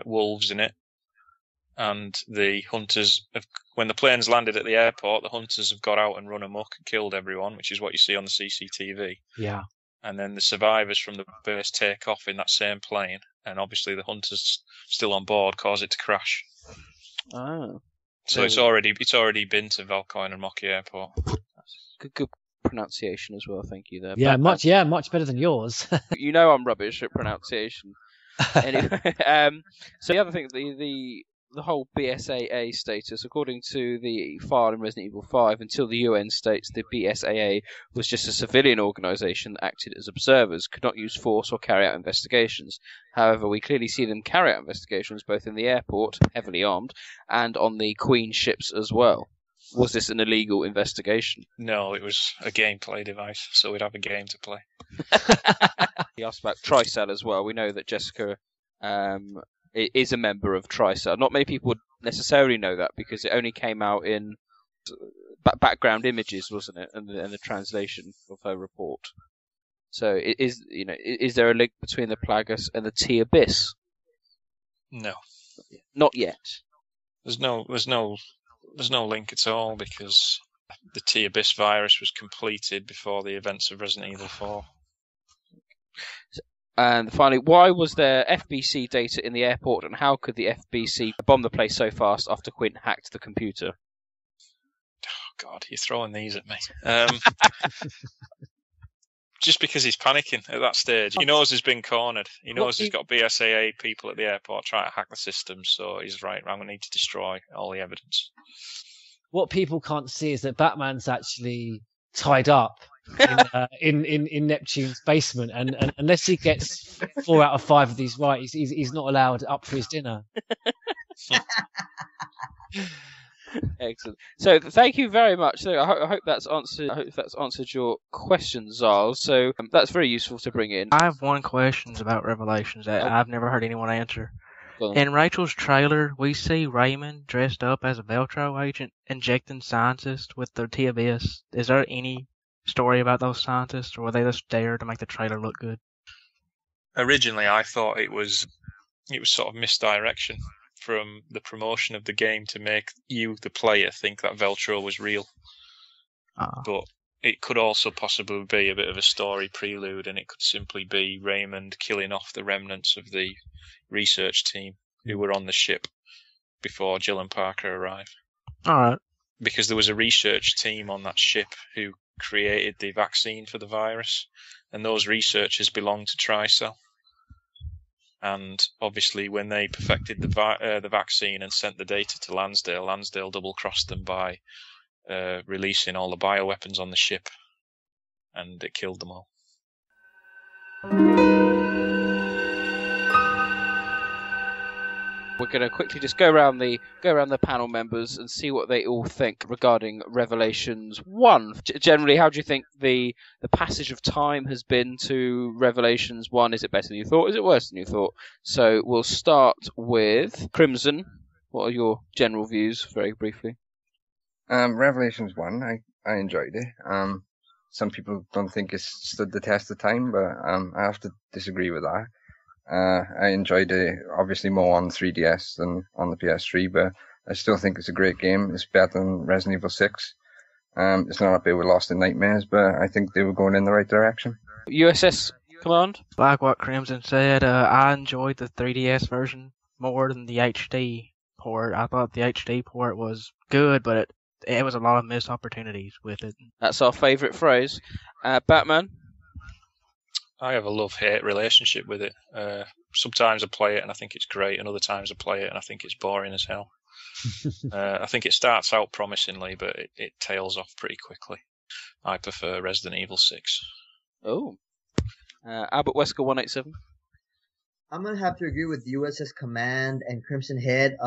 wolves in it. And the hunters, when the planes landed at the airport, the hunters have got out and run amok and killed everyone, which is what you see on the CCTV. Yeah. And then the survivors from the base take off in that same plane, and obviously the hunters still on board cause it to crash. Oh. So it's already been to Valcoin and Mocky Airport. Good pronunciation as well, thank you there. Yeah, much better than yours. You know I'm rubbish at pronunciation. Anyway, so the other thing, the whole BSAA status, according to the file in Resident Evil 5, until the UN states the BSAA was just a civilian organisation that acted as observers, could not use force or carry out investigations. However, we clearly see them carry out investigations both in the airport, heavily armed, and on the Queen ships as well. Was this an illegal investigation? No, it was a gameplay device, so we'd have a game to play. He asked about Tricell as well. We know that Jessica is a member of Tricell. Not many people would necessarily know that because it only came out in background images, wasn't it, and the translation of her report. So, is there a link between the Plagas and the T-Abyss? No, not yet. There's no link at all because the T-Abyss virus was completed before the events of Resident Evil 4. And finally, why was there FBC data in the airport, and how could the FBC bomb the place so fast after Quint hacked the computer? God, you're throwing these at me. Just because he's panicking at that stage. He knows he's been cornered. He knows he's got BSAA people at the airport trying to hack the system, so he's right, I'm going to need to destroy all the evidence. What people can't see is that Batman's actually tied up in Neptune's basement, and unless he gets 4 out of 5 of these right, he's not allowed up for his dinner. Excellent. So thank you very much. So I hope that's answered your questions, Giles. So that's very useful to bring in. I have one question about Revelations that I've never heard anyone answer. In Rachel's trailer, we see Raymond dressed up as a Veltro agent injecting scientists with the T-Abyss. Is there any story about those scientists, or were they just there to make the trailer look good? Originally, I thought it was sort of misdirection from the promotion of the game to make you, the player, think that Veltro was real. But it could also possibly be a bit of a story prelude, and it could simply be Raymond killing off the remnants of the research team who were on the ship before Jill and Parker arrived. Alright. Because there was a research team on that ship who created the vaccine for the virus, and those researchers belonged to Tricell. And obviously, when they perfected the vaccine and sent the data to Lansdale double-crossed them by releasing all the bioweapons on the ship, and it killed them all. We're going to quickly just go around the panel members and see what they all think regarding Revelations 1. Generally, how do you think the passage of time has been to Revelations 1? Is it better than you thought? Is it worse than you thought? So we'll start with Crimson. What are your general views, very briefly? Revelations 1, I enjoyed it. Some people don't think it's stood the test of time, but I have to disagree with that. I enjoyed it obviously more on 3DS than on the PS3, but I still think it's a great game. It's better than Resident Evil 6. It's not up there with Lost in Nightmares, but I think they were going in the right direction. USS Command? Like what Crimson said, I enjoyed the 3DS version more than the HD port. I thought the HD port was good, but it was a lot of missed opportunities with it. That's our favourite phrase. Batman? I have a love-hate relationship with it. Sometimes I play it and I think it's great, and other times I play it and I think it's boring as hell. I think it starts out promisingly, but it tails off pretty quickly. I prefer Resident Evil 6. Oh. Albert Wesker 187? I'm going to have to agree with USS Command and Crimson Head.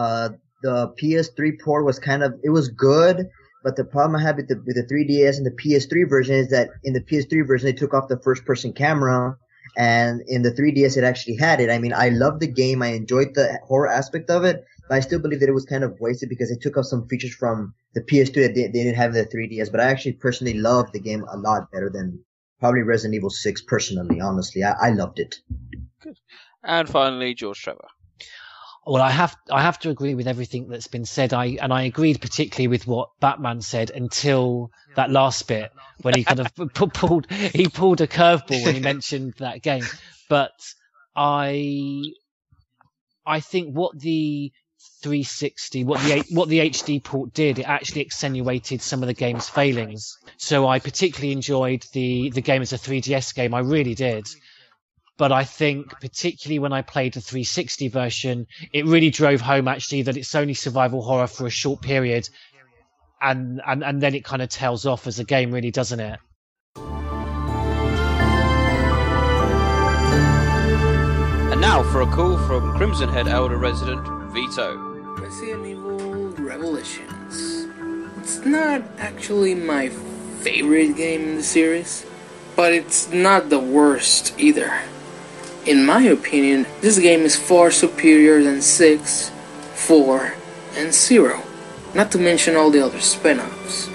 The PS3 port was it was good, but the problem I had with the 3DS and the PS3 version is that in the PS3 version they took off the first-person camera, and in the 3DS it actually had it. I mean, I loved the game. I enjoyed the horror aspect of it, but I still believe that it was kind of wasted because they took off some features from the PS2 that they didn't have in the 3DS. But I actually personally loved the game a lot better than probably Resident Evil 6 personally, honestly. I loved it. Good. And finally, George Trevor. Well, I have to agree with everything that's been said. I agreed particularly with what Batman said until that last bit when he kind of pulled a curveball when he mentioned that game. But I think what the 360, what the HD port did, it actually accentuated some of the game's failings. So I particularly enjoyed the game as a 3DS game. I really did. But I think particularly when I played the 360 version, it really drove home actually that it's only survival horror for a short period, and then it kind of tails off as a game, really, doesn't it? And now for a call from Crimson Head Elder resident Vito. Resident Evil Revelations. It's not actually my favorite game in the series, but it's not the worst either. In my opinion, this game is far superior than 6, 4, and 0, not to mention all the other spin-offs.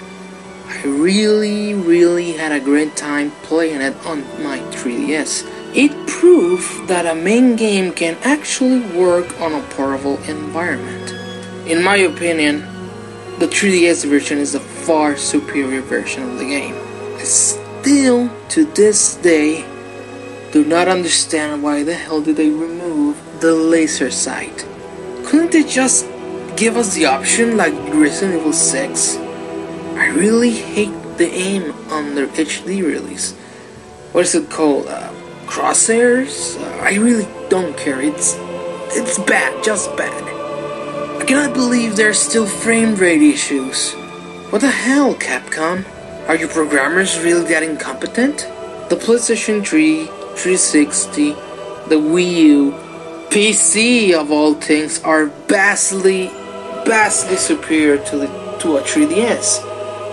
I really had a great time playing it on my 3DS. It proved that a main game can actually work on a portable environment. In my opinion, the 3DS version is a far superior version of the game. I still, to this day, do not understand why the hell did they remove the laser sight. Couldn't they just give us the option like Resident Evil 6? I really hate the aim on their HD release. What is it called? Crosshairs? I really don't care. It's bad, just bad. I cannot believe there are still frame rate issues. What the hell, Capcom? Are your programmers really that incompetent? The PlayStation 3, 360, the Wii U, PC of all things are vastly superior to a 3DS.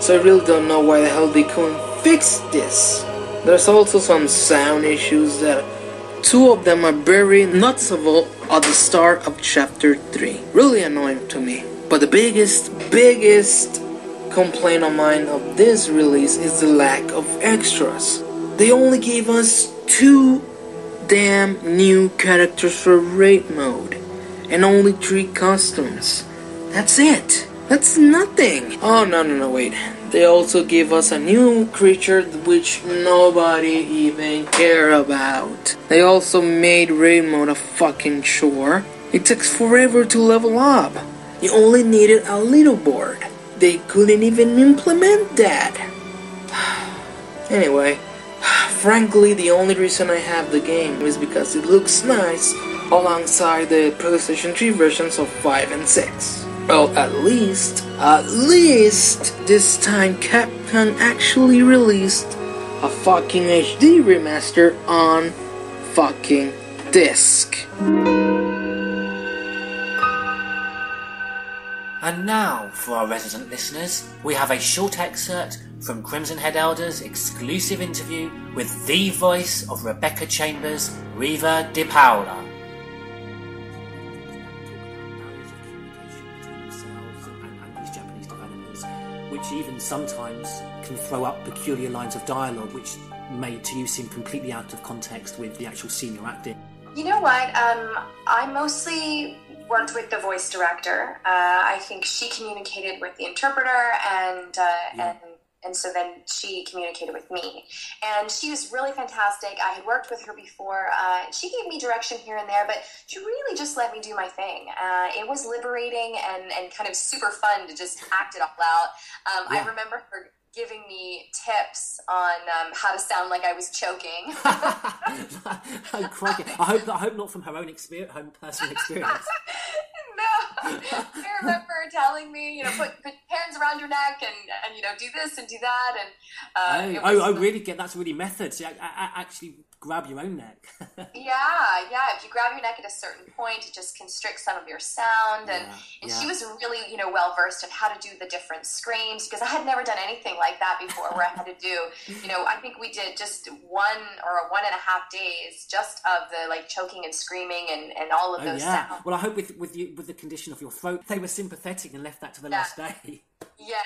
So I really don't know why the hell they couldn't fix this. There's also some sound issues that two of them are very noticeable at the start of Chapter 3. Really annoying to me. But the biggest complaint of mine of this release is the lack of extras. They only gave us 2 damn new characters for raid mode and only 3 costumes. That's it. That's nothing. Oh, no, wait. They also gave us a new creature which nobody even care about. They also made raid mode a fucking chore. It takes forever to level up. You only needed a leaderboard. They couldn't even implement that. Anyway, frankly, the only reason I have the game is because it looks nice alongside the PlayStation 3 versions of 5 and 6. Well, at least, this time Capcom actually released a fucking HD remaster on fucking disc. And now, for our resident listeners, we have a short excerpt from Crimson Head Elder's exclusive interview with the voice of Rebecca Chambers, Riva De Paula. Which even sometimes can throw up peculiar lines of dialogue which may to you seem completely out of context with the actual scene you're acting. You know what? I mostly worked with the voice director. I think she communicated with the interpreter and so then she communicated with me. And she was really fantastic. I had worked with her before. She gave me direction here and there, but she really just let me do my thing. It was liberating and kind of super fun to just act it all out. I remember her giving me tips on how to sound like I was choking. Oh, crikey. I hope not from her own personal experience. No, I remember her telling me, put hands around your neck and do this and do that, and really get that's really method. So actually grab your own neck. yeah. If you grab your neck at a certain point, it just constricts some of your sound, and she was really well versed in how to do the different screams because I had never done anything like that before, where I had to do I think we did just 1 or 1.5 days just of the choking and screaming and all of those sounds. Well, I hope with the condition of your throat, they were sympathetic and left that to the last day. Yes.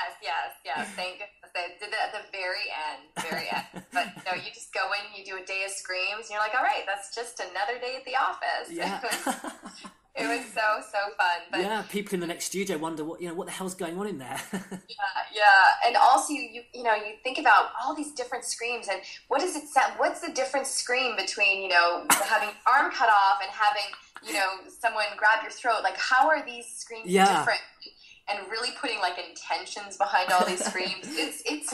Thank goodness they did it at the very end. But you just go in, you do a day of screams, and you're like, all right, that's just another day at the office. Yeah. It was so fun. But yeah, people in the next studio wonder what the hell's going on in there. yeah, and also you think about all these different screams and what does it sound? What's the different scream between having your arm cut off and having someone grab your throat? Like, how are these screams different? And really putting intentions behind all these screams, it's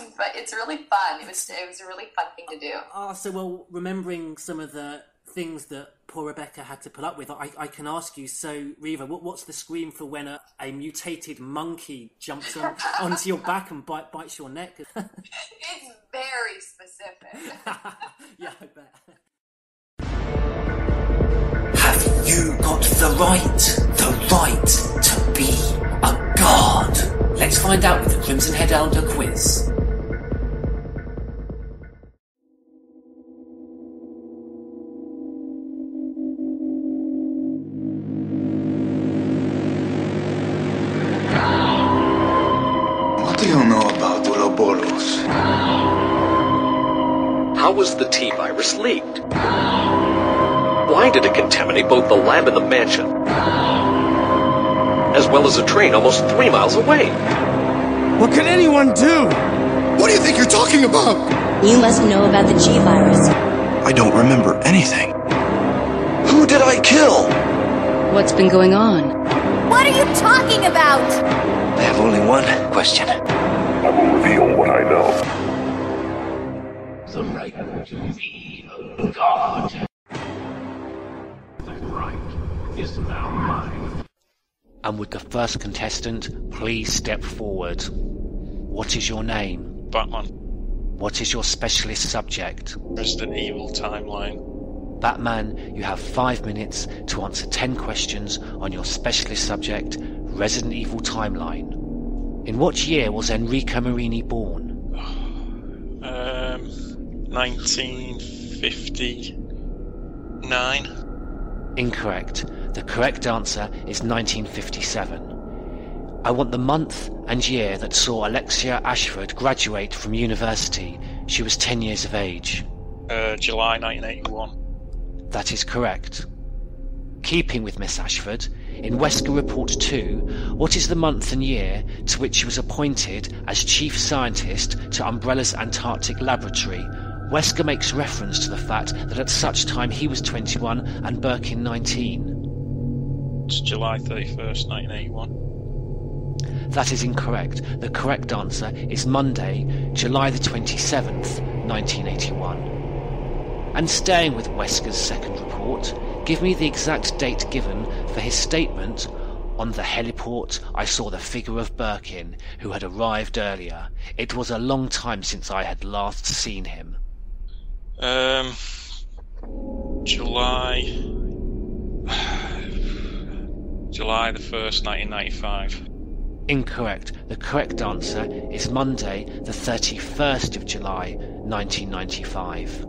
really fun. It was a really fun thing to do. So remembering some of the things that poor Rebecca had to put up with, I can ask you. So Riva, what's the scream for when a mutated monkey jumps onto your back and bites your neck? It's very specific. Yeah, I bet. Have you got the right to be a god? Let's find out with the Crimson Head Elder quiz. What do you know about Ouroboros? How was the T-virus leaked? Why did it contaminate both the lab and the mansion? As well as a train almost 3 miles away. What can anyone do? What do you think you're talking about? You must know about the G-virus. I don't remember anything. Who did I kill? What's been going on? What are you talking about? I have only one question. I will reveal what I know. The right to be a god. The right is now mine. And would the first contestant please step forward? What is your name? Batman. What is your specialist subject? Resident Evil timeline. Batman, you have 5 minutes to answer 10 questions on your specialist subject, Resident Evil timeline. In what year was Enrico Marini born? 1959. Incorrect. The correct answer is 1957. I want the month and year that saw Alexia Ashford graduate from university. She was 10 years of age. July 1981. That is correct. Keeping with Miss Ashford, in Wesker Report 2, what is the month and year to which she was appointed as Chief Scientist to Umbrella's Antarctic Laboratory? Wesker makes reference to the fact that at such time he was 21 and Birkin 19. It's July 31st, 1981. That is incorrect. The correct answer is Monday, July the 27th, 1981. And staying with Wesker's second report, give me the exact date given for his statement, "On the heliport I saw the figure of Birkin, who had arrived earlier. It was a long time since I had last seen him." July the 1st, 1995. Incorrect. The correct answer is Monday, the 31st of July, 1995.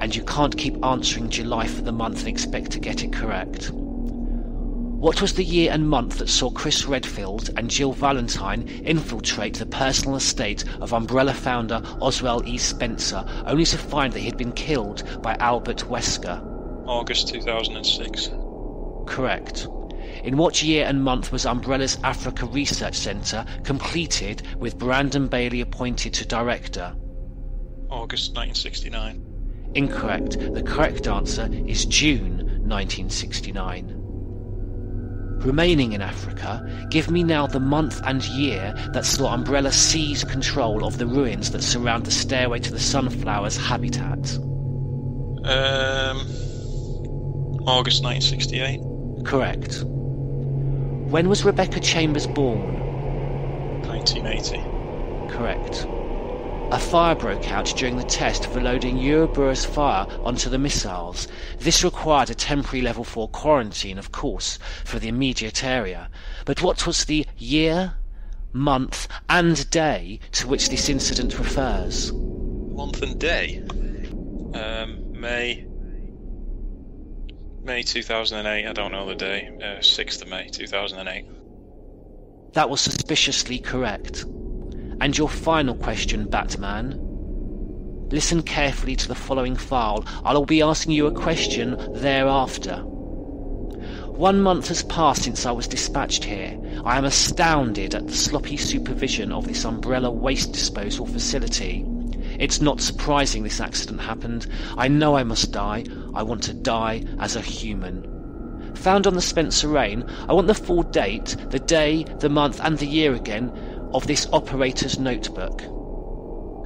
And you can't keep answering July for the month and expect to get it correct. What was the year and month that saw Chris Redfield and Jill Valentine infiltrate the personal estate of Umbrella founder Oswald E. Spencer, only to find that he had been killed by Albert Wesker? August 2006. Correct. In what year and month was Umbrella's Africa Research Centre completed with Brandon Bailey appointed to director? August 1969. Incorrect. The correct answer is June 1969. Remaining in Africa, give me now the month and year that saw Umbrella seize control of the ruins that surround the stairway to the Sunflower's habitat. August 1968. Correct. When was Rebecca Chambers born? 1980. Correct. A fire broke out during the test for loading Eurobur's fire onto the missiles. This required a temporary level 4 quarantine, of course, for the immediate area. But what was the year, month, and day to which this incident refers? Month and day? May 2008, I don't know the day. 6th of May 2008. That was suspiciously correct. And your final question, Batman. Listen carefully to the following file. I'll be asking you a question thereafter. 1 month has passed since I was dispatched here. I am astounded at the sloppy supervision of this Umbrella waste disposal facility. It's not surprising this accident happened. I know I must die. I want to die as a human. Found on the Spencer Rain, I want the full date, the day, the month, and the year again of this operator's notebook.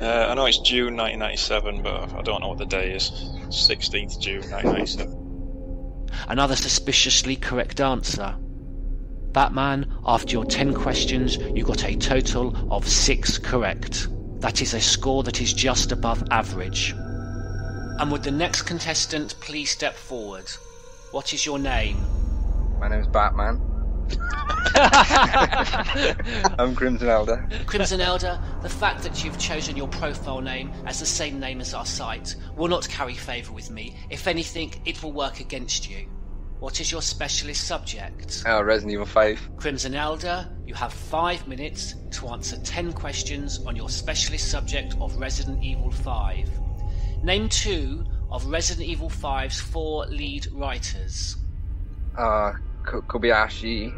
I know it's June 1997, but I don't know what the day is. 16th June 1997. Another suspiciously correct answer. Batman, after your 10 questions, you got a total of 6 correct. That is a score that is just above average. And would the next contestant please step forward? What is your name? My name's Batman. I'm Crimson Elder. Crimson Elder, the fact that you've chosen your profile name as the same name as our site will not carry favour with me. If anything, it will work against you. What is your specialist subject? Resident Evil 5. Crimson Elder, you have 5 minutes to answer 10 questions on your specialist subject of Resident Evil 5. Name 2 of Resident Evil 5's 4 lead writers. Kobayashi.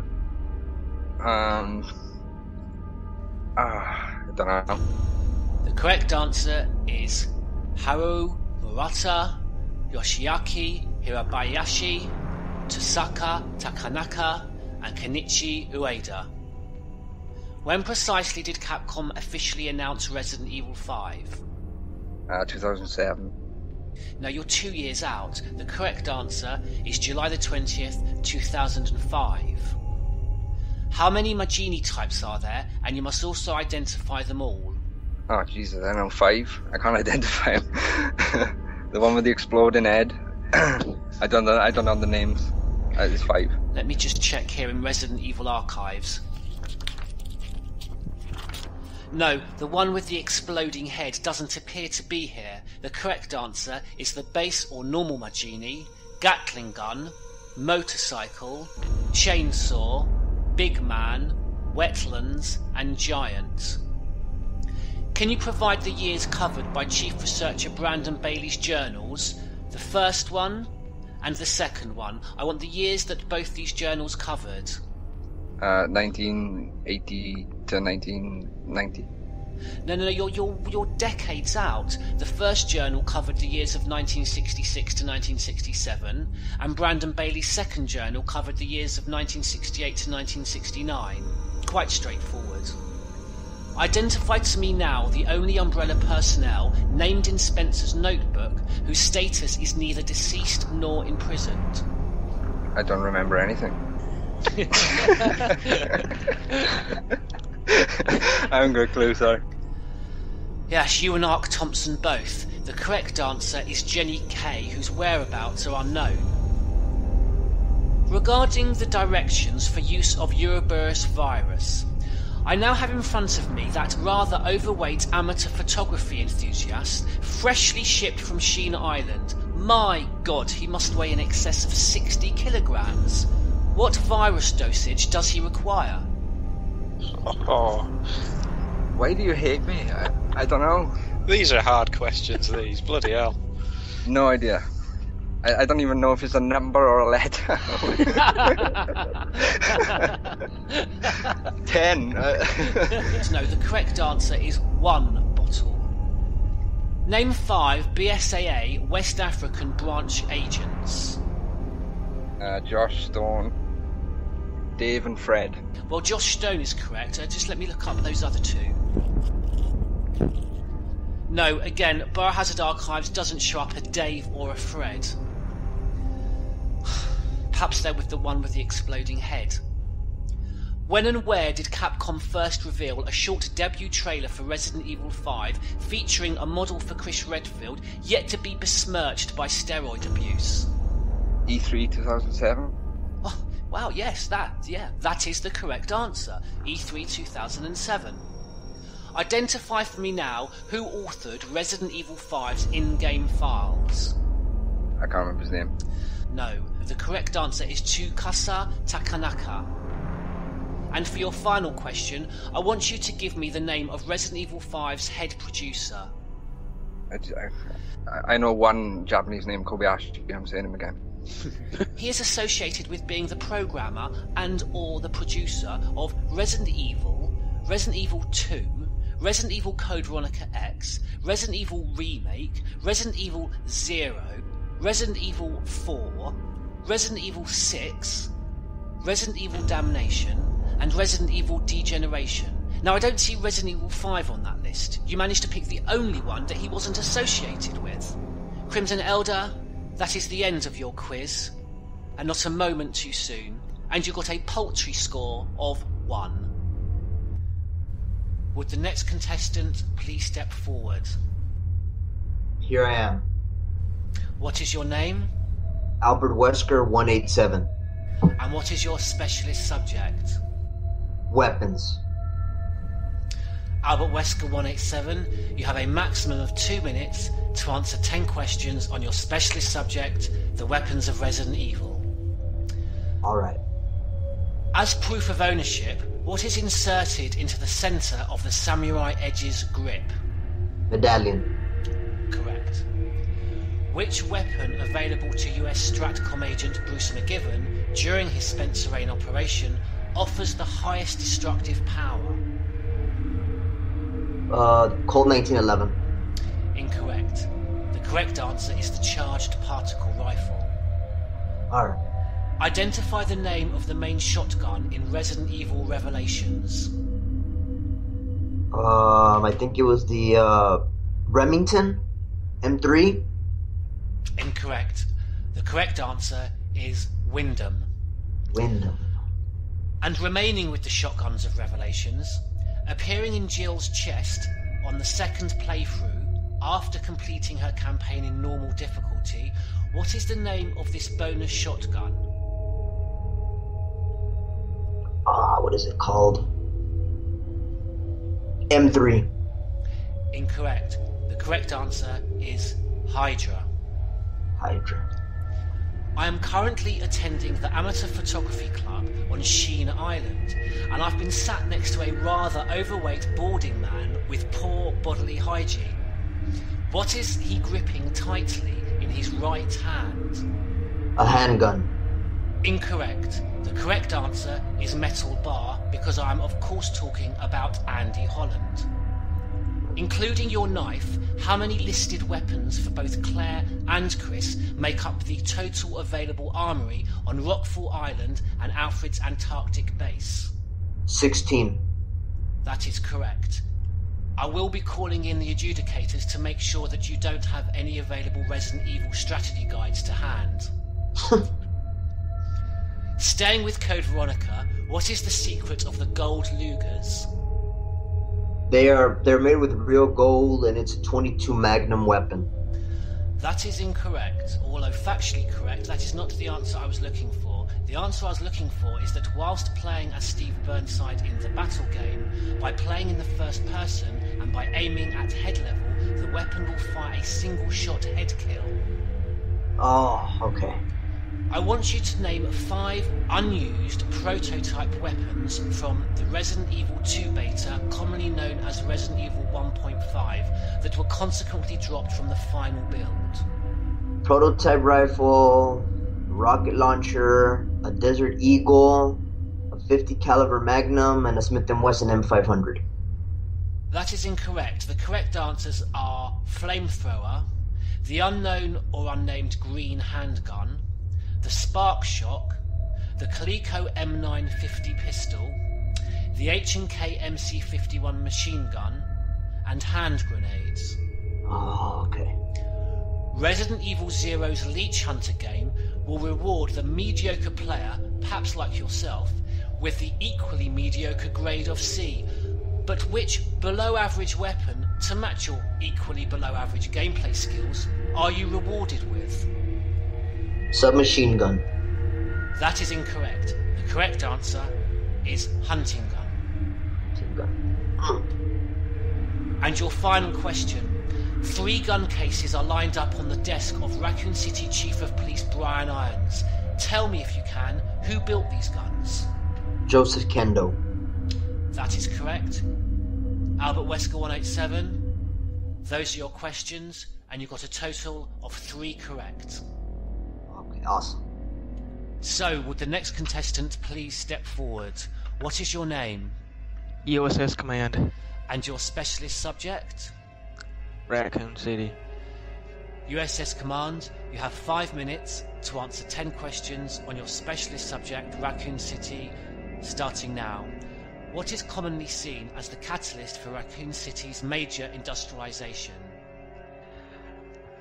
I don't know. The correct answer is Haru Murata, Yoshiaki Hirabayashi, Tosaka Takanaka, and Kenichi Ueda. When precisely did Capcom officially announce Resident Evil 5? 2007. No, you're 2 years out. The correct answer is July the 20th, 2005. How many Majini types are there? And you must also identify them all. Oh, Jesus, I know 5. I can't identify them. The one with the exploding head. I don't know the names. It's 5. Let me just check here in Resident Evil archives. No, the one with the exploding head doesn't appear to be here. The correct answer is the base or normal Majini, Gatling gun, motorcycle, chainsaw, big man, wetlands, and giant. Can you provide the years covered by Chief Researcher Brandon Bailey's journals? The first one and the second one. I want the years that both these journals covered. 1980 to 1990. No, you're decades out. The first journal covered the years of 1966 to 1967, and Brandon Bailey's second journal covered the years of 1968 to 1969. Quite straightforward. Identify to me now the only Umbrella personnel named in Spencer's notebook whose status is neither deceased nor imprisoned. I don't remember anything. I haven't got a clue, sorry. Yes, you and Ark Thompson both. The correct answer is Jenny Kay, whose whereabouts are unknown. Regarding the directions for use of Ouroboros virus, I now have in front of me that rather overweight amateur photography enthusiast, freshly shipped from Sheena Island. My God, he must weigh in excess of 60 kilograms. What virus dosage does he require? Oh. Why do you hate me? I don't know. These are hard questions, these. Bloody hell. No idea. I don't even know if it's a number or a letter. 10. No, the correct answer is 1 bottle. Name 5 BSAA West African branch agents. Josh Stone, Dave and Fred. Well, Josh Stone is correct. Just let me look up those other 2. No, again, Biohazard Archives doesn't show up a Dave or a Fred. Perhaps they're with the one with the exploding head. When and where did Capcom first reveal a short debut trailer for Resident Evil 5 featuring a model for Chris Redfield yet to be besmirched by steroid abuse? E3 2007? Oh, wow, yes, that is the correct answer. E3 2007. Identify for me now who authored Resident Evil 5's in-game files. I can't remember his name. No, the correct answer is Tsukasa Takanaka. And for your final question, I want you to give me the name of Resident Evil 5's head producer. I know one Japanese name, Kobayashi. I'm saying him again. He is associated with being the programmer and or the producer of Resident Evil, Resident Evil 2, Resident Evil Code Veronica X, Resident Evil Remake, Resident Evil 0, Resident Evil 4, Resident Evil 6, Resident Evil Damnation, and Resident Evil Degeneration. Now, I don't see Resident Evil 5 on that list. You managed to pick the only one that he wasn't associated with. Crimson Elder, that is the end of your quiz, and not a moment too soon, and you got a paltry score of 1. Would the next contestant please step forward? Here I am. What is your name? Albert Wesker, 187. And what is your specialist subject? Weapons. Albert Wesker, 187, you have a maximum of 2 minutes to answer 10 questions on your specialist subject, the weapons of Resident Evil. Alright. As proof of ownership, what is inserted into the centre of the Samurai Edge's grip? Medallion. Correct. Which weapon available to US Stratcom agent Bruce McGivern during his Spencer Rain operation offers the highest destructive power? Colt 1911. Incorrect. The correct answer is the charged particle rifle. Alright. Identify the name of the main shotgun in Resident Evil Revelations. I think it was the Remington M3. Incorrect. The correct answer is Wyndham. Wyndham. And remaining with the shotguns of Revelations, appearing in Jill's chest on the second playthrough after completing her campaign in normal difficulty, what is the name of this bonus shotgun? What is it called? M3. Incorrect. The correct answer is Hydra. Hydra. I am currently attending the Amateur Photography Club on Sheen Island, and I've been sat next to a rather overweight balding man with poor bodily hygiene. What is he gripping tightly in his right hand? A handgun. Incorrect. The correct answer is metal bar, because I am of course talking about Andy Holland. Including your knife, how many listed weapons for both Claire and Chris make up the total available armoury on Rockfall Island and Alfred's Antarctic base? 16. That is correct. I will be calling in the adjudicators to make sure that you don't have any available Resident Evil strategy guides to hand. Staying with Code Veronica, what is the secret of the gold Lugers? They're made with real gold, and it's a 22 Magnum weapon. That is incorrect, although factually correct. That is not the answer I was looking for. The answer I was looking for is that whilst playing as Steve Burnside in the battle game, by playing in the first person and by aiming at head level, the weapon will fire a single shot head kill. Oh, okay. I want you to name 5 unused prototype weapons from the Resident Evil 2 beta, commonly known as Resident Evil 1.5, that were consequently dropped from the final build. Prototype rifle, rocket launcher, a Desert Eagle, a 50 caliber Magnum, and a Smith & Wesson M500. That is incorrect. The correct answers are flamethrower, the unknown or unnamed green handgun, the Spark Shock, the Coleco M950 pistol, the H&K MC51 machine gun, and hand grenades. Oh, okay. Resident Evil Zero's Leech Hunter game will reward the mediocre player, perhaps like yourself, with the equally mediocre grade of C. But which below-average weapon, to match your equally below-average gameplay skills, are you rewarded with? Submachine gun. That is incorrect. The correct answer is hunting gun. Hunting gun. And your final question. 3 gun cases are lined up on the desk of Raccoon City Chief of Police Brian Irons. Tell me, if you can, who built these guns? Joseph Kendo. That is correct. Albert Wesker 187. Those are your questions, and you got a total of 3 correct. Okay, awesome. So, would the next contestant please step forward? What is your name? USS Command. And your specialist subject? Raccoon City. USS Command, you have 5 minutes to answer 10 questions on your specialist subject, Raccoon City, starting now. What is commonly seen as the catalyst for Raccoon City's major industrialization?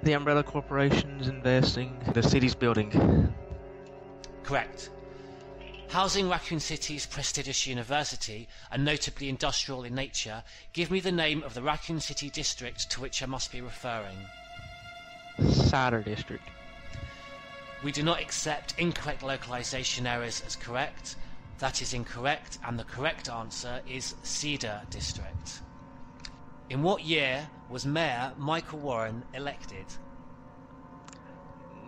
The Umbrella Corporation's investing the city's building. Correct. Housing Raccoon City's prestigious university, and notably industrial in nature, give me the name of the Raccoon City district to which I must be referring. Cider District. We do not accept incorrect localization errors as correct. That is incorrect, and the correct answer is Cedar District. In what year was Mayor Michael Warren elected?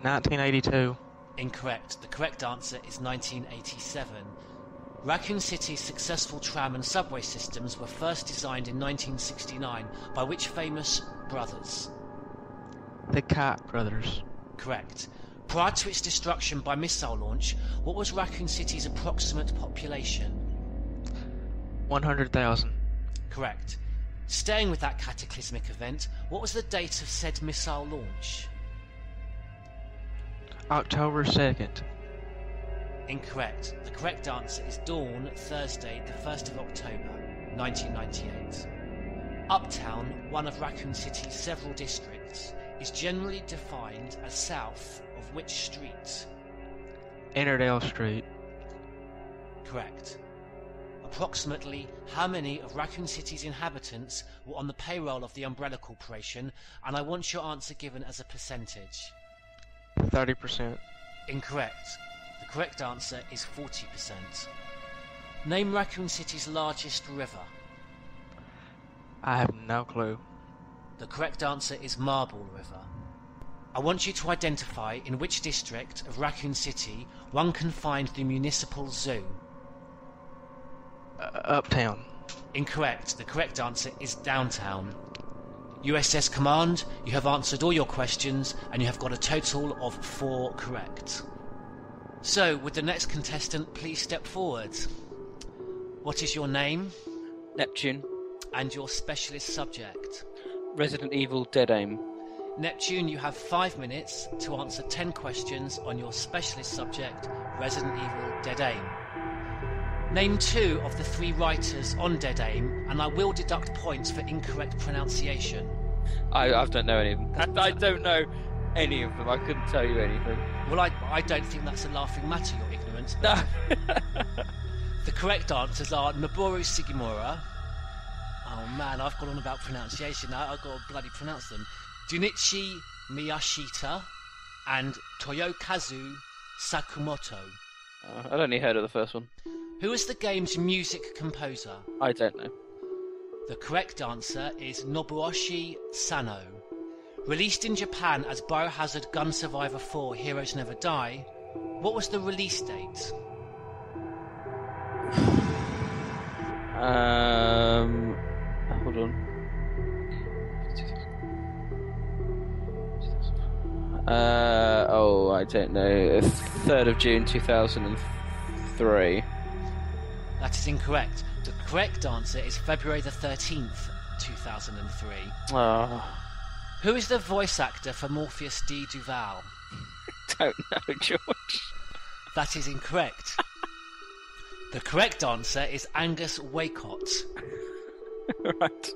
1982. Incorrect. The correct answer is 1987. Raccoon City's successful tram and subway systems were first designed in 1969 by which famous brothers? The Koch brothers. Correct. Prior to its destruction by missile launch, what was Raccoon City's approximate population? 100,000. Correct. Staying with that cataclysmic event, what was the date of said missile launch? October 2nd. Incorrect. The correct answer is dawn, Thursday, the 1st of October, 1998. Uptown, one of Raccoon City's several districts, is generally defined as south of which street? Interdale Street. Correct. Approximately how many of Raccoon City's inhabitants were on the payroll of the Umbrella Corporation, and I want your answer given as a percentage. 30%. Incorrect. The correct answer is 40%. Name Raccoon City's largest river. I have no clue. The correct answer is Marble River. I want you to identify in which district of Raccoon City one can find the municipal zoo. Uptown. Incorrect. The correct answer is Downtown. USS Command, you have answered all your questions and you have got a total of 4 correct. So, would the next contestant please step forward? What is your name? Neptune. And your specialist subject? Resident Evil Dead Aim. Neptune, you have 5 minutes to answer 10 questions on your specialist subject, Resident Evil Dead Aim. Name 2 of the 3 writers on Dead Aim, and I will deduct points for incorrect pronunciation. I don't know any of them. I don't know any of them. I couldn't tell you anything. Well, I don't think that's a laughing matter, your ignorance. But the correct answers are Noboru Sugimura. Oh man, I've gone on about pronunciation now. I've got to bloody pronounce them. Junichi Miyashita and Toyokazu Sakamoto. I'd only heard of the first one. Who is the game's music composer? I don't know. The correct answer is Nobuoshi Sano. Released in Japan as Biohazard Gun Survivor 4 Heroes Never Die, what was the release date? Hold on. I don't know. 3rd of June 2003. That is incorrect. The correct answer is February the 13th, 2003. Oh. Who is the voice actor for Morpheus D. Duval? Don't know, George. That is incorrect. The correct answer is Angus Waycott. Right.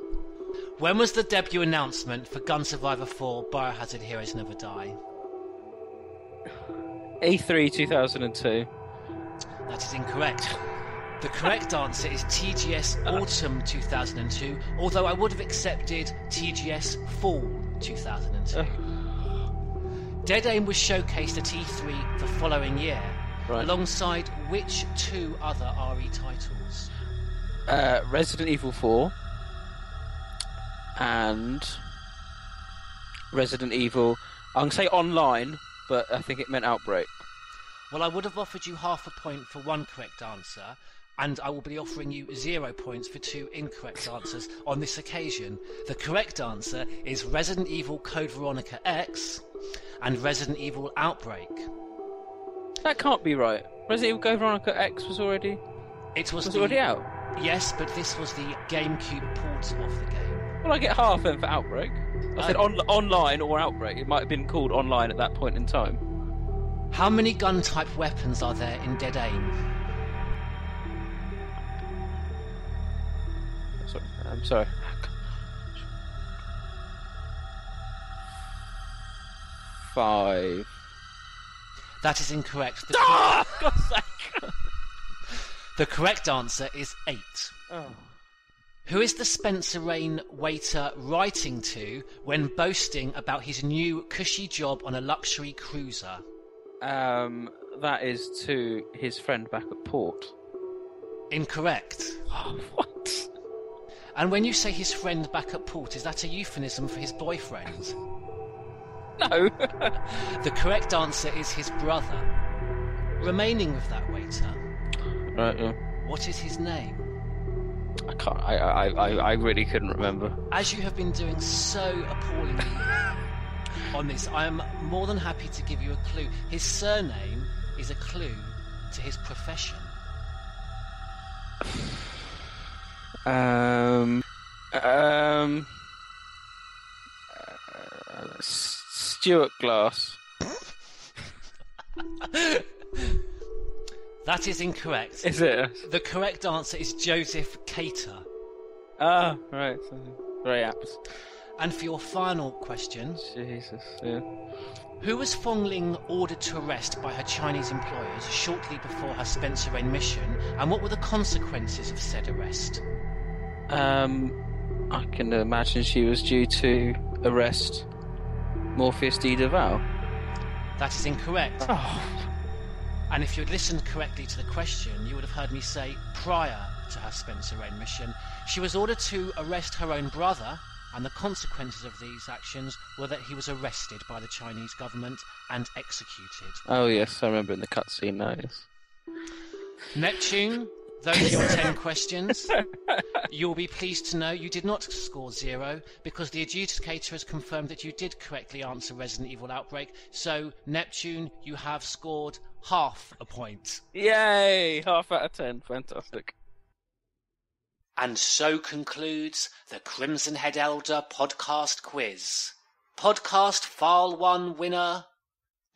When was the debut announcement for Gun Survivor 4 Biohazard Heroes Never Die? E3 2002. That is incorrect. The correct answer is TGS Autumn 2002, although I would have accepted TGS Fall 2002. Dead Aim was showcased at E3 the following year, alongside which 2 other RE titles? Resident Evil 4 and Resident Evil, I'm going to say Online, but I think it meant Outbreak. Well, I would have offered you half a point for 1 correct answer, and I will be offering you 0 points for 2 incorrect answers on this occasion. The correct answer is Resident Evil Code Veronica X and Resident Evil Outbreak. That can't be right. Resident Evil Code Veronica X was already... It was already out? Yes, but this was the GameCube port of the game. Well, I get half then for Outbreak. I said Online or Outbreak. It might have been called Online at that point in time. How many gun-type weapons are there in Dead Aim? I'm sorry. Five. That is incorrect. God's sake! The correct answer is 8. Oh. Who is the Spencer Rain waiter writing to when boasting about his new cushy job on a luxury cruiser? That is to his friend back at port. Incorrect. Oh, what? And when you say his friend back at port, is that a euphemism for his boyfriend? No. The correct answer is his brother. Remaining with that waiter. Right, yeah. What is his name? I can't. I really couldn't remember. As you have been doing so appallingly on this, I am more than happy to give you a clue. His surname is a clue to his profession. Stuart Glass. That is incorrect. Is it? The correct answer is Joseph Cater. Ah, right. Very apt. And for your final question... Jesus, yeah. Who was Fong Ling ordered to arrest by her Chinese employers shortly before her Spencer Rain mission, and what were the consequences of said arrest? I can imagine she was due to arrest Morpheus D. DeVal. That is incorrect. Oh. And if you had listened correctly to the question, you would have heard me say prior to her Spencer Rain mission, she was ordered to arrest her own brother, and the consequences of these actions were that he was arrested by the Chinese government and executed. Oh yes, I remember in the cutscene now, yes. Neptune, those are your 10 questions. You'll be pleased to know you did not score 0, because the adjudicator has confirmed that you did correctly answer Resident Evil Outbreak. So, Neptune, you have scored half a point. Yay! Half out of 10. Fantastic. And so concludes the Crimson Head Elder podcast quiz. Podcast File 1 winner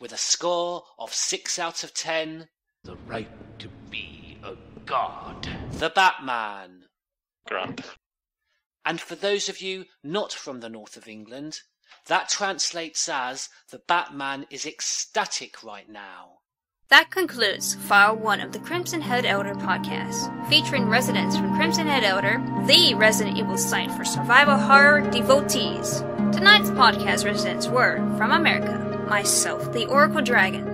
with a score of 6 out of 10. The right to be a god. The Batman. Grand. And for those of you not from the north of England, that translates as the Batman is ecstatic right now. That concludes File 1 of the Crimson Head Elder podcast, featuring residents from Crimson Head Elder, the Resident Evil site for survival horror devotees. Tonight's podcast residents were, from America, myself, the Oracle Dragon,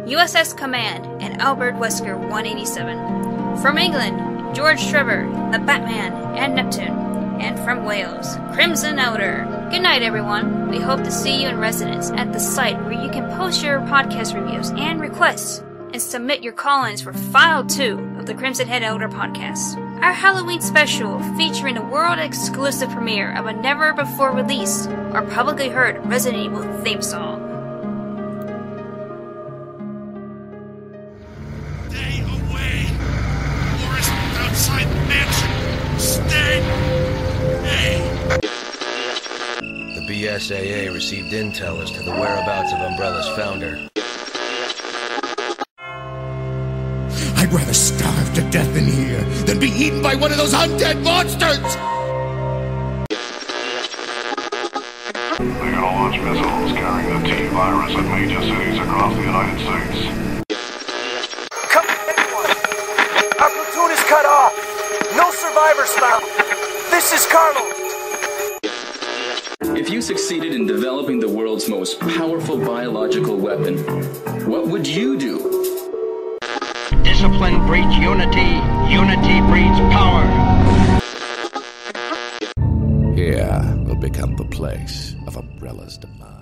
USS Command, and Albert Wesker 187. From England, George Trevor, the Batman, and Neptune. And from Wales, Crimson Elder. Good night, everyone. We hope to see you in residence at the site where you can post your podcast reviews and requests and submit your call-ins for File 2 of the Crimson Head Elder podcast. Our Halloween special featuring the world-exclusive premiere of a never-before-released or publicly heard Resident Evil theme song. Stay away! Forest outside the mansion! Stay! The BSAA received intel as to the whereabouts of Umbrella's founder. I'd rather starve to death in here than be eaten by one of those undead monsters! They're gonna launch missiles carrying the T-virus at major cities across the United States. Come on, everyone! Our platoon is cut off! No survivors found! This is Carlos! If you succeeded in developing the world's most powerful biological weapon, what would you do? Discipline breeds unity, unity breeds power. Here will become the place of Umbrella's demise.